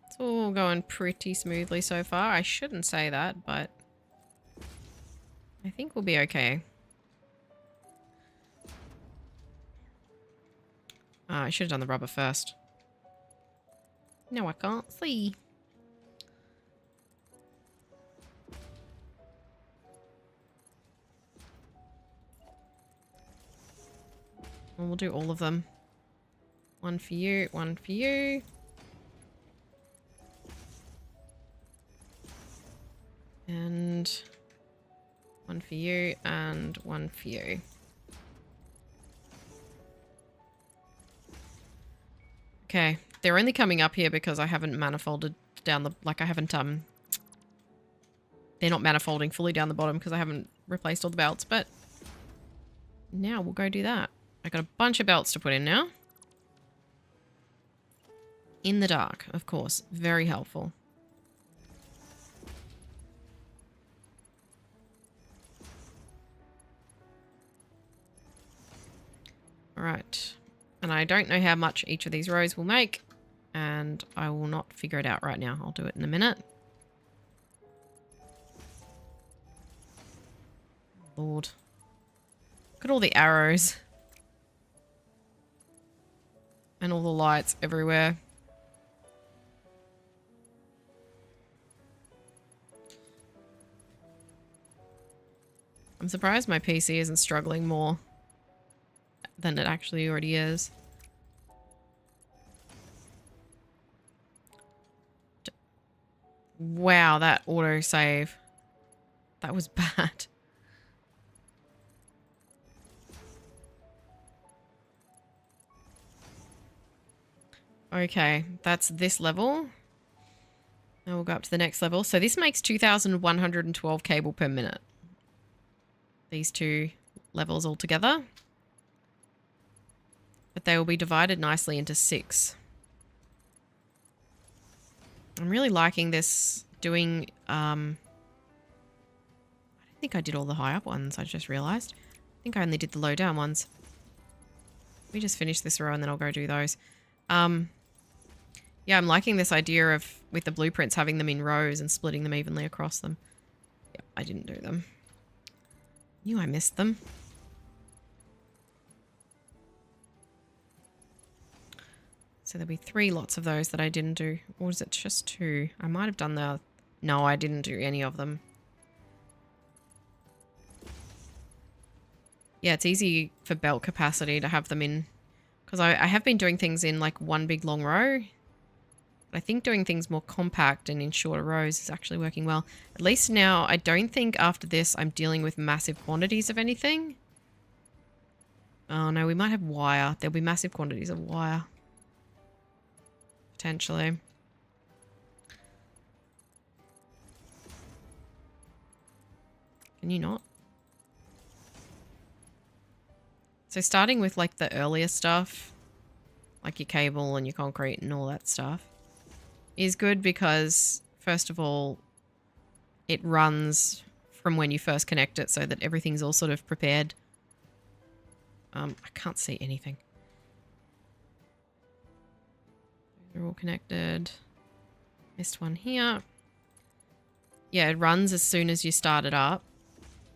It's all going pretty smoothly so far. I shouldn't say that, but I think we'll be okay. I should have done the rubber first. No, I can't see. And we'll do all of them. One for you, one for you. And one for you, and one for you. Okay, they're only coming up here because I haven't manifolded down the... Like, I haven't, they're not manifolding fully down the bottom because I haven't replaced all the belts, but now we'll go do that. I got a bunch of belts to put in now. In the dark, of course. Very helpful. Alright. And I don't know how much each of these rows will make, and I will not figure it out right now. I'll do it in a minute. Lord. Look at all the arrows. And all the lights everywhere. I'm surprised my PC isn't struggling more than it actually already is. Wow, that autosave. That was bad. Okay, that's this level. Now we'll go up to the next level. So this makes 2,112 cable per minute. These two levels all together. But they will be divided nicely into 6. I'm really liking this doing... I don't think I did all the high up ones, I just realised. I think I only did the low down ones. Let me just finish this row and then I'll go do those. Yeah, I'm liking this idea of, with the blueprints, having them in rows and splitting them evenly across them. Yep, I didn't do them. Knew I missed them. So So there'll be 3 lots of those that I didn't do. Or was it just 2? I might have done the... No, I didn't do any of them. Yeah, it's easy for belt capacity to have them in. Because I have been doing things in like one big long row. But I think doing things more compact and in shorter rows is actually working well. At least now, I don't think after this I'm dealing with massive quantities of anything. Oh no, we might have wire. There'll be massive quantities of wire. Potentially. Can you not? So starting with like the earlier stuff, like your cable and your concrete and all that stuff, is good because, first of all, it runs from when you first connect it so that everything's all sort of prepared. I can't see anything. They're all connected. Missed one here. Yeah, it runs as soon as you start it up,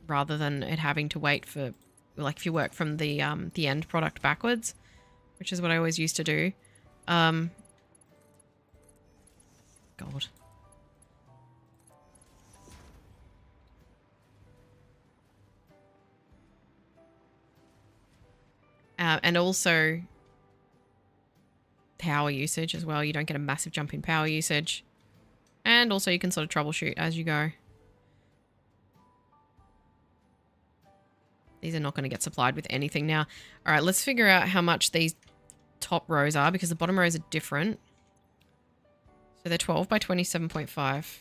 rather than it having to wait for, like, if you work from the end product backwards, which is what I always used to do. God. And also power usage as well. You don't get a massive jump in power usage. And also you can sort of troubleshoot as you go. These are not going to get supplied with anything now. All right, let's figure out how much these top rows are because the bottom rows are different. So they're 12 by 27.5.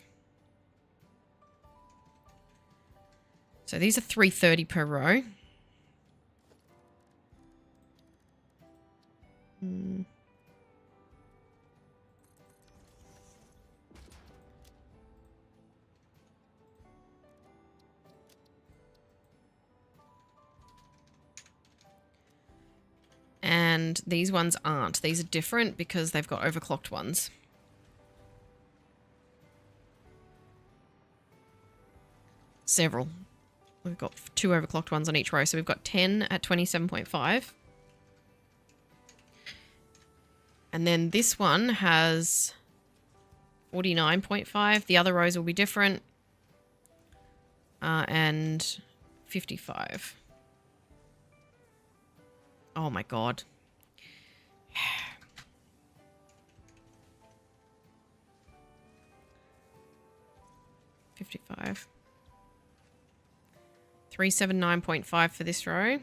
So these are 330 per row. And these ones aren't. These are different because they've got overclocked ones. Several. We've got 2 overclocked ones on each row. So we've got 10 at 27.5. And then this one has 49.5. The other rows will be different. And 55. Oh my god. $55. 379.5 for this row.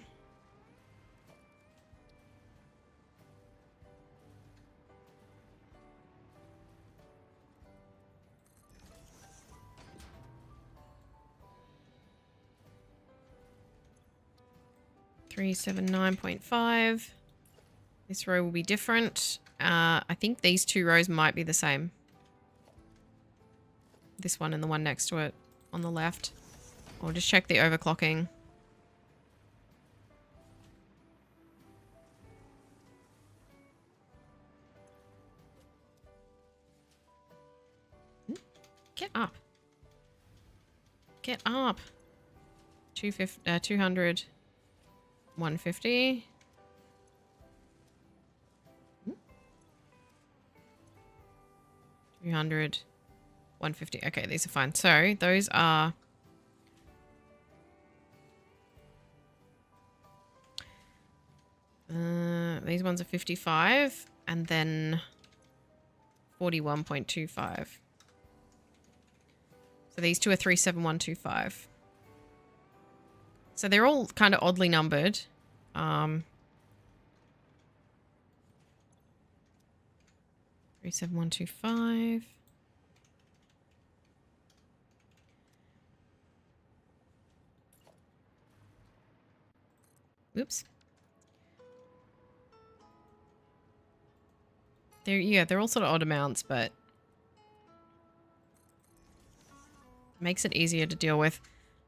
$379.5. This row will be different. I think these 2 rows might be the same. This one and the one next to it on the left. I'll just check the overclocking. Get up. Get up. 200. 150. 200. 150. Okay, these are fine. So those are... these ones are 55 and then 41.25. So these 2 are 37125. So they're all kind of oddly numbered. 37125. Oops. They're all sort of odd amounts, but makes it easier to deal with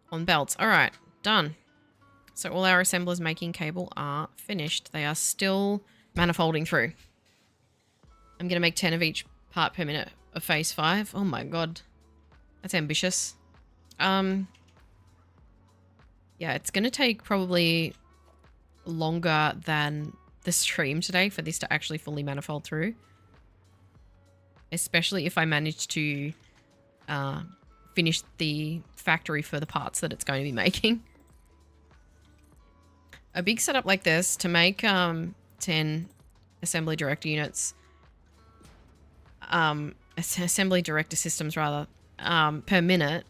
on belts. All right, done. So all our assemblers making cable are finished. They are still manifolding through. I'm going to make 10 of each part per minute of phase 5. Oh my god. That's ambitious. Yeah, it's going to take probably longer than the stream today for this to actually fully manifold through. Especially if I manage to finish the factory for the parts that it's going to be making. A big setup like this to make 10 assembly director units, assembly director systems rather, per minute.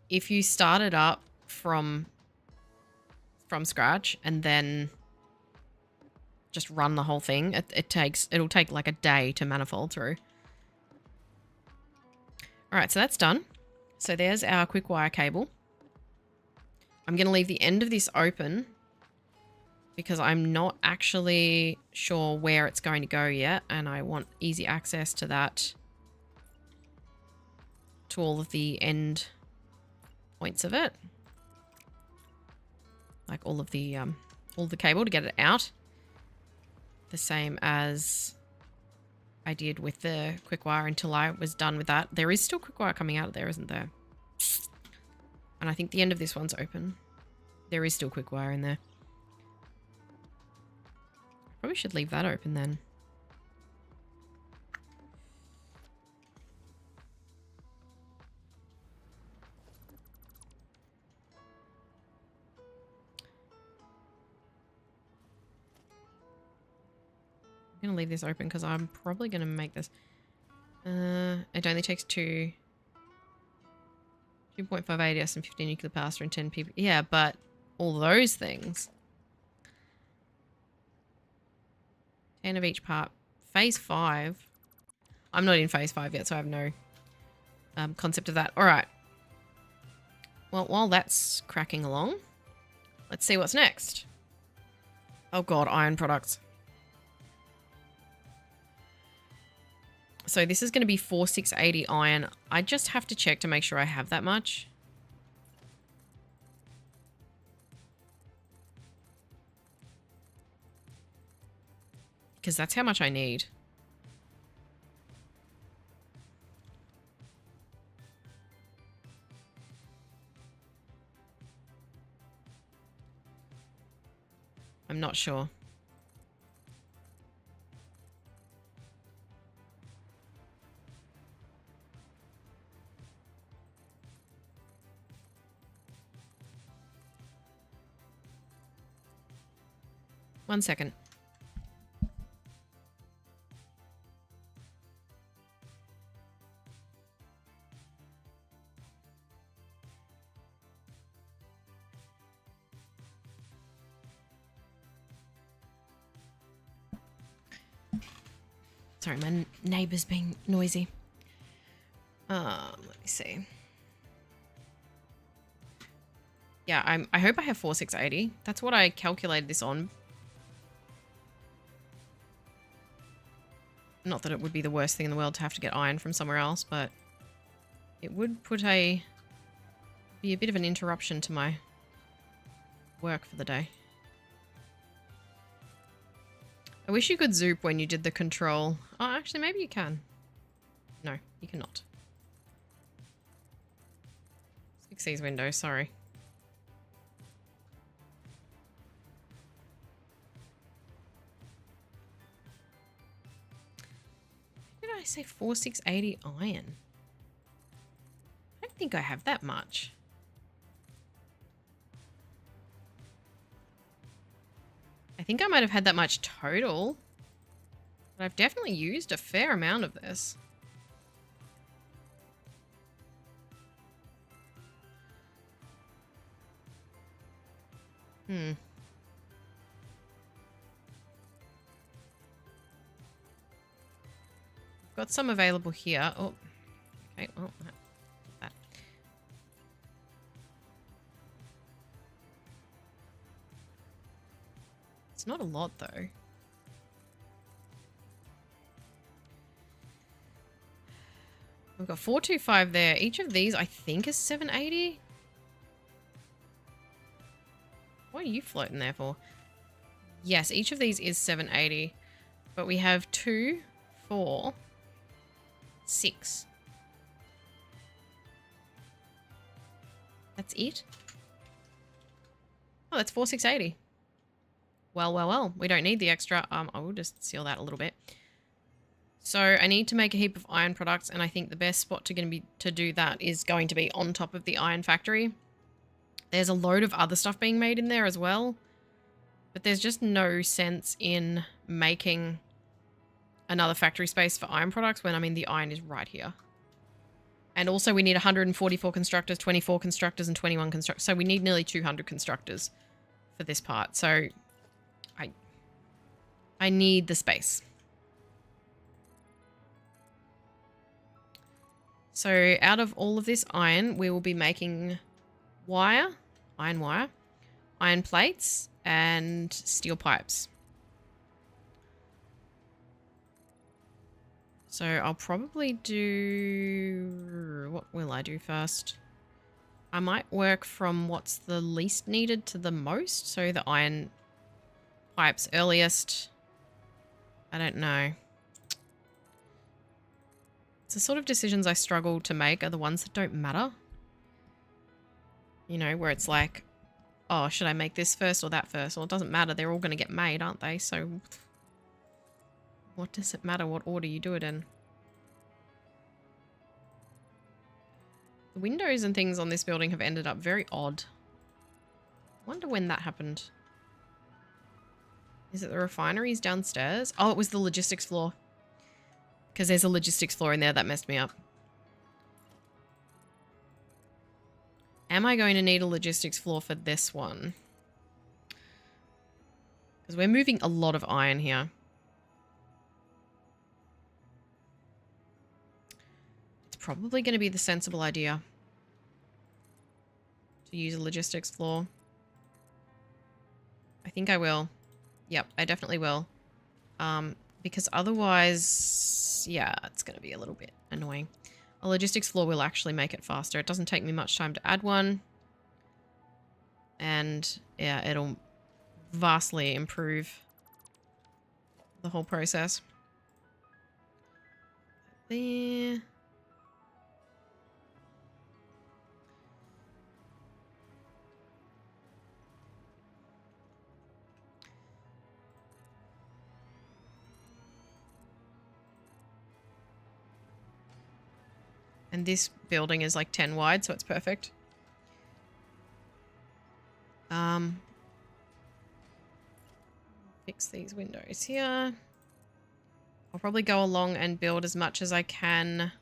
If you start it up from scratch and then just run the whole thing, it'll take like a day to manifold through. All right, so that's done. So there's our quick wire cable. I'm going to leave the end of this open because I'm not actually sure where it's going to go yet, and I want easy access to that, to all of the end points of it. Like all the cable to get it out. The same as I did with the quick wire until I was done with that. There is still quick wire coming out of there, isn't there? And I think the end of this one's open. There is still quick wire in there. Probably should leave that open then. I'm going to leave this open because I'm probably going to make this. It only takes 2.5 ADS and 15 nuclear capacitor and 10 PP. Yeah, but all those things. 10 of each part. Phase 5. I'm not in phase 5 yet, so I have no concept of that. All right. Well, while that's cracking along, let's see what's next. Oh god, iron products. So this is going to be 4680 iron. I just have to check to make sure I have that much. Because that's how much I need. I'm not sure. One second. Sorry, my neighbour's being noisy. Let me see. Yeah, I hope I have 4680. That's what I calculated this on. Not that it would be the worst thing in the world to have to get iron from somewhere else, but it would be a bit of an interruption to my work for the day. I wish you could zoop when you did the control. Oh, actually, maybe you can. No, you cannot. Fix these windows, sorry. Did I say 4680 iron? I don't think I have that much. I think I might have had that much total. But I've definitely used a fair amount of this. Got some available here. Oh, okay. Well, that. It's not a lot, though. We've got 425 there. Each of these, I think, is 780. What are you floating there for? Yes, each of these is 780. But we have 2, 4, 6. That's it? Oh, that's 4680. Well. We don't need the extra. I will just seal that a little bit. So I need to make a heap of iron products, and I think the best spot to do that is going to be on top of the iron factory. There's a load of other stuff being made in there as well, but there's just no sense in making another factory space for iron products when, I mean, the iron is right here. And also we need 144 constructors, 24 constructors, and 21 constructors. So we need nearly 200 constructors for this part. So I need the space. So out of all of this iron, we will be making iron wire, iron plates, and steel pipes. So I'll probably do... What will I do first? I might work from what's the least needed to the most. So the iron pipes earliest. I don't know. It's the sort of decisions I struggle to make are the ones that don't matter. You know, where it's like, oh, should I make this first or that first? Well, it doesn't matter. They're all going to get made, aren't they? So what does it matter what order you do it in? The windows and things on this building have ended up very odd. I wonder when that happened. Is it the refineries downstairs? Oh, it was the logistics floor. Because there's a logistics floor in there that messed me up. Am I going to need a logistics floor for this one? Because we're moving a lot of iron here. It's probably going to be the sensible idea to use a logistics floor. I think I will. Yep, I definitely will. Because otherwise, yeah, it's going to be a little bit annoying. A logistics floor will actually make it faster. It doesn't take me much time to add one. And yeah, it'll vastly improve the whole process. There. And this building is like 10 wide, so it's perfect. Fix these windows here. I'll probably go along and build as much as I can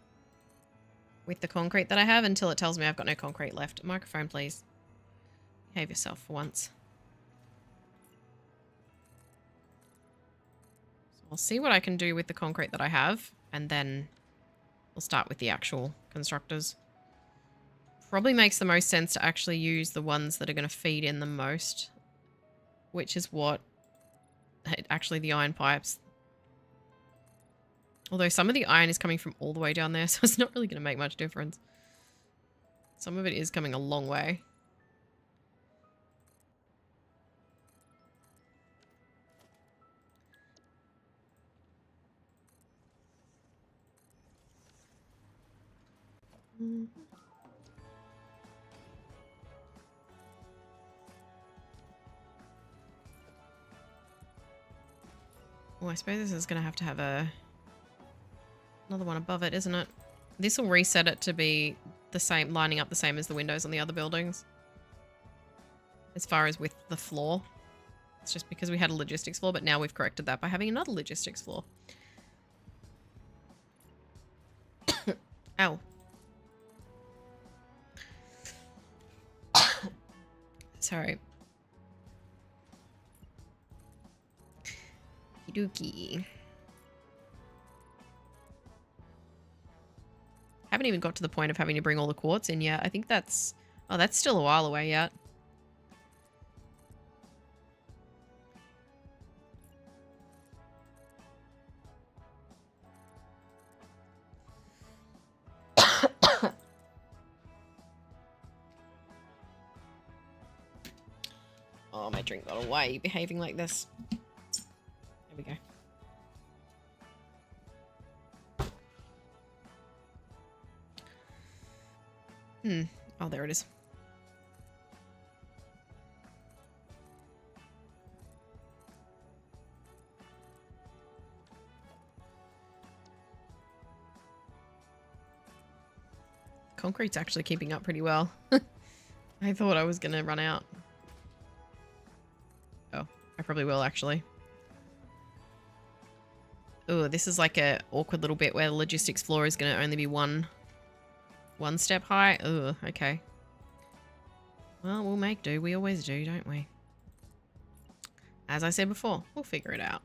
with the concrete that I have until it tells me I've got no concrete left. Microphone, please. Behave yourself for once. So I'll see what I can do with the concrete that I have, and then we'll start with the actual constructors. Probably makes the most sense to actually use the ones that are going to feed in the most, which is what... Actually, the iron pipes. Although some of the iron is coming from all the way down there, so it's not really going to make much difference. Some of it is coming a long way. Oh, I suppose this is going to have another one above it, isn't it? This will reset it to be the same, lining up the same as the windows on the other buildings. As far as with the floor. It's just because we had a logistics floor, but now we've corrected that by having another logistics floor. Ow. Sorry. Dookie. Haven't even got to the point of having to bring all the quartz in yet. I think that's... Oh, that's still a while away yet. Oh, my drink bottle. Why are you behaving like this? There we go. Oh, there it is. concrete's actually keeping up pretty well. I thought I was going to run out. Oh, I probably will actually. Oh, this is like a awkward little bit where the logistics floor is going to only be one step high. Oh, okay. Well, we'll make do. We always do, don't we? As I said before, we'll figure it out.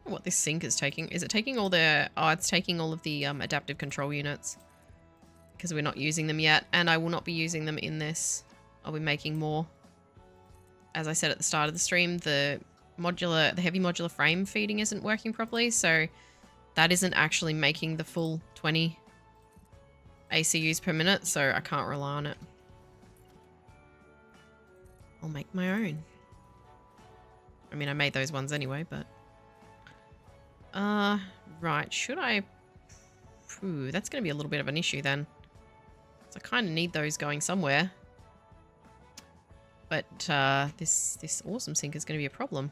What this sink is taking. Is it taking all the... Oh, it's taking all of the adaptive control units. Because we're not using them yet. And I will not be using them in this. I'll be making more. As I said at the start of the stream, the heavy modular frame feeding isn't working properly. So that isn't actually making the full 20 ACUs per minute. So I can't rely on it. I'll make my own. I mean, I made those ones anyway, but... right. Should I... Ooh, that's going to be a little bit of an issue then. So I kind of need those going somewhere. But this awesome sink is going to be a problem.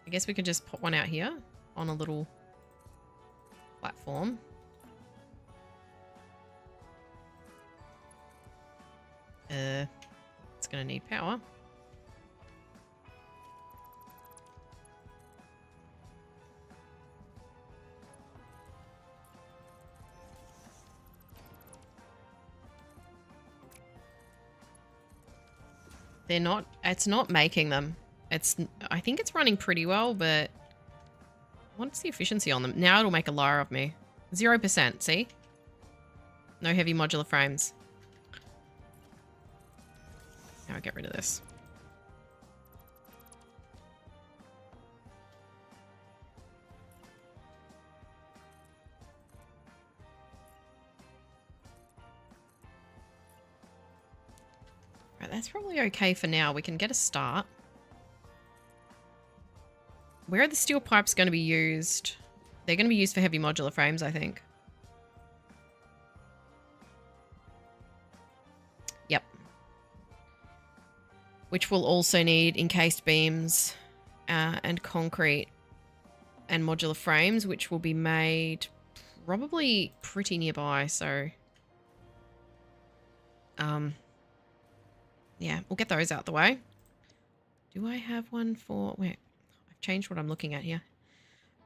I guess we could just put one out here on a little platform. It's going to need power. They're not, it's not making them. I think it's running pretty well, but what's the efficiency on them? Now it'll make a liar of me. 0%, see? No heavy modular frames. Now I'll get rid of this. Right, that's probably okay for now. We can get a start. Where are the steel pipes going to be used? They're going to be used for heavy modular frames, I think. Yep. Which will also need encased beams and concrete and modular frames, which will be made probably pretty nearby, so... yeah, we'll get those out the way. Do I have one for... Wait, I've changed what I'm looking at here.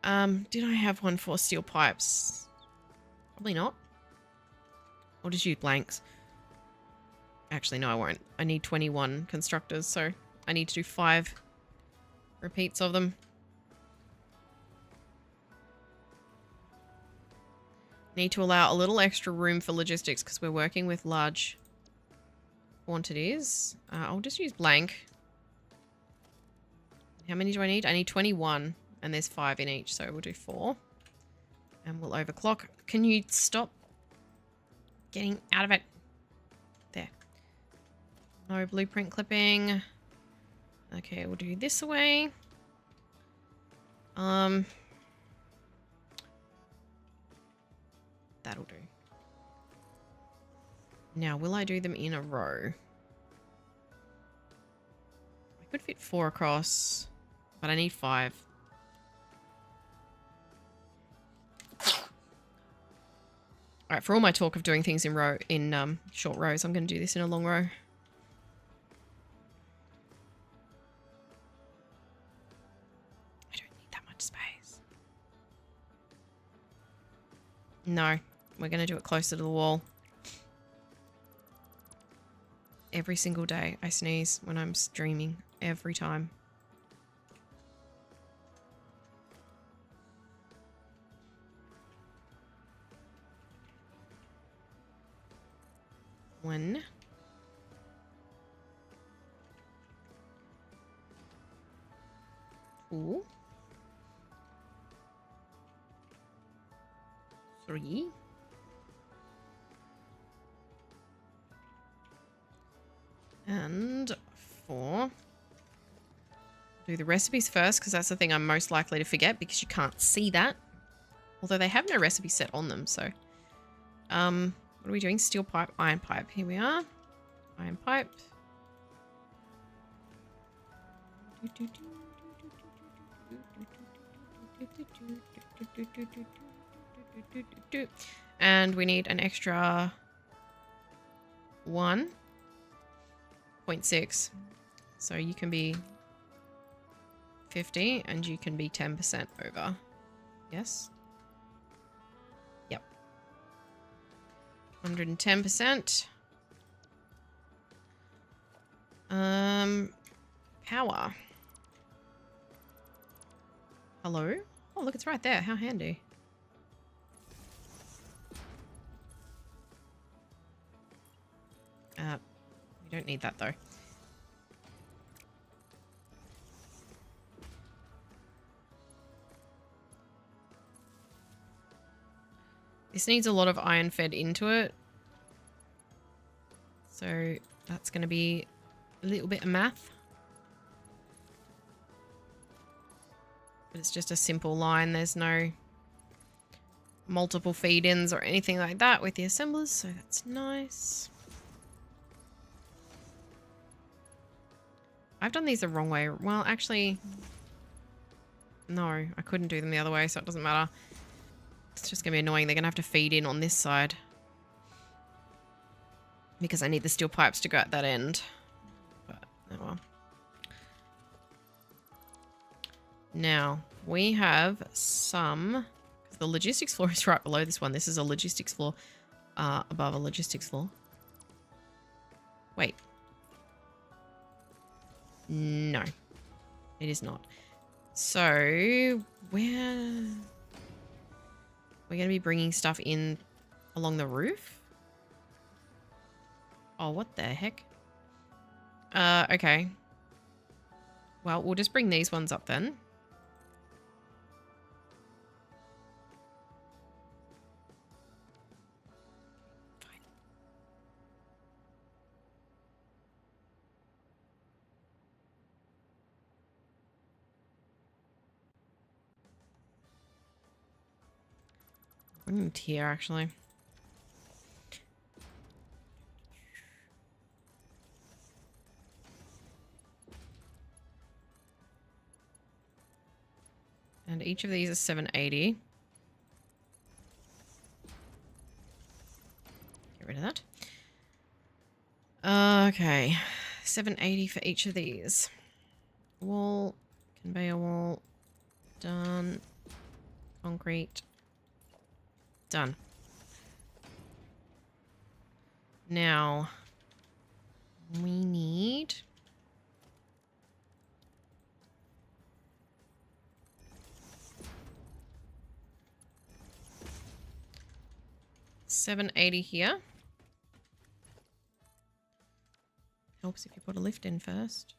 Did I have one for steel pipes? Probably not. I'll just use blanks. Actually, no, I won't. I need 21 constructors, so I need to do 5 repeats of them. Need to allow a little extra room for logistics because we're working with large quantities. I'll just use blank. How many do I need? I need 21, and there's 5 in each, so we'll do 4. And we'll overclock. Can you stop getting out of it? There. No blueprint clipping. Okay, we'll do this away. That'll do. Now, will I do them in a row? I could fit 4 across, but I need 5. Alright, for all my talk of doing things in short rows, I'm going to do this in a long row. I don't need that much space. No, we're going to do it closer to the wall. Every single day I sneeze when I'm streaming. Every time. One. Two. 3. And 4. Do the recipes first because that's the thing I'm most likely to forget because you can't see that. Although they have no recipe set on them, so. What are we doing? Steel pipe, iron pipe. Here we are. Iron pipe. And we need an extra 1.6. So you can be 50 and you can be 10% over. Yes? Yep. 110%. Power. Hello? Oh, look, it's right there. How handy. We don't need that, though. This needs a lot of iron fed into it. So that's going to be a little bit of math. But it's just a simple line. There's no multiple feed-ins or anything like that with the assemblers, so that's nice. I've done these the wrong way. Well, actually, no, I couldn't do them the other way, so it doesn't matter. It's just going to be annoying. They're going to have to feed in on this side. Because I need the steel pipes to go at that end. But, oh well. Now, we have some... The logistics floor is right below this one. This is a logistics floor above a logistics floor. Wait. No. It is not. So, we're going to be bringing stuff in along the roof? Oh, what the heck? Okay. Well, we'll just bring these ones up then. Here, actually. And each of these is 780. Get rid of that. Okay. 780 for each of these. Wall, conveyor wall, done. Concrete. Done. Now, we need... $780 here. Helps if you put a lift in first.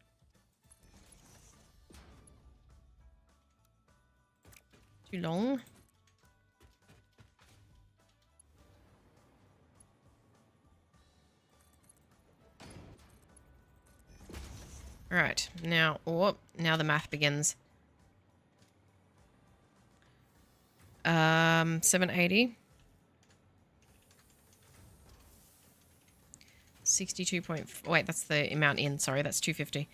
Too long. Alright, now, now the math begins. 780. 62 point... Wait, that's the amount in. Sorry, that's 250.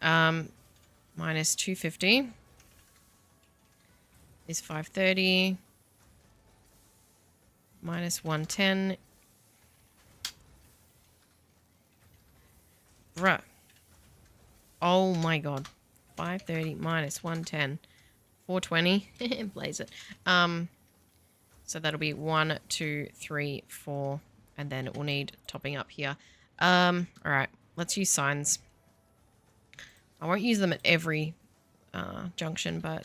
Minus 250 is 530. Minus 110. Bruh. Oh my god. 530 minus 110. 420. Blaze it. So that'll be 1, 2, 3, 4... And then it will need topping up here. Alright, let's use signs. I won't use them at every junction, but...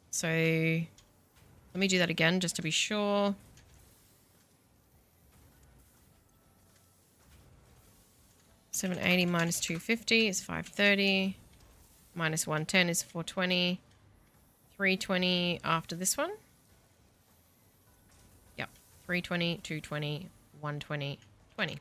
So, let me do that again, just to be sure. $780 minus 250 is 530. Minus 110 is 420. 320 after this one. 320, 220, 120, 20.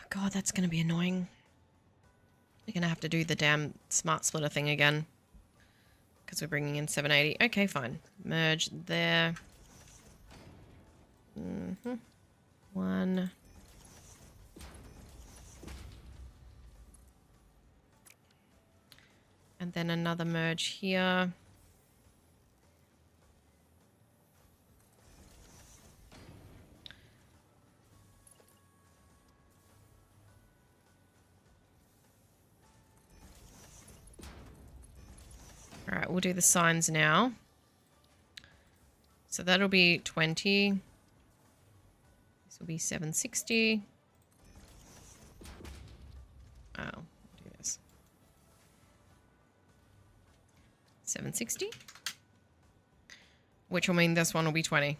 God, that's going to be annoying. You're going to have to do the damn smart splitter thing again. because we're bringing in 780. Okay, fine. Merge there. One. And then another merge here. All right, we'll do the signs now. So that'll be 20. This will be 760. Oh, we'll do this. 760. Which will mean this one will be 20.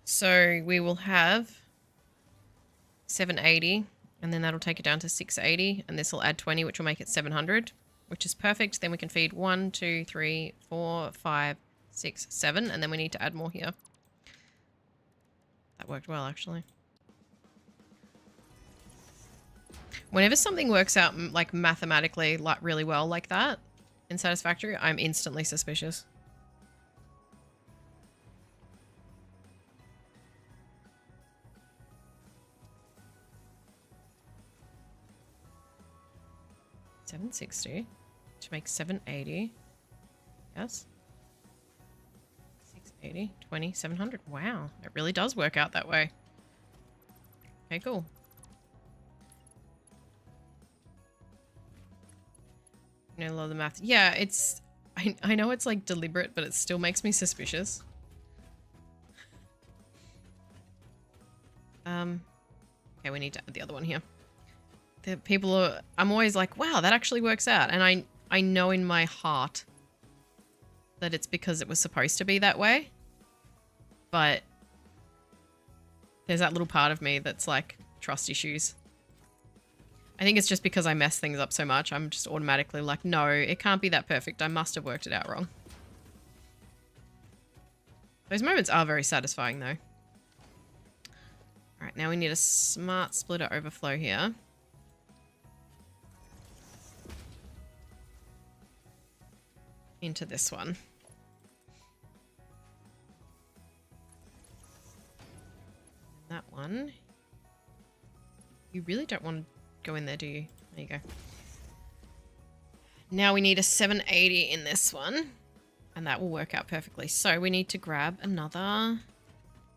So we will have 780, and then that'll take it down to 680, and this will add 20, which will make it 700, which is perfect. Then we can feed 1, 2, 3, 4, 5, 6, 7, and then we need to add more here. That worked well, actually. Whenever something works out like mathematically like really well like that in Satisfactory, I'm instantly suspicious. $760 to make 780. Yes. 680, 20, 700. Wow, it really does work out that way. Okay, cool. You know, a lot of the math. Yeah, it's... I know it's like deliberate, but it still makes me suspicious. Okay, we need to add the other one here. The people are... I'm always like, wow, that actually works out. And I know in my heart that it's because it was supposed to be that way. But there's that little part of me that's like trust issues. I think it's just because I mess things up so much. I'm just automatically like, no, it can't be that perfect. I must have worked it out wrong. Those moments are very satisfying though. All right, now we need a smart splitter overflow here. Into this one. That one. You really don't want to go in there, do you? There you go. Now we need a 780 in this one. And that will work out perfectly. So we need to grab another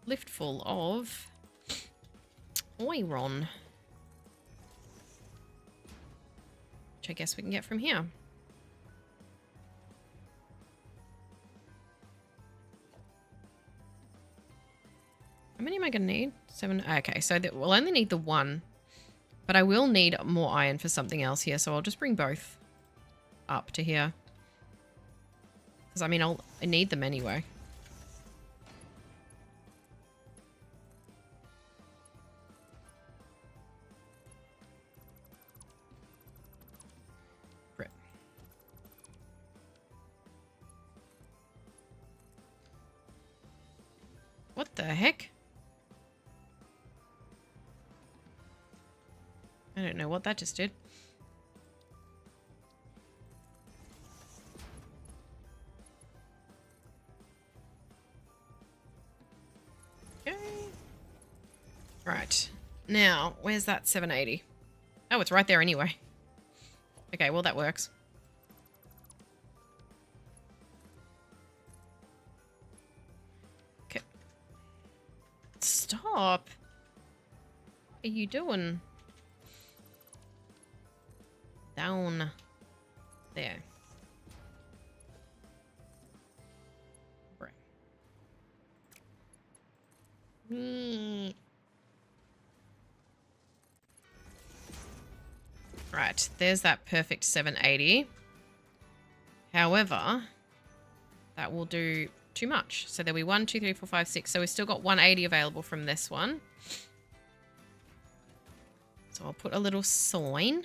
lift full of iron. Which I guess we can get from here. How many am I going to need? 7. Okay, so we'll only need the one. But I will need more iron for something else here, so I'll just bring both up to here. Because, I mean, I need them anyway. Rip. What the heck? I don't know what that just did. Okay. Right. Now, where's that 780? Oh, it's right there anyway. Okay, well, that works. Okay. Stop. What are you doing? Down there. Right, there's that perfect 780. However, that will do too much. So there'll be 1, 2, 3, 4, 5, 6. So we've still got 180 available from this one. So I'll put a little sign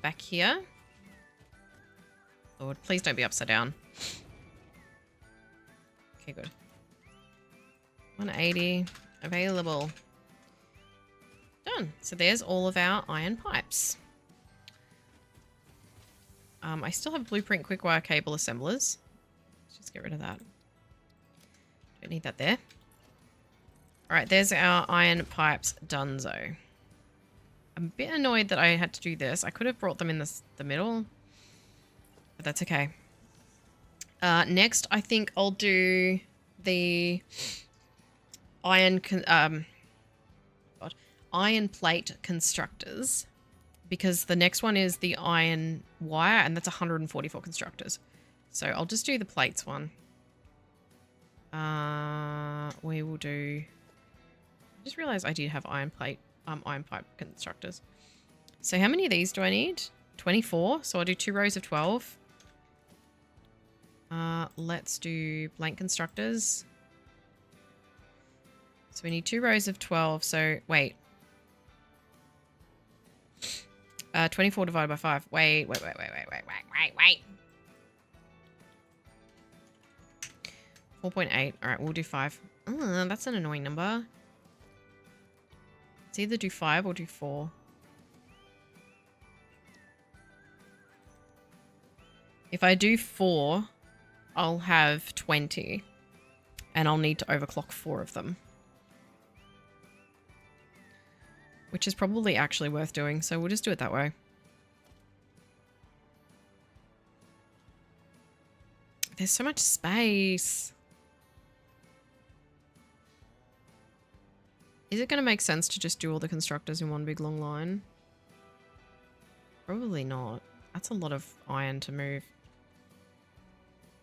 back here. Lord, please don't be upside down. Okay, good. 180 available. Done. So there's all of our iron pipes. I still have blueprint quick wire cable assemblers. Let's just get rid of that. Don't need that there. All right, there's our iron pipes donezo. I'm a bit annoyed that I had to do this. I could have brought them in the middle, but that's okay. Next, I think I'll do the iron plate constructors, because the next one is the iron wire, and that's 144 constructors. So I'll just do the plates one. We will do... I just realized I did have iron pipe constructors. So how many of these do I need? 24. So I'll do 2 rows of 12. Let's do blank constructors. So we need 2 rows of 12. So wait. 24 divided by 5. Wait. 4.8. All right, we'll do 5. That's an annoying number. It's either do 5 or do 4. If I do 4, I'll have 20. And I'll need to overclock 4 of them. Which is probably actually worth doing, so we'll just do it that way. There's so much space. Is it going to make sense to just do all the constructors in one big long line? Probably not. That's a lot of iron to move.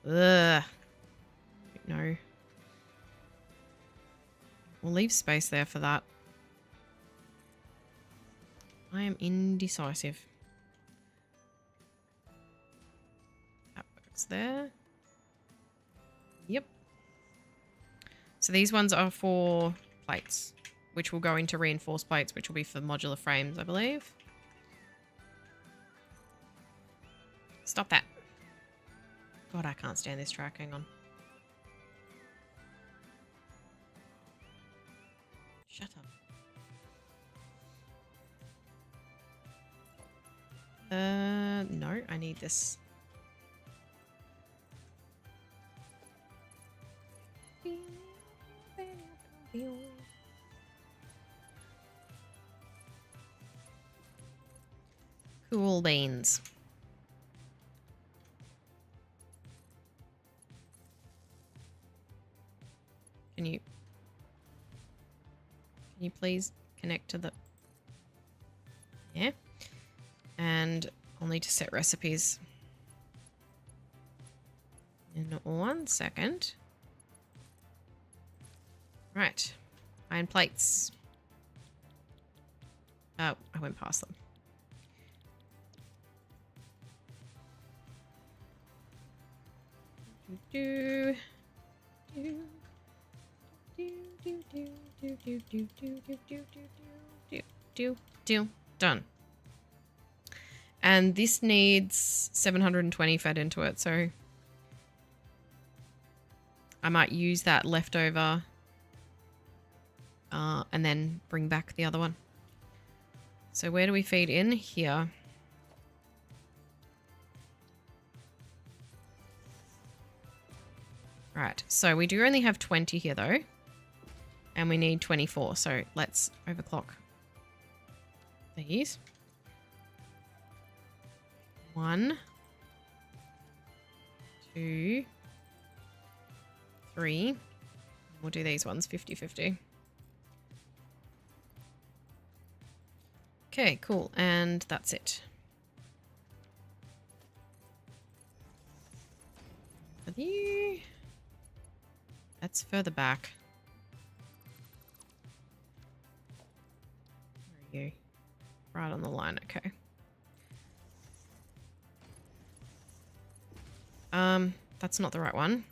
Ugh. No. We'll leave space there for that. I am indecisive. That works there. Yep. So these ones are for plates, which will go into reinforced plates, which will be for modular frames, I believe. Stop that. God, I can't stand this track. Hang on. Shut up. No, I need this. Cool beans. Can you please connect to the... Yeah. And I'll need to set recipes in 1 second. Right. Iron plates. Oh, I went past them. Done. And this needs 720 fed into it, so I might use that leftover and then bring back the other one. So where do we feed in? Here. Right, so we do only have 20 here though, and we need 24, so let's overclock these. 1, 2, 3. We'll do these ones 50-50. Okay, cool, and that's it. For you. That's further back. Where are you? Right on the line, okay. That's not the right one.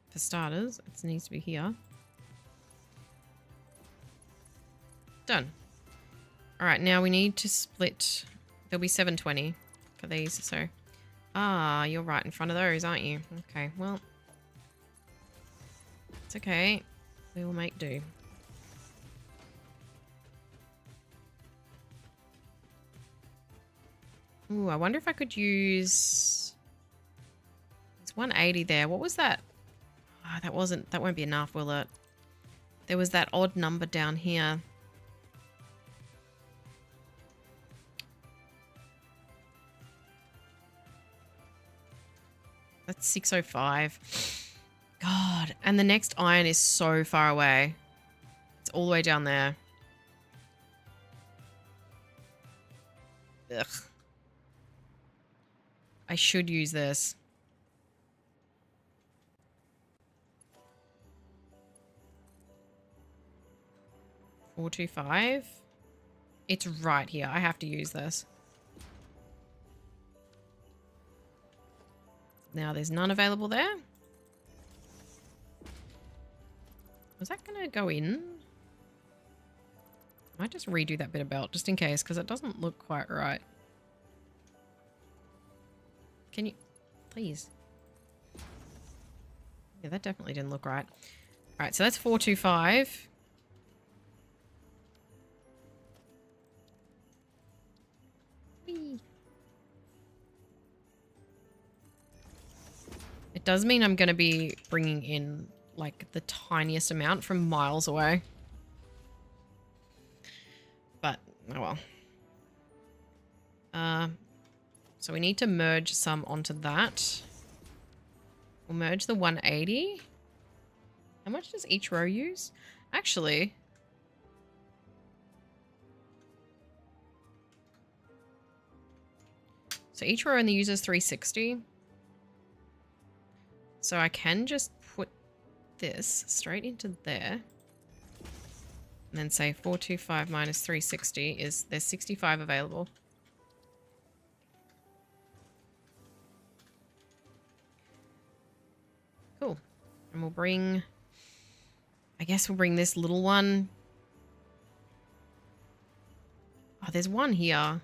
For starters, it needs to be here. Done. All right, now we need to split. There'll be 720 for these, so... Ah, you're right in front of those, aren't you? Okay, well... It's okay. We will make do. Ooh, I wonder if I could use... It's 180 there. What was that? Oh, that won't be enough, will it? There was that odd number down here. That's 605. God, and the next iron is so far away. It's all the way down there. Ugh. I should use this. $425. It's right here. I have to use this. Now there's none available there. Was that going to go in? I might just redo that bit of belt just in case because it doesn't look quite right. Can you... Please. Yeah, that definitely didn't look right. Alright, so that's 425. Whee. It does mean I'm going to be bringing in, like, the tiniest amount from miles away. But, oh well. So we need to merge some onto that. We'll merge the 180. How much does each row use? Actually... So each row only uses 360. So I can just put this straight into there. And then say 425 minus 360 is... There's 65 available. Cool. And we'll bring... I guess we'll bring this little one. Oh, there's one here.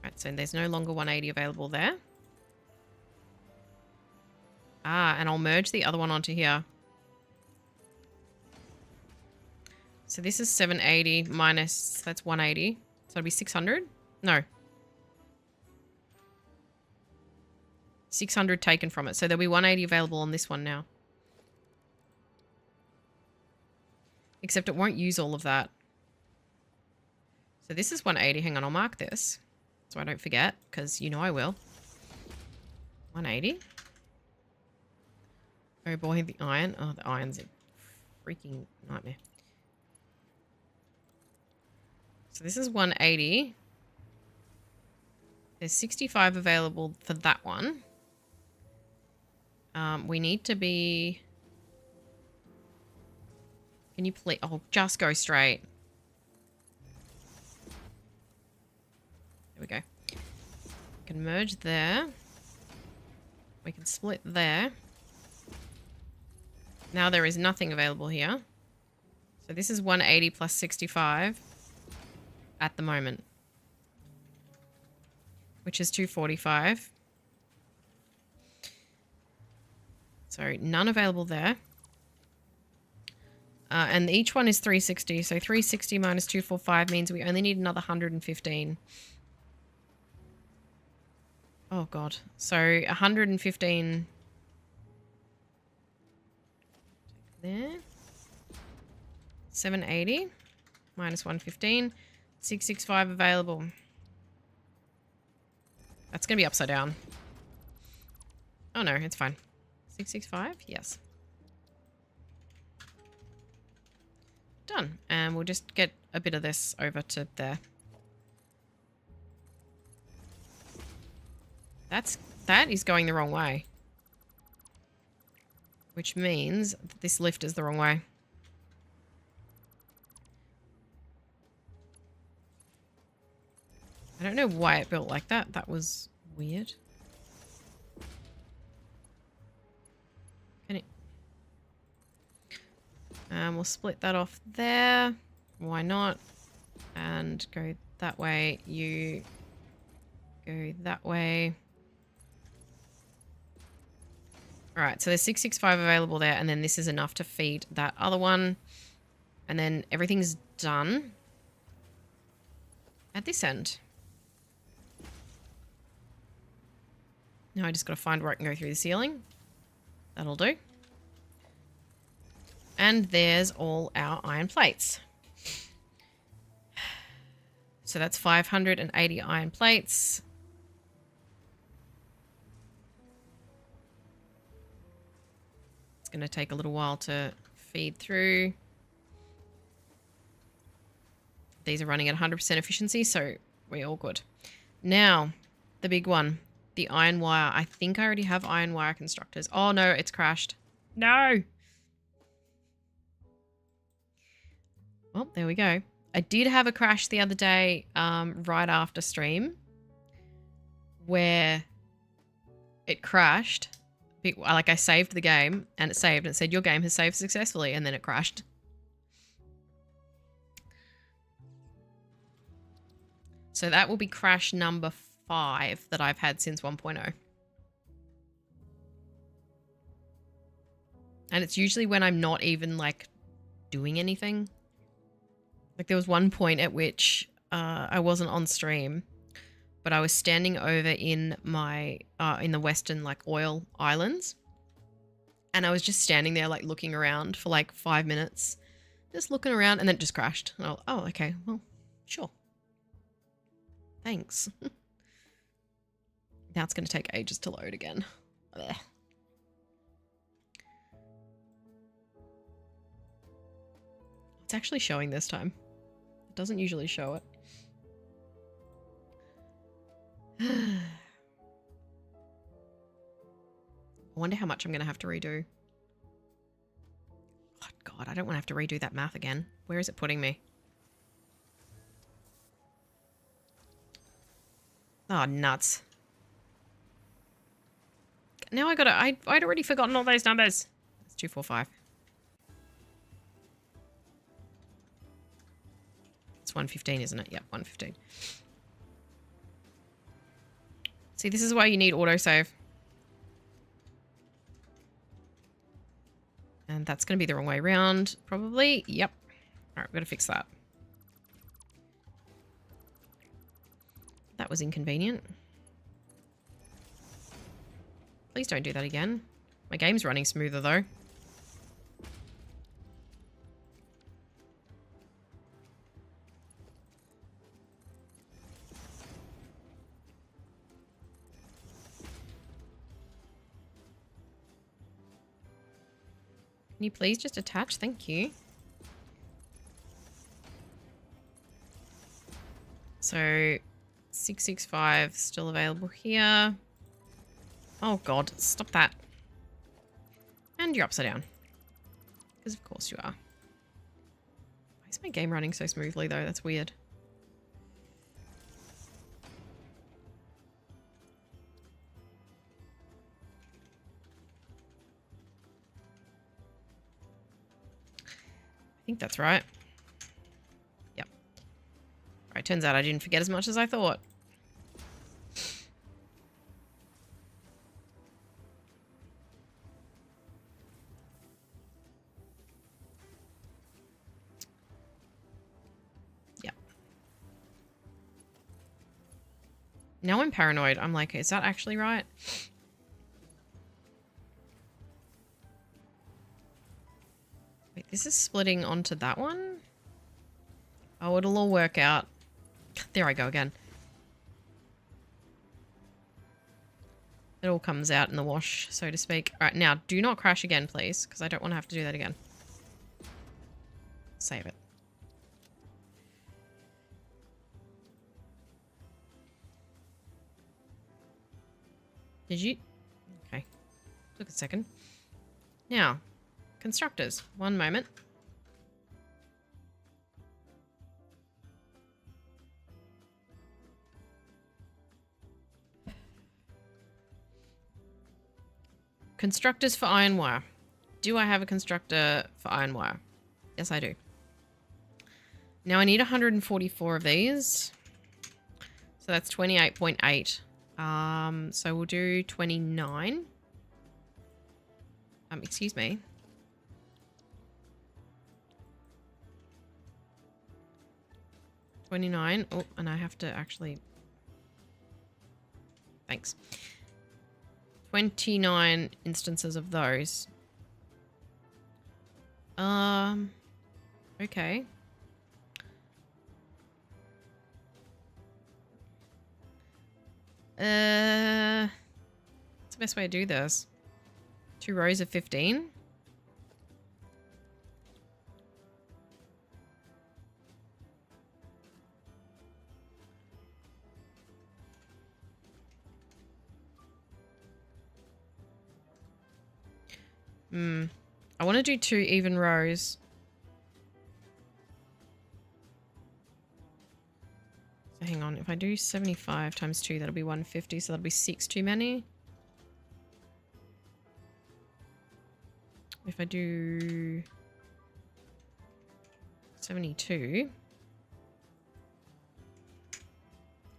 Right, so there's no longer 180 available there. Ah, and I'll merge the other one onto here. So this is 780 minus... That's 180. So it'll be 600? No. 600 taken from it. So there'll be 180 available on this one now. Except it won't use all of that. So this is 180. Hang on, I'll mark this. So I don't forget, because you know I will. 180. Oh boy, the iron. Oh, the iron's a freaking nightmare. So this is 180. There's 65 available for that one. We need to be... Can you please... Oh, just go straight. There we go. We can merge there. We can split there. Now there is nothing available here. So this is 180 plus 65 at the moment. Which is 245. So none available there. And each one is 360. So 360 minus 245 means we only need another 115. Oh, God. So 115... There. 780 minus 115. 665 available. That's going to be upside down. Oh, no. It's fine. 665? Yes. Done. And we'll just get a bit of this over to there. That is going the wrong way. Which means that this lift is the wrong way. I don't know why it built like that. That was weird. Can it... We'll split that off there. Why not? And go that way. You go that way. All right, so there's 665 available there, and then this is enough to feed that other one. And then everything's done at this end. Now I just got to find where I can go through the ceiling. That'll do. And there's all our iron plates. So that's 580 iron plates. It's going to take a little while to feed through. These are running at 100% efficiency, so we're all good. Now, the big one, the iron wire. I think I already have iron wire constructors. Oh no, it's crashed. No! Well, there we go. I did have a crash the other day, right after stream, where it crashed. Like I saved the game, and it saved, and it said your game has saved successfully, and then it crashed. So that will be crash number 5 that I've had since 1.0. And it's usually when I'm not even like doing anything. Like there was one point at which I wasn't on stream, but I was standing over in my in the western like oil islands, and I was just standing there like looking around for like 5 minutes, just looking around, and then it just crashed. And I was, oh, okay, well, sure, thanks. Now it's going to take ages to load again. Blech. It's actually showing this time. It doesn't usually show it. I wonder how much I'm going to have to redo. Oh, God, I don't want to have to redo that math again. Where is it putting me? Oh, nuts. Now I gotta... I'd already forgotten all those numbers. It's 245. It's 115, isn't it? Yep, 115. See, this is why you need autosave. And that's going to be the wrong way around, probably. Yep. All right, we've got to fix that. That was inconvenient. Please don't do that again. My game's running smoother, though. Can you please just attach? Thank you. So, 665 still available here. Oh God, stop that. And you're upside down. Because of course you are. Why is my game running so smoothly though? That's weird. I think that's right. Yep. Alright, turns out I didn't forget as much as I thought. Yep. Now I'm paranoid. I'm like, is that actually right? Wait, this is splitting onto that one? Oh, it'll all work out. There I go again. It all comes out in the wash, so to speak. All right, now do not crash again, please, because I don't want to have to do that again. Save it. Did you? Okay. Took a second. Now, constructors. One moment. Constructors for iron wire. Do I have a constructor for iron wire? Yes, I do. Now I need 144 of these. So that's 28.8. So we'll do 29. Excuse me. $29. Oh, and I have to actually... Thanks. 29 instances of those. Okay. What's the best way to do this? 2 rows of 15? I want to do 2 even rows. So hang on, if I do 75 times 2, that'll be 150, so that'll be 6 too many. If I do 72,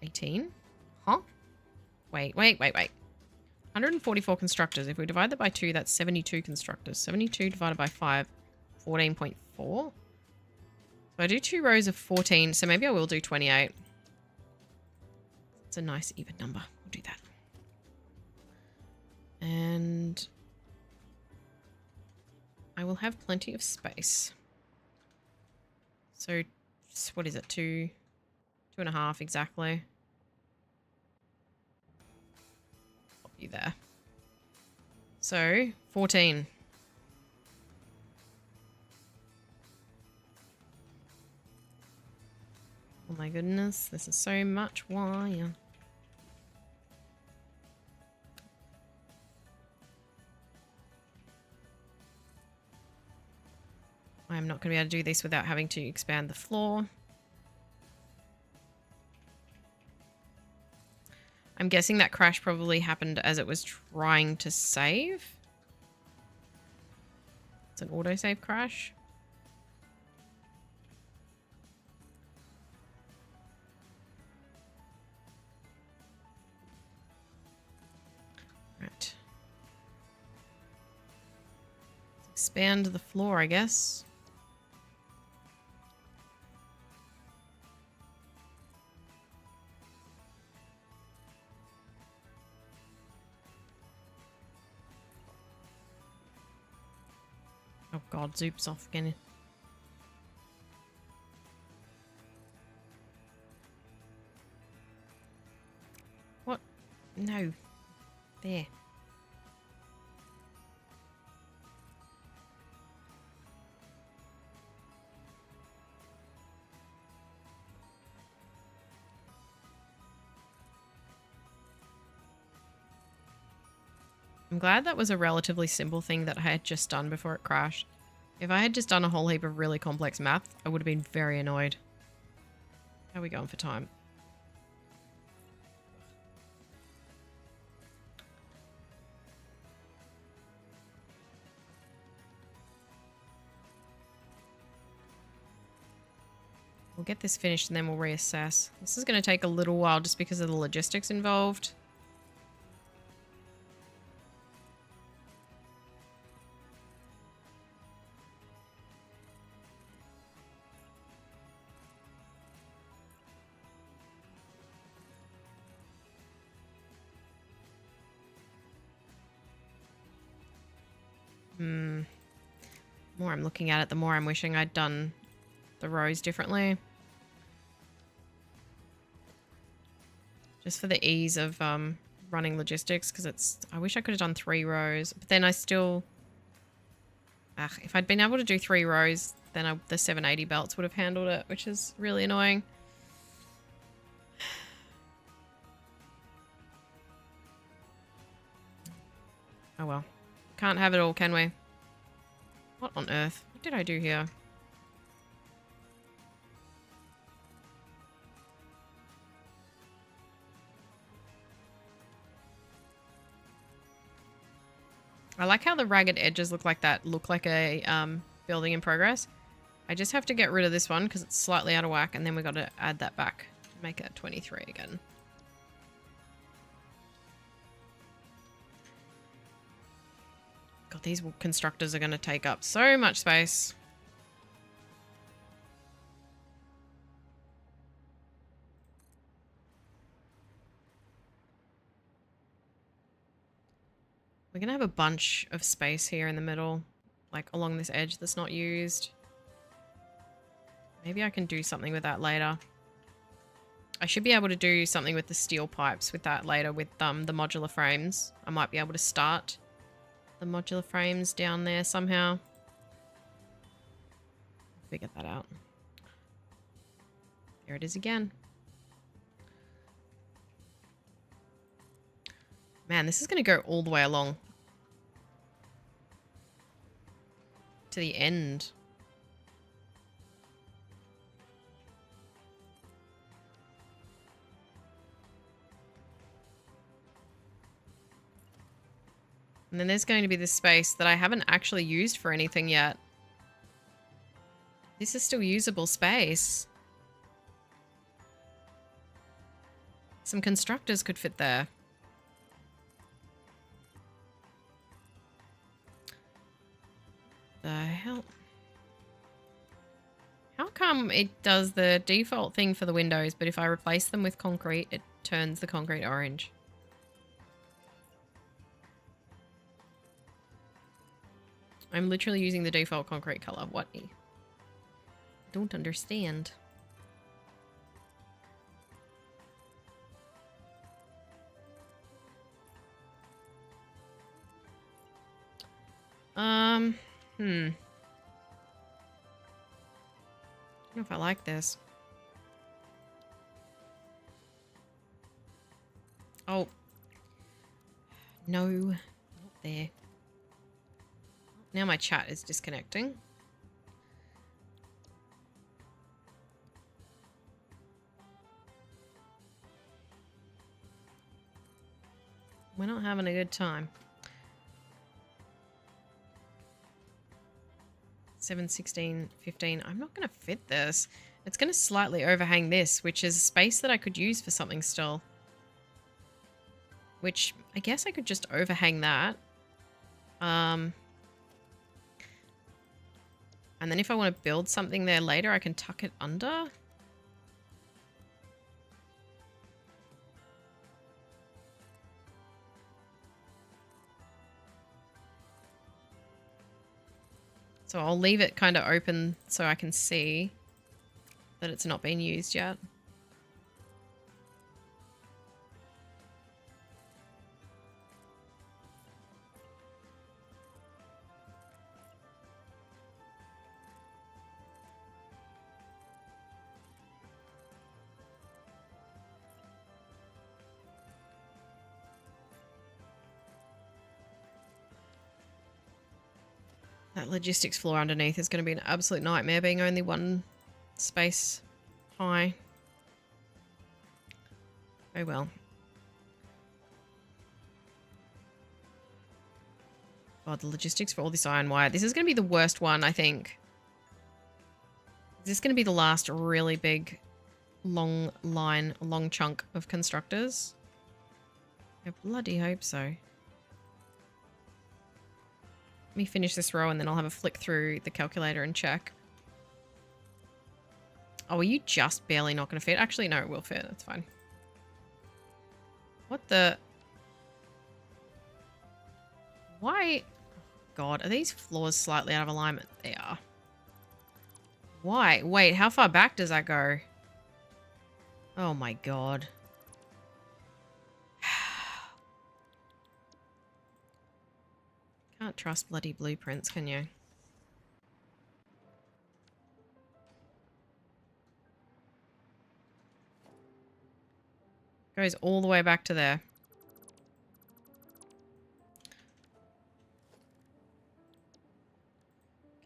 18, huh? Wait. 144 constructors. If we divide that by 2, that's 72 constructors. 72 divided by 5, 14.4. So I do 2 rows of 14, so maybe I will do 28. It's a nice even number. We'll do that. And I will have plenty of space. So what is it? 2.5 exactly. Pop you there. So 14. Oh my goodness, this is so much wire. I'm not going to be able to do this without having to expand the floor. I'm guessing that crash probably happened as it was trying to save. It's an autosave crash. Right. Let's expand the floor, I guess. Oh god, Zoop's off again. What? No. There. I'm glad that was a relatively simple thing that I had just done before it crashed. If I had just done a whole heap of really complex math, I would have been very annoyed. How are we going for time? We'll get this finished and then we'll reassess. This is going to take a little while just because of the logistics involved. The more I'm looking at it, the more I'm wishing I'd done the rows differently. Just for the ease of running logistics, because I wish I could have done 3 rows, but then I still... if I'd been able to do 3 rows, then the 780 belts would have handled it, which is really annoying. Oh well. Can't have it all, can we? What on earth? What did I do here? I like how the ragged edges look like that. Look like a building in progress. I just have to get rid of this one because it's slightly out of whack, and then we got to add that back. Make it 23 again. God, these constructors are going to take up so much space. We're going to have a bunch of space here in the middle, like along this edge that's not used. Maybe I can do something with that later. I should be able to do something with the steel pipes with that later with the modular frames. I might be able to start the modular frames down there somehow. Figure that out. There it is again. Man, this is going to go all the way along to the end. And then there's going to be this space that I haven't actually used for anything yet. This is still usable space. Some constructors could fit there. The hell? How come it does the default thing for the windows, but if I replace them with concrete, it turns the concrete orange? I'm literally using the default concrete color. What? I don't understand. I don't know if I like this. Oh. No. Not there. Now my chat is disconnecting. We're not having a good time. 7, 16, 15. I'm not going to fit this. It's going to slightly overhang this, which is a space that I could use for something still. Which I guess I could just overhang that. And then if I want to build something there later, I can tuck it under. So I'll leave it kind of open so I can see that it's not been used yet. That logistics floor underneath is going to be an absolute nightmare, being only one space high. Oh well. God, the logistics for all this iron wire. This is going to be the worst one, I think. This is going to be the last really big, long chunk of constructors. I bloody hope so. Let me finish this row and then I'll have a flick through the calculator and check. Oh, are you just barely not going to fit? Actually, no, it will fit. That's fine. What the? Why? God, are these floors slightly out of alignment? They are. Why? Wait, how far back does that go? Oh my God. Can't trust bloody blueprints, can you? Goes all the way back to there.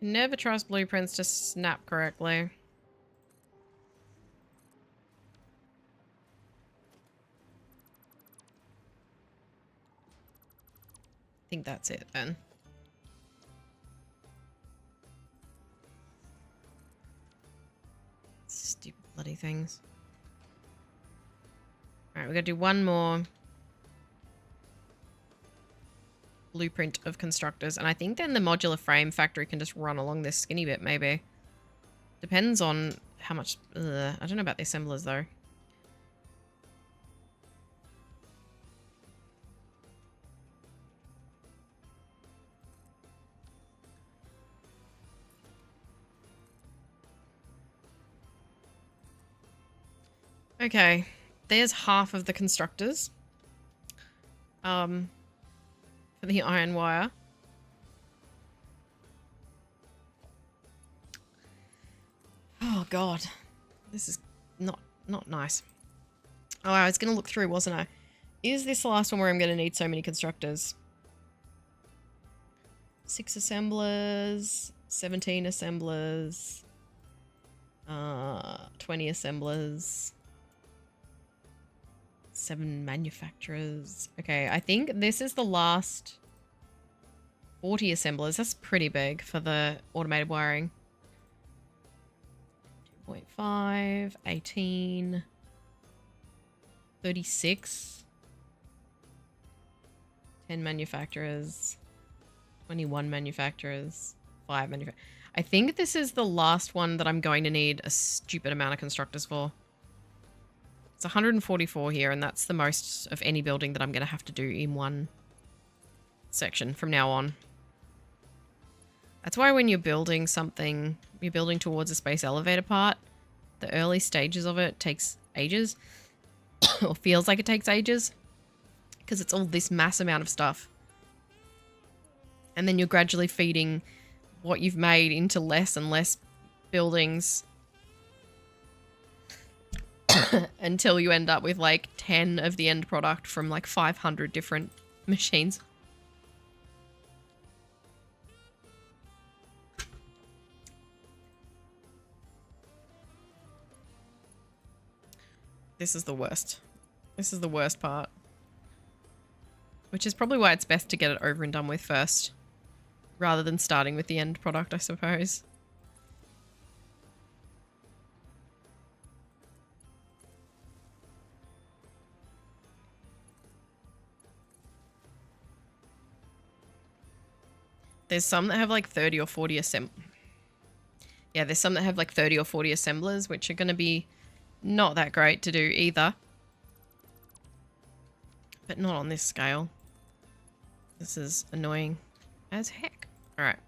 Can never trust blueprints to snap correctly. I think that's it then. bloody things. Alright, we're going to do one more blueprint of constructors. And I think then the modular frame factory can just run along this skinny bit, maybe. Depends on how much... I don't know about the assemblers, though. Okay, there's half of the constructors. For the iron wire. Oh god, this is not nice. Oh, I was gonna look through, wasn't I? Is this the last one where I'm gonna need so many constructors? 6 assemblers, 17 assemblers, 20 assemblers. 7 manufacturers. Okay, I think this is the last 40 assemblers. That's pretty big for the automated wiring. 2.5, 18, 36, 10 manufacturers, 21 manufacturers, 5 manufacturers. I think this is the last one that I'm going to need a stupid amount of constructors for. It's 144 here, and that's the most of any building that I'm going to have to do in one section from now on. That's why when you're building something, you're building towards a space elevator part, the early stages of it takes ages, or feels like it takes ages, because it's all this mass amount of stuff. And then you're gradually feeding what you've made into less and less buildings until you end up with like 10 of the end product from like 500 different machines. This is the worst. This is the worst part. Which is probably why it's best to get it over and done with first, rather than starting with the end product, I suppose. There's some that have like 30 or 40 Yeah, there's some that have like 30 or 40 assemblers, which are going to be not that great to do either. But not on this scale. This is annoying as heck. Alright.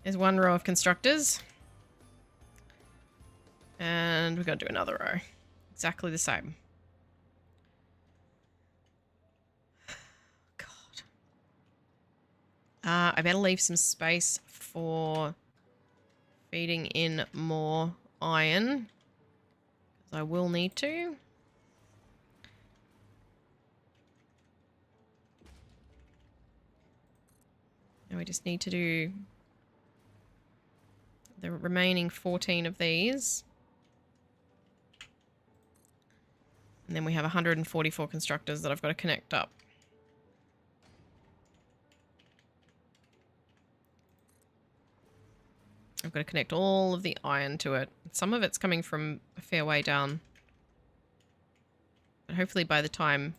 There's one row of constructors. And we're going to do another row. Exactly the same. I better leave some space for feeding in more iron, because I will need to. And we just need to do the remaining 14 of these. And then we have 144 constructors that I've got to connect up. I've got to connect all of the iron to it. Some of it's coming from a fair way down. But hopefully by the time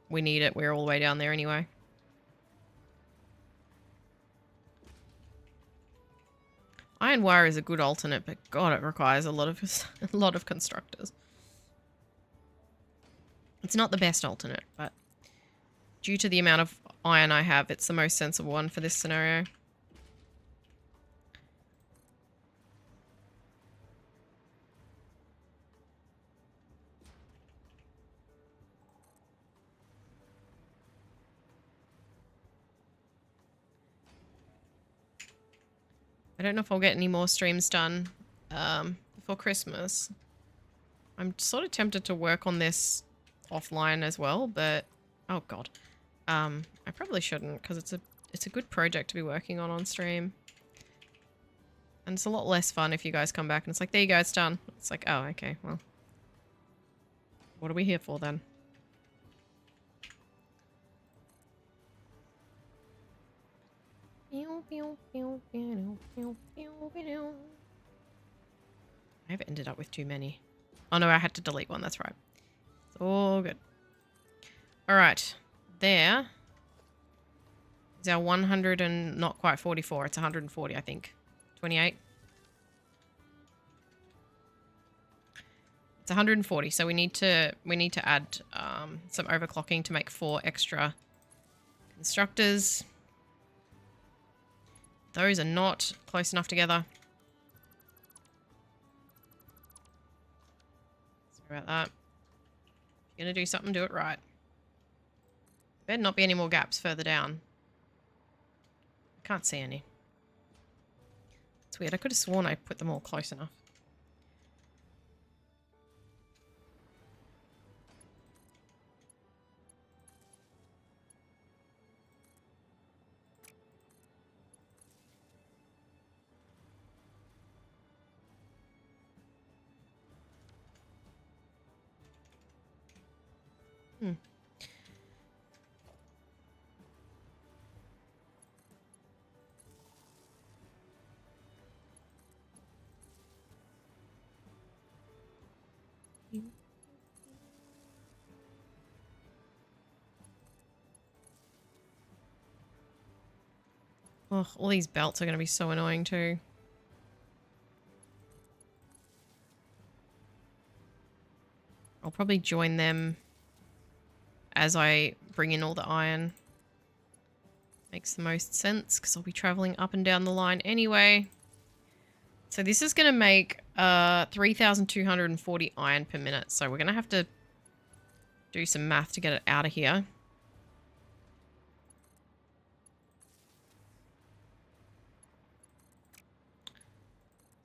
we need it, we're all the way down there anyway. Iron wire is a good alternate, but God, it requires a lot of constructors. It's not the best alternate, but due to the amount of iron I have, it's the most sensible one for this scenario. I don't know if I'll get any more streams done before Christmas. I'm sort of tempted to work on this offline as well, but oh god, I probably shouldn't, because it's a good project to be working on stream, and it's a lot less fun if you guys come back and it's like, there you go, it's done. It's like, oh okay, well, what are we here for then? I I've ended up with too many. Oh no, I had to delete one. That's right. It's all good. All right. There is our 100 and not quite 44. It's 140, I think. 28. It's 140. So we need to add some overclocking to make 4 extra constructors. Those are not close enough together. Sorry about that. If you're going to do something, do it right. Better not be any more gaps further down. I can't see any. It's weird. I could have sworn I put them all close enough. Hmm. Oh, all these belts are going to be so annoying too. I'll probably join them as I bring in all the iron. Makes the most sense because I'll be traveling up and down the line anyway. So this is going to make 3,240 iron per minute. So we're going to have to do some math to get it out of here.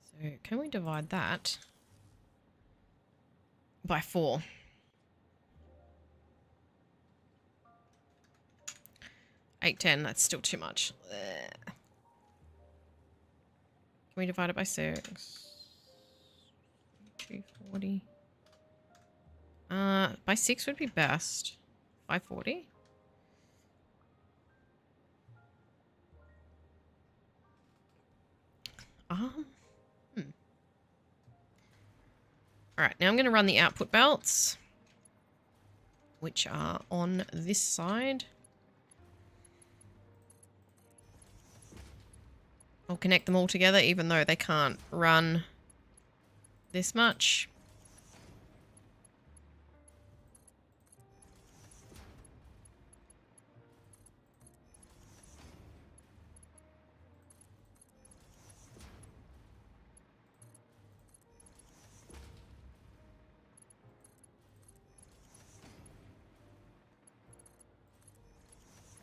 So can we divide that by 4? Eight, 10, that's still too much. Can we divide it by 6? 240. By 6 would be best. 540? Alright, now I'm going to run the output belts, which are on this side. I'll connect them all together, even though they can't run this much.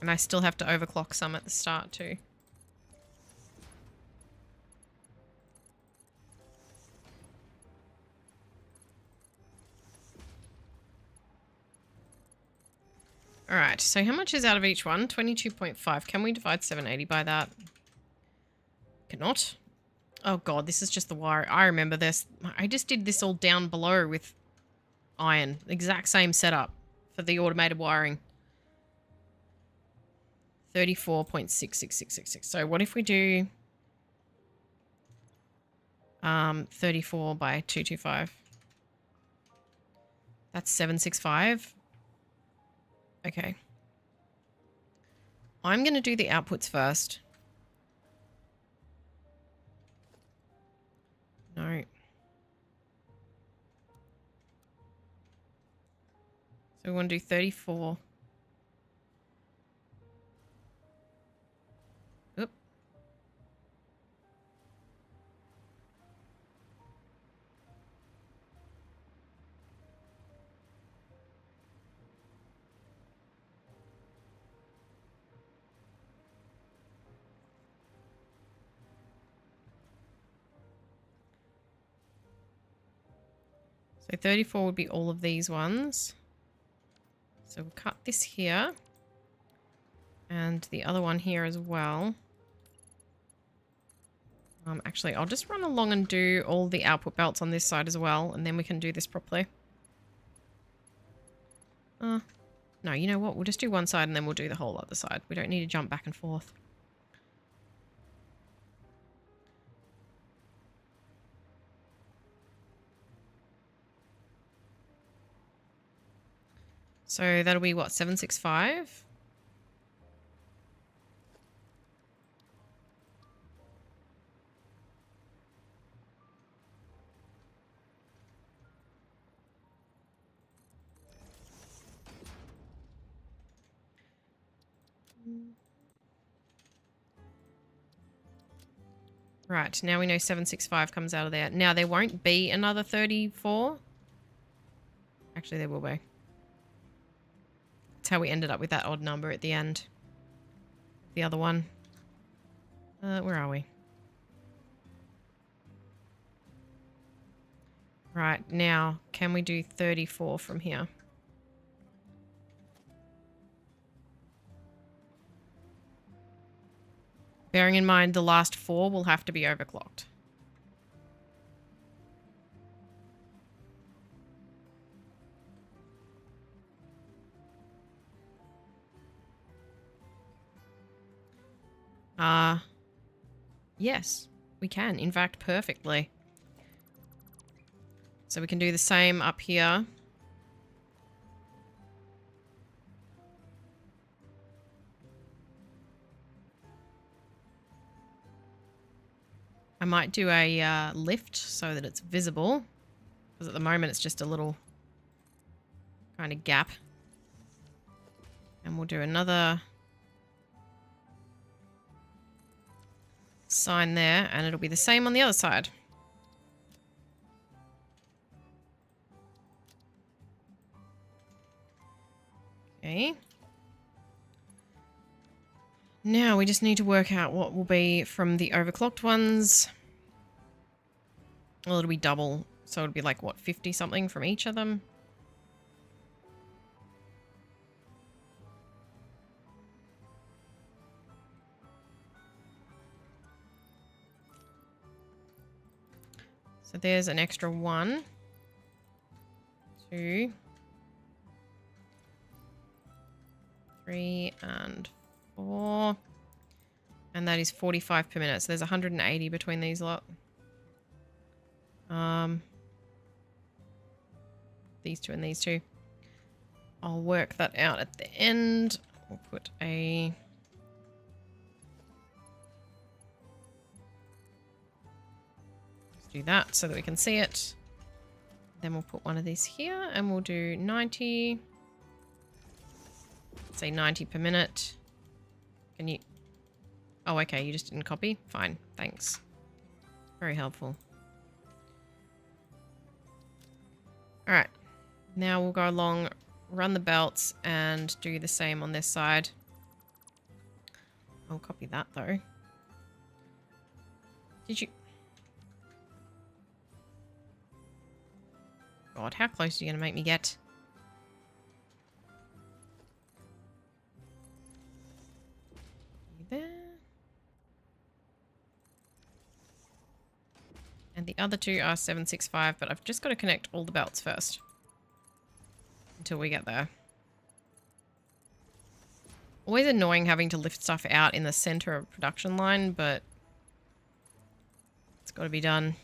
And I still have to overclock some at the start too. Alright, so how much is out of each one? 22.5. Can we divide 780 by that? Cannot. Oh god, this is just the wire. I remember this. I just did this all down below with iron. Exact same setup for the automated wiring. 34.66666. So what if we do 34 by 225? That's 765. Okay. I'm going to do the outputs first. No. So we want to do 34. Oop. So 34 would be all of these ones. So we'll cut this here. And the other one here as well. Actually, I'll just run along and do all the output belts on this side as well. And then we can do this properly. No, you know what? We'll just do one side and then we'll do the whole other side. We don't need to jump back and forth. So that'll be what, 765? Right, now we know 765 comes out of there. Now there won't be another 34. Actually, there will be. That's how we ended up with that odd number at the end. The other one. Where are we? Right, now, can we do 34 from here? Bearing in mind the last 4 will have to be overclocked. Yes, we can. In fact, perfectly. So we can do the same up here. I might do a lift so that it's visible. Because at the moment it's just a little kind of gap. And we'll do another sign there, and it'll be the same on the other side. Okay. Now we just need to work out what will be from the overclocked ones. Well, it'll be double, so it'll be like, what, 50 something from each of them? So there's an extra 1, 2, 3, and 4. And that is 45 per minute. So there's 180 between these lot. These two and these two. I'll work that out at the end. We'll put a... Let's do that so that we can see it. Then we'll put one of these here and we'll do 90. Say 90 per minute. Can you... Oh, okay, you just didn't copy? Fine, thanks. Very helpful. Alright, now we'll go along, run the belts, and do the same on this side. I'll copy that, though. Did you... God, how close are you going to make me get? You there? And the other two are 765, but I've just got to connect all the belts first. Until we get there. Always annoying having to lift stuff out in the center of production line, but it's got to be done.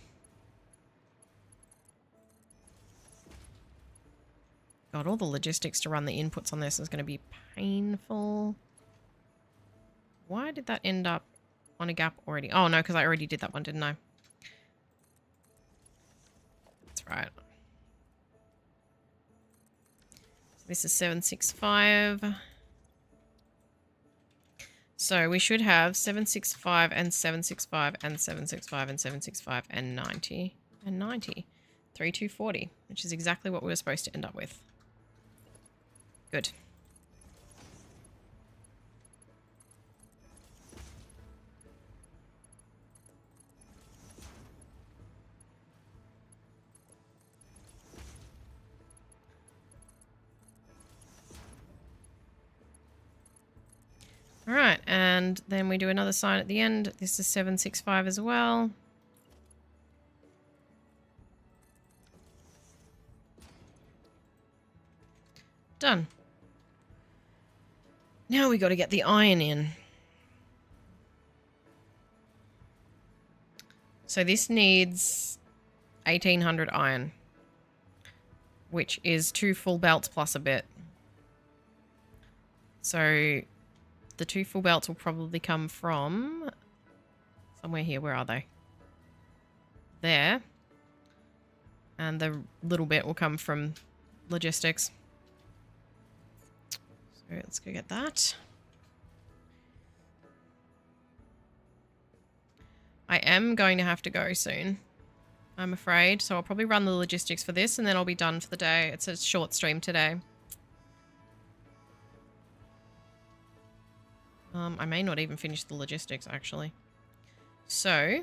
God, all the logistics to run the inputs on this is going to be painful. Why did that end up on a gap already? Oh, no, because I already did that one, didn't I? That's right. So this is 765. So we should have 765 and 765 and 765 and 765 and 90 and 90. 3240, which is exactly what we were supposed to end up with. Good. All right, and then we do another sign at the end. This is 765 as well. Done. Now we got to get the iron in. So this needs 1800 iron, which is 2 full belts plus a bit. So the 2 full belts will probably come from somewhere here. Where are they? There. And the little bit will come from logistics. So let's go get that. I am going to have to go soon, I'm afraid. So I'll probably run the logistics for this and then I'll be done for the day. It's a short stream today. I may not even finish the logistics, actually. So...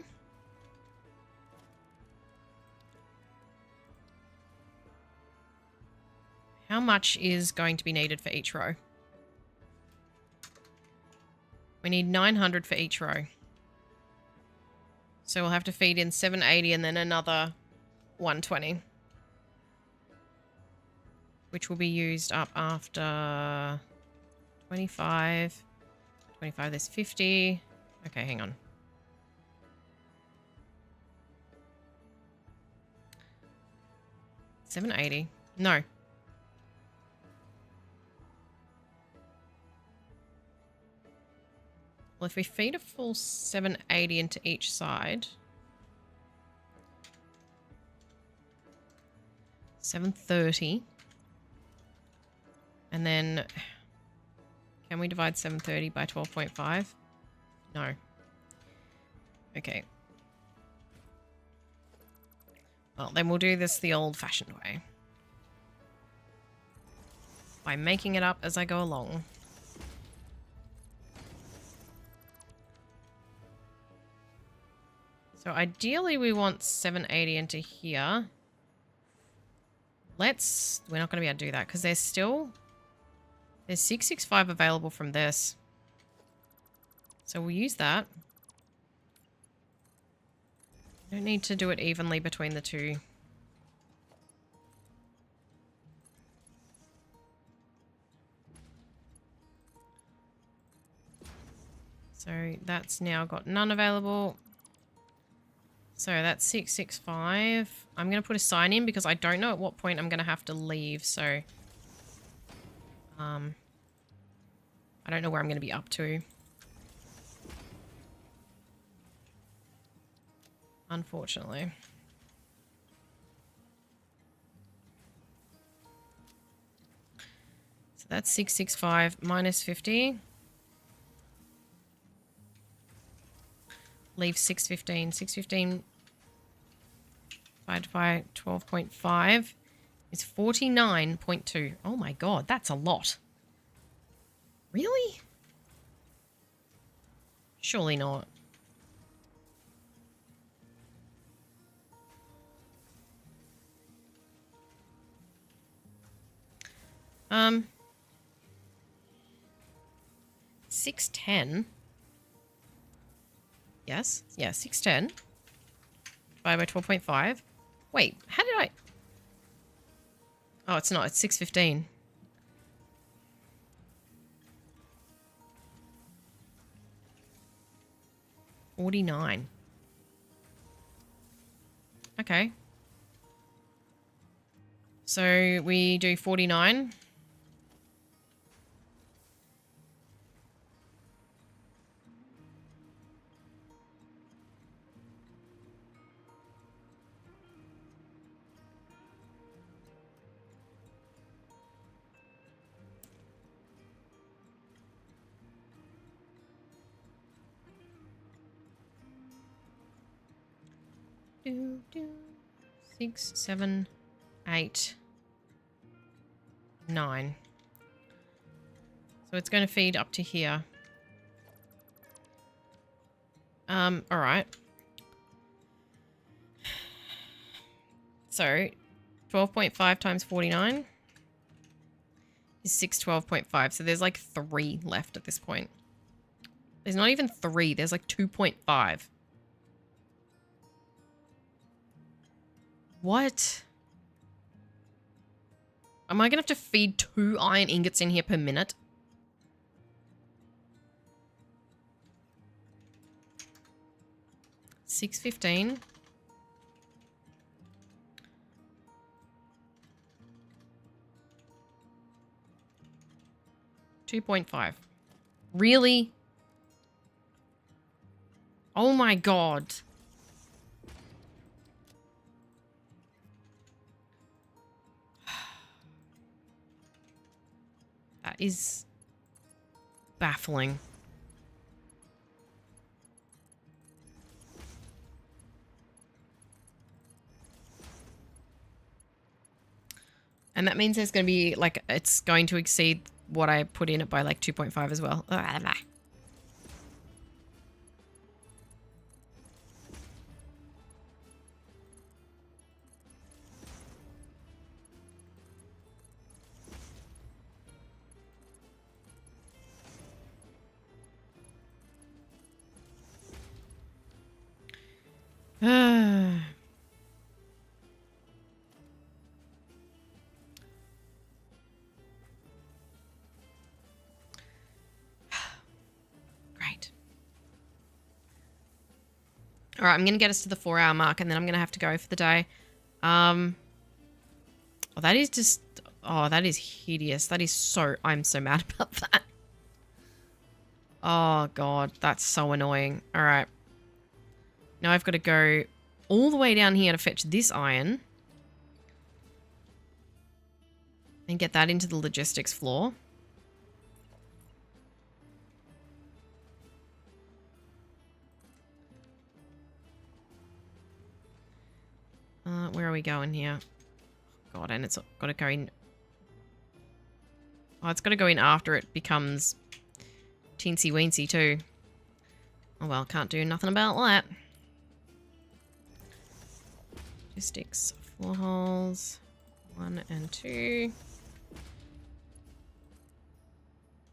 how much is going to be needed for each row? We need 900 for each row. So we'll have to feed in 780 and then another 120. Which will be used up after 25. 25, there's 50. Okay, hang on. $780. No. Well, if we feed a full 780 into each side, 730, and then can we divide 730 by 12.5? No. Okay. Well, then we'll do this the old-fashioned way. By making it up as I go along. So ideally we want 780 into here. We're not going to be able to do that because there's 665 available from this. So we'll use that. Don't need to do it evenly between the two. So that's now got none available. So that's 665. I'm going to put a sign in because I don't know at what point I'm going to have to leave. So I don't know where I'm going to be up to. Unfortunately. So that's 665 minus 50. Leave 615. 615 divided by 12.5 is 49.2. Oh my god, that's a lot. Really? Surely not. Um, 610. Yes. Yeah, 610. Divided by 12.5. Wait, how did I... Oh, it's not. It's 615. $49. Okay. So we do 49. Do, do. 6, 7, 8, 9. So it's going to feed up to here. All right. So 12.5 times 49 is 612.5. So there's like 3 left at this point. There's not even 3. There's like 2.5. What? Am I going to have to feed 2 iron ingots in here per minute? $6.15. 2.5. Really? Oh my god. That is baffling. And that means there's going to be, like, it's going to exceed what I put in it by, like, 2.5 as well. Great. All right, I'm going to get us to the 4-hour mark, and then I'm going to have to go for the day. Oh, that is just... Oh, that is hideous. That is so... I'm so mad about that. Oh, God. That's so annoying. All right. Now I've got to go all the way down here to fetch this iron. And get that into the logistics floor. Where are we going here? God, and it's got to go in... Oh, it's got to go in after it becomes teensy weensy too. Oh well, can't do nothing about that. Logistics, floor holes, 1 and 2.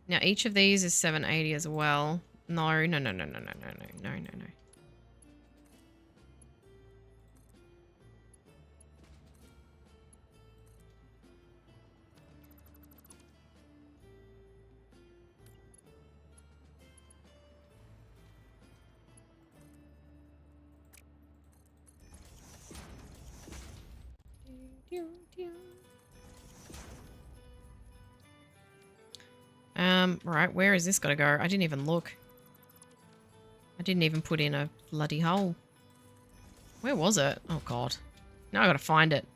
Now each of these is 780 as well. No, no, no, no, no, no, no, no, no, no, no. Right, where is this gotta go? I didn't even look. I didn't even put in a bloody hole. Where was it? Oh god. Now I gotta find it.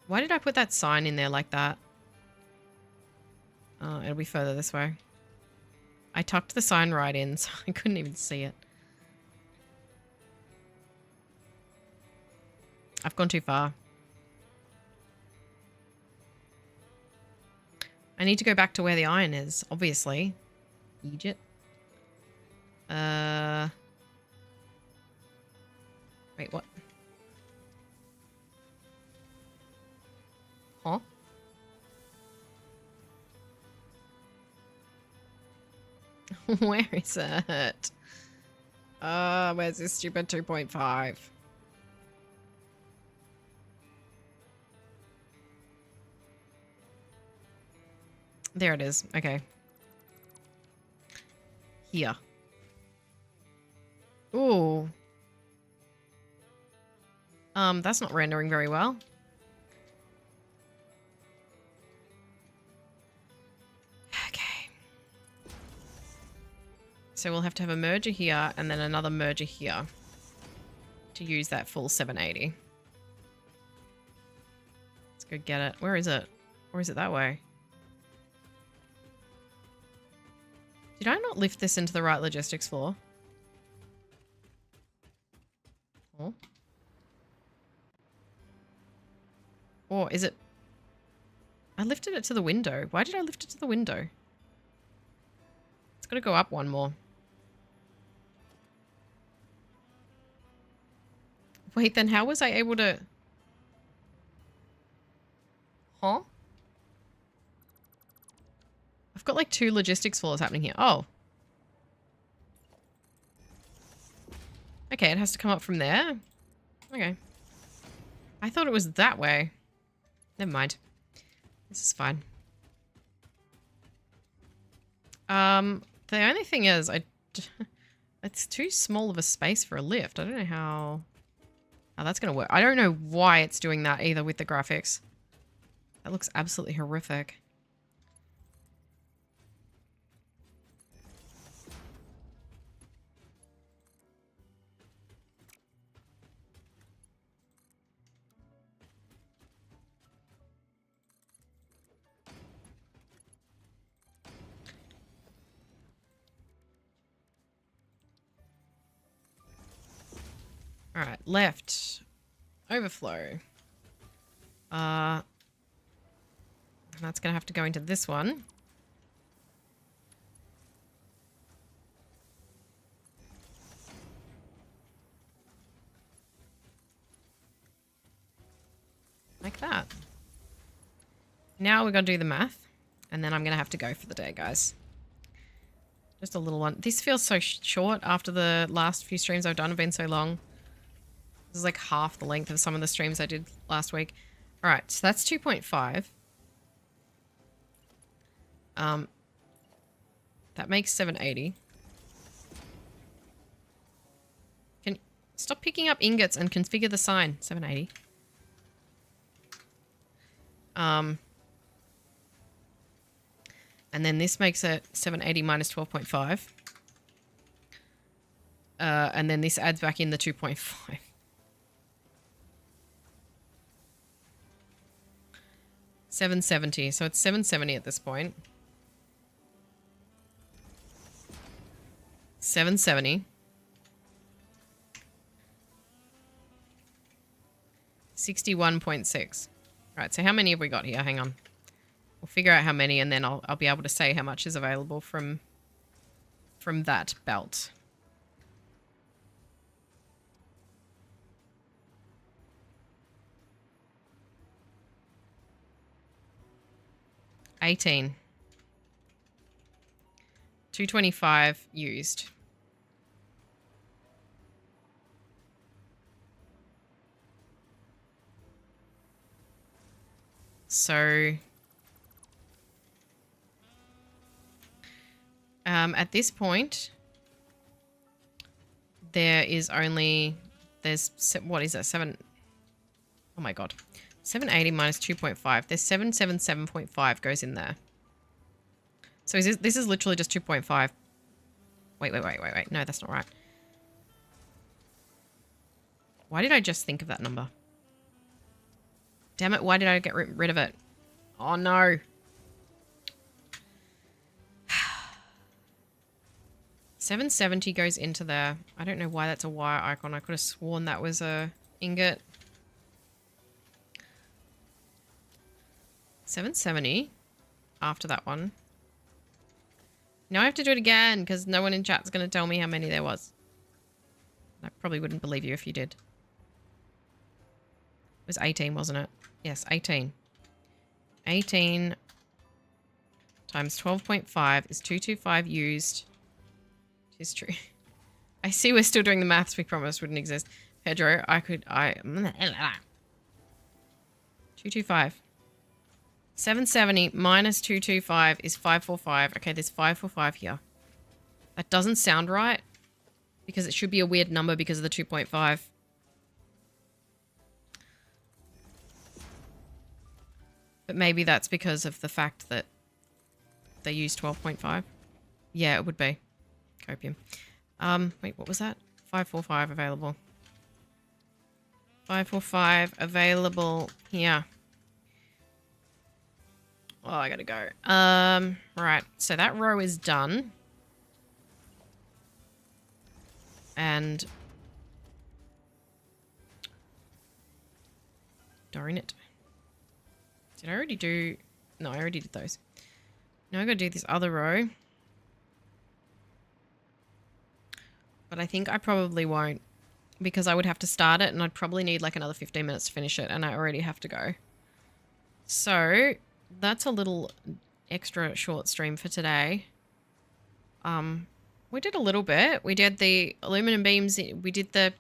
Why did I put that sign in there like that? Oh, it'll be further this way. I tucked the sign right in, so I couldn't even see it. I've gone too far. I need to go back to where the iron is, obviously. Egypt. Wait, what? Huh? Where is it? Where's this stupid 2.5? There it is. Okay. Here. Ooh. That's not rendering very well. Okay. So we'll have to have a merger here and then another merger here to use that full 780. Let's go get it. Where is it? Or is it that way? Did I not lift this into the right logistics floor? Oh. Or is it... I lifted it to the window. Why did I lift it to the window? It's got to go up one more. Wait, then how was I able to... Huh? I've got like 2 logistics floors happening here. Oh. Okay, it has to come up from there. Okay. I thought it was that way. Never mind. This is fine. The only thing is, it's too small of a space for a lift. I don't know how that's going to work. I don't know why it's doing that either with the graphics. That looks absolutely horrific. All right, left. Overflow. And that's going to have to go into this one. Like that. Now we're going to do the math. And then I'm going to have to go for the day, guys. Just a little one. This feels so short after the last few streams I've done have been so long. This is like half the length of some of the streams I did last week. All right, so that's 2.5. That makes 780. Can stop picking up ingots and configure the sign. 780. And then this makes it 780 minus 12.5. And then this adds back in the 2.5. $770. So it's 770 at this point. 770. 61.6. Right, so how many have we got here? Hang on. We'll figure out how many, and then I'll be able to say how much is available from that belt. $18. 225 used. So at this point, there is only, what is that, 7, oh my god, 780 minus 2.5, there's 777.5 goes in there. So this is literally just 2.5. Wait, no, that's not right. Why did I just think of that number? Damn it, why did I get rid of it? Oh no. 770 goes into there. I don't know why that's a wire icon. I could have sworn that was a ingot. 770 after that one. Now I have to do it again because no one in chat's going to tell me how many there was. I probably wouldn't believe you if you did. It was 18, wasn't it? Yes, 18. 18 times 12.5 is 225 used. It's true. I see we're still doing the maths we promised wouldn't exist. Pedro, 225. 770 minus 225 is 545. Okay, there's 545 here. That doesn't sound right because it should be a weird number because of the 2.5. But maybe that's because of the fact that they use 12.5. Yeah, it would be. Copium. Wait, what was that? 545 available. 545 available here. Oh, I gotta go. Right. So that row is done. And darn it. Did I already do... No, I already did those. Now I gotta do this other row. But I think I probably won't because I would have to start it and I'd probably need like another 15 minutes to finish it and I already have to go. So that's a little extra short stream for today. We did a little bit. We did the aluminum beams. We did the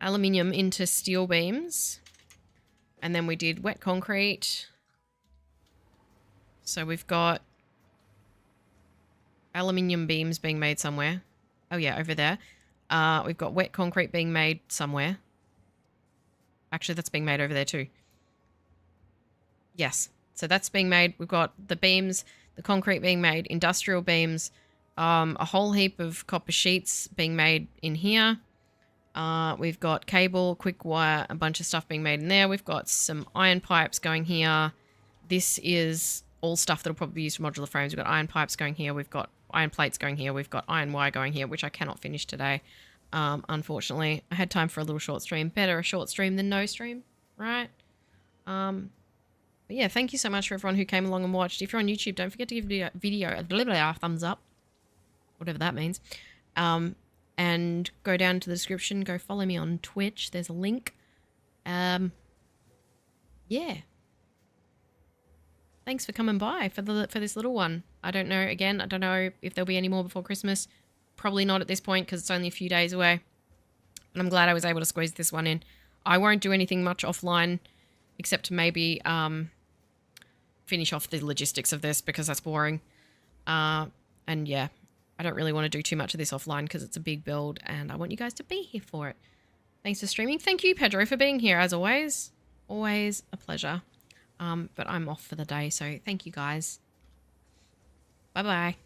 aluminium into steel beams. And then we did wet concrete. So we've got aluminium beams being made somewhere. Oh yeah, over there. We've got wet concrete being made somewhere. Actually, that's being made over there too. Yes. So that's being made. We've got the beams, the concrete being made, industrial beams, a whole heap of copper sheets being made in here. We've got cable, quick wire, a bunch of stuff being made in there. We've got some iron pipes going here. This is all stuff that'll probably be used for modular frames. We've got iron pipes going here. We've got iron plates going here. We've got iron wire going here, which I cannot finish today. unfortunately. I had time for a little short stream. Better a short stream than no stream, right? But yeah, thank you so much for everyone who came along and watched. If you're on YouTube, don't forget to give the video a thumbs up, whatever that means. And go down to the description. Go follow me on Twitch. There's a link. Yeah. Thanks for coming by for this little one. I don't know. Again, I don't know if there'll be any more before Christmas. Probably not at this point because it's only a few days away. And I'm glad I was able to squeeze this one in. I won't do anything much offline except to maybe finish off the logistics of this because that's boring. And yeah, I don't really want to do too much of this offline because it's a big build and I want you guys to be here for it. Thanks for streaming. Thank you, Pedro, for being here as always. Always a pleasure. But I'm off for the day, so thank you guys. Bye-bye.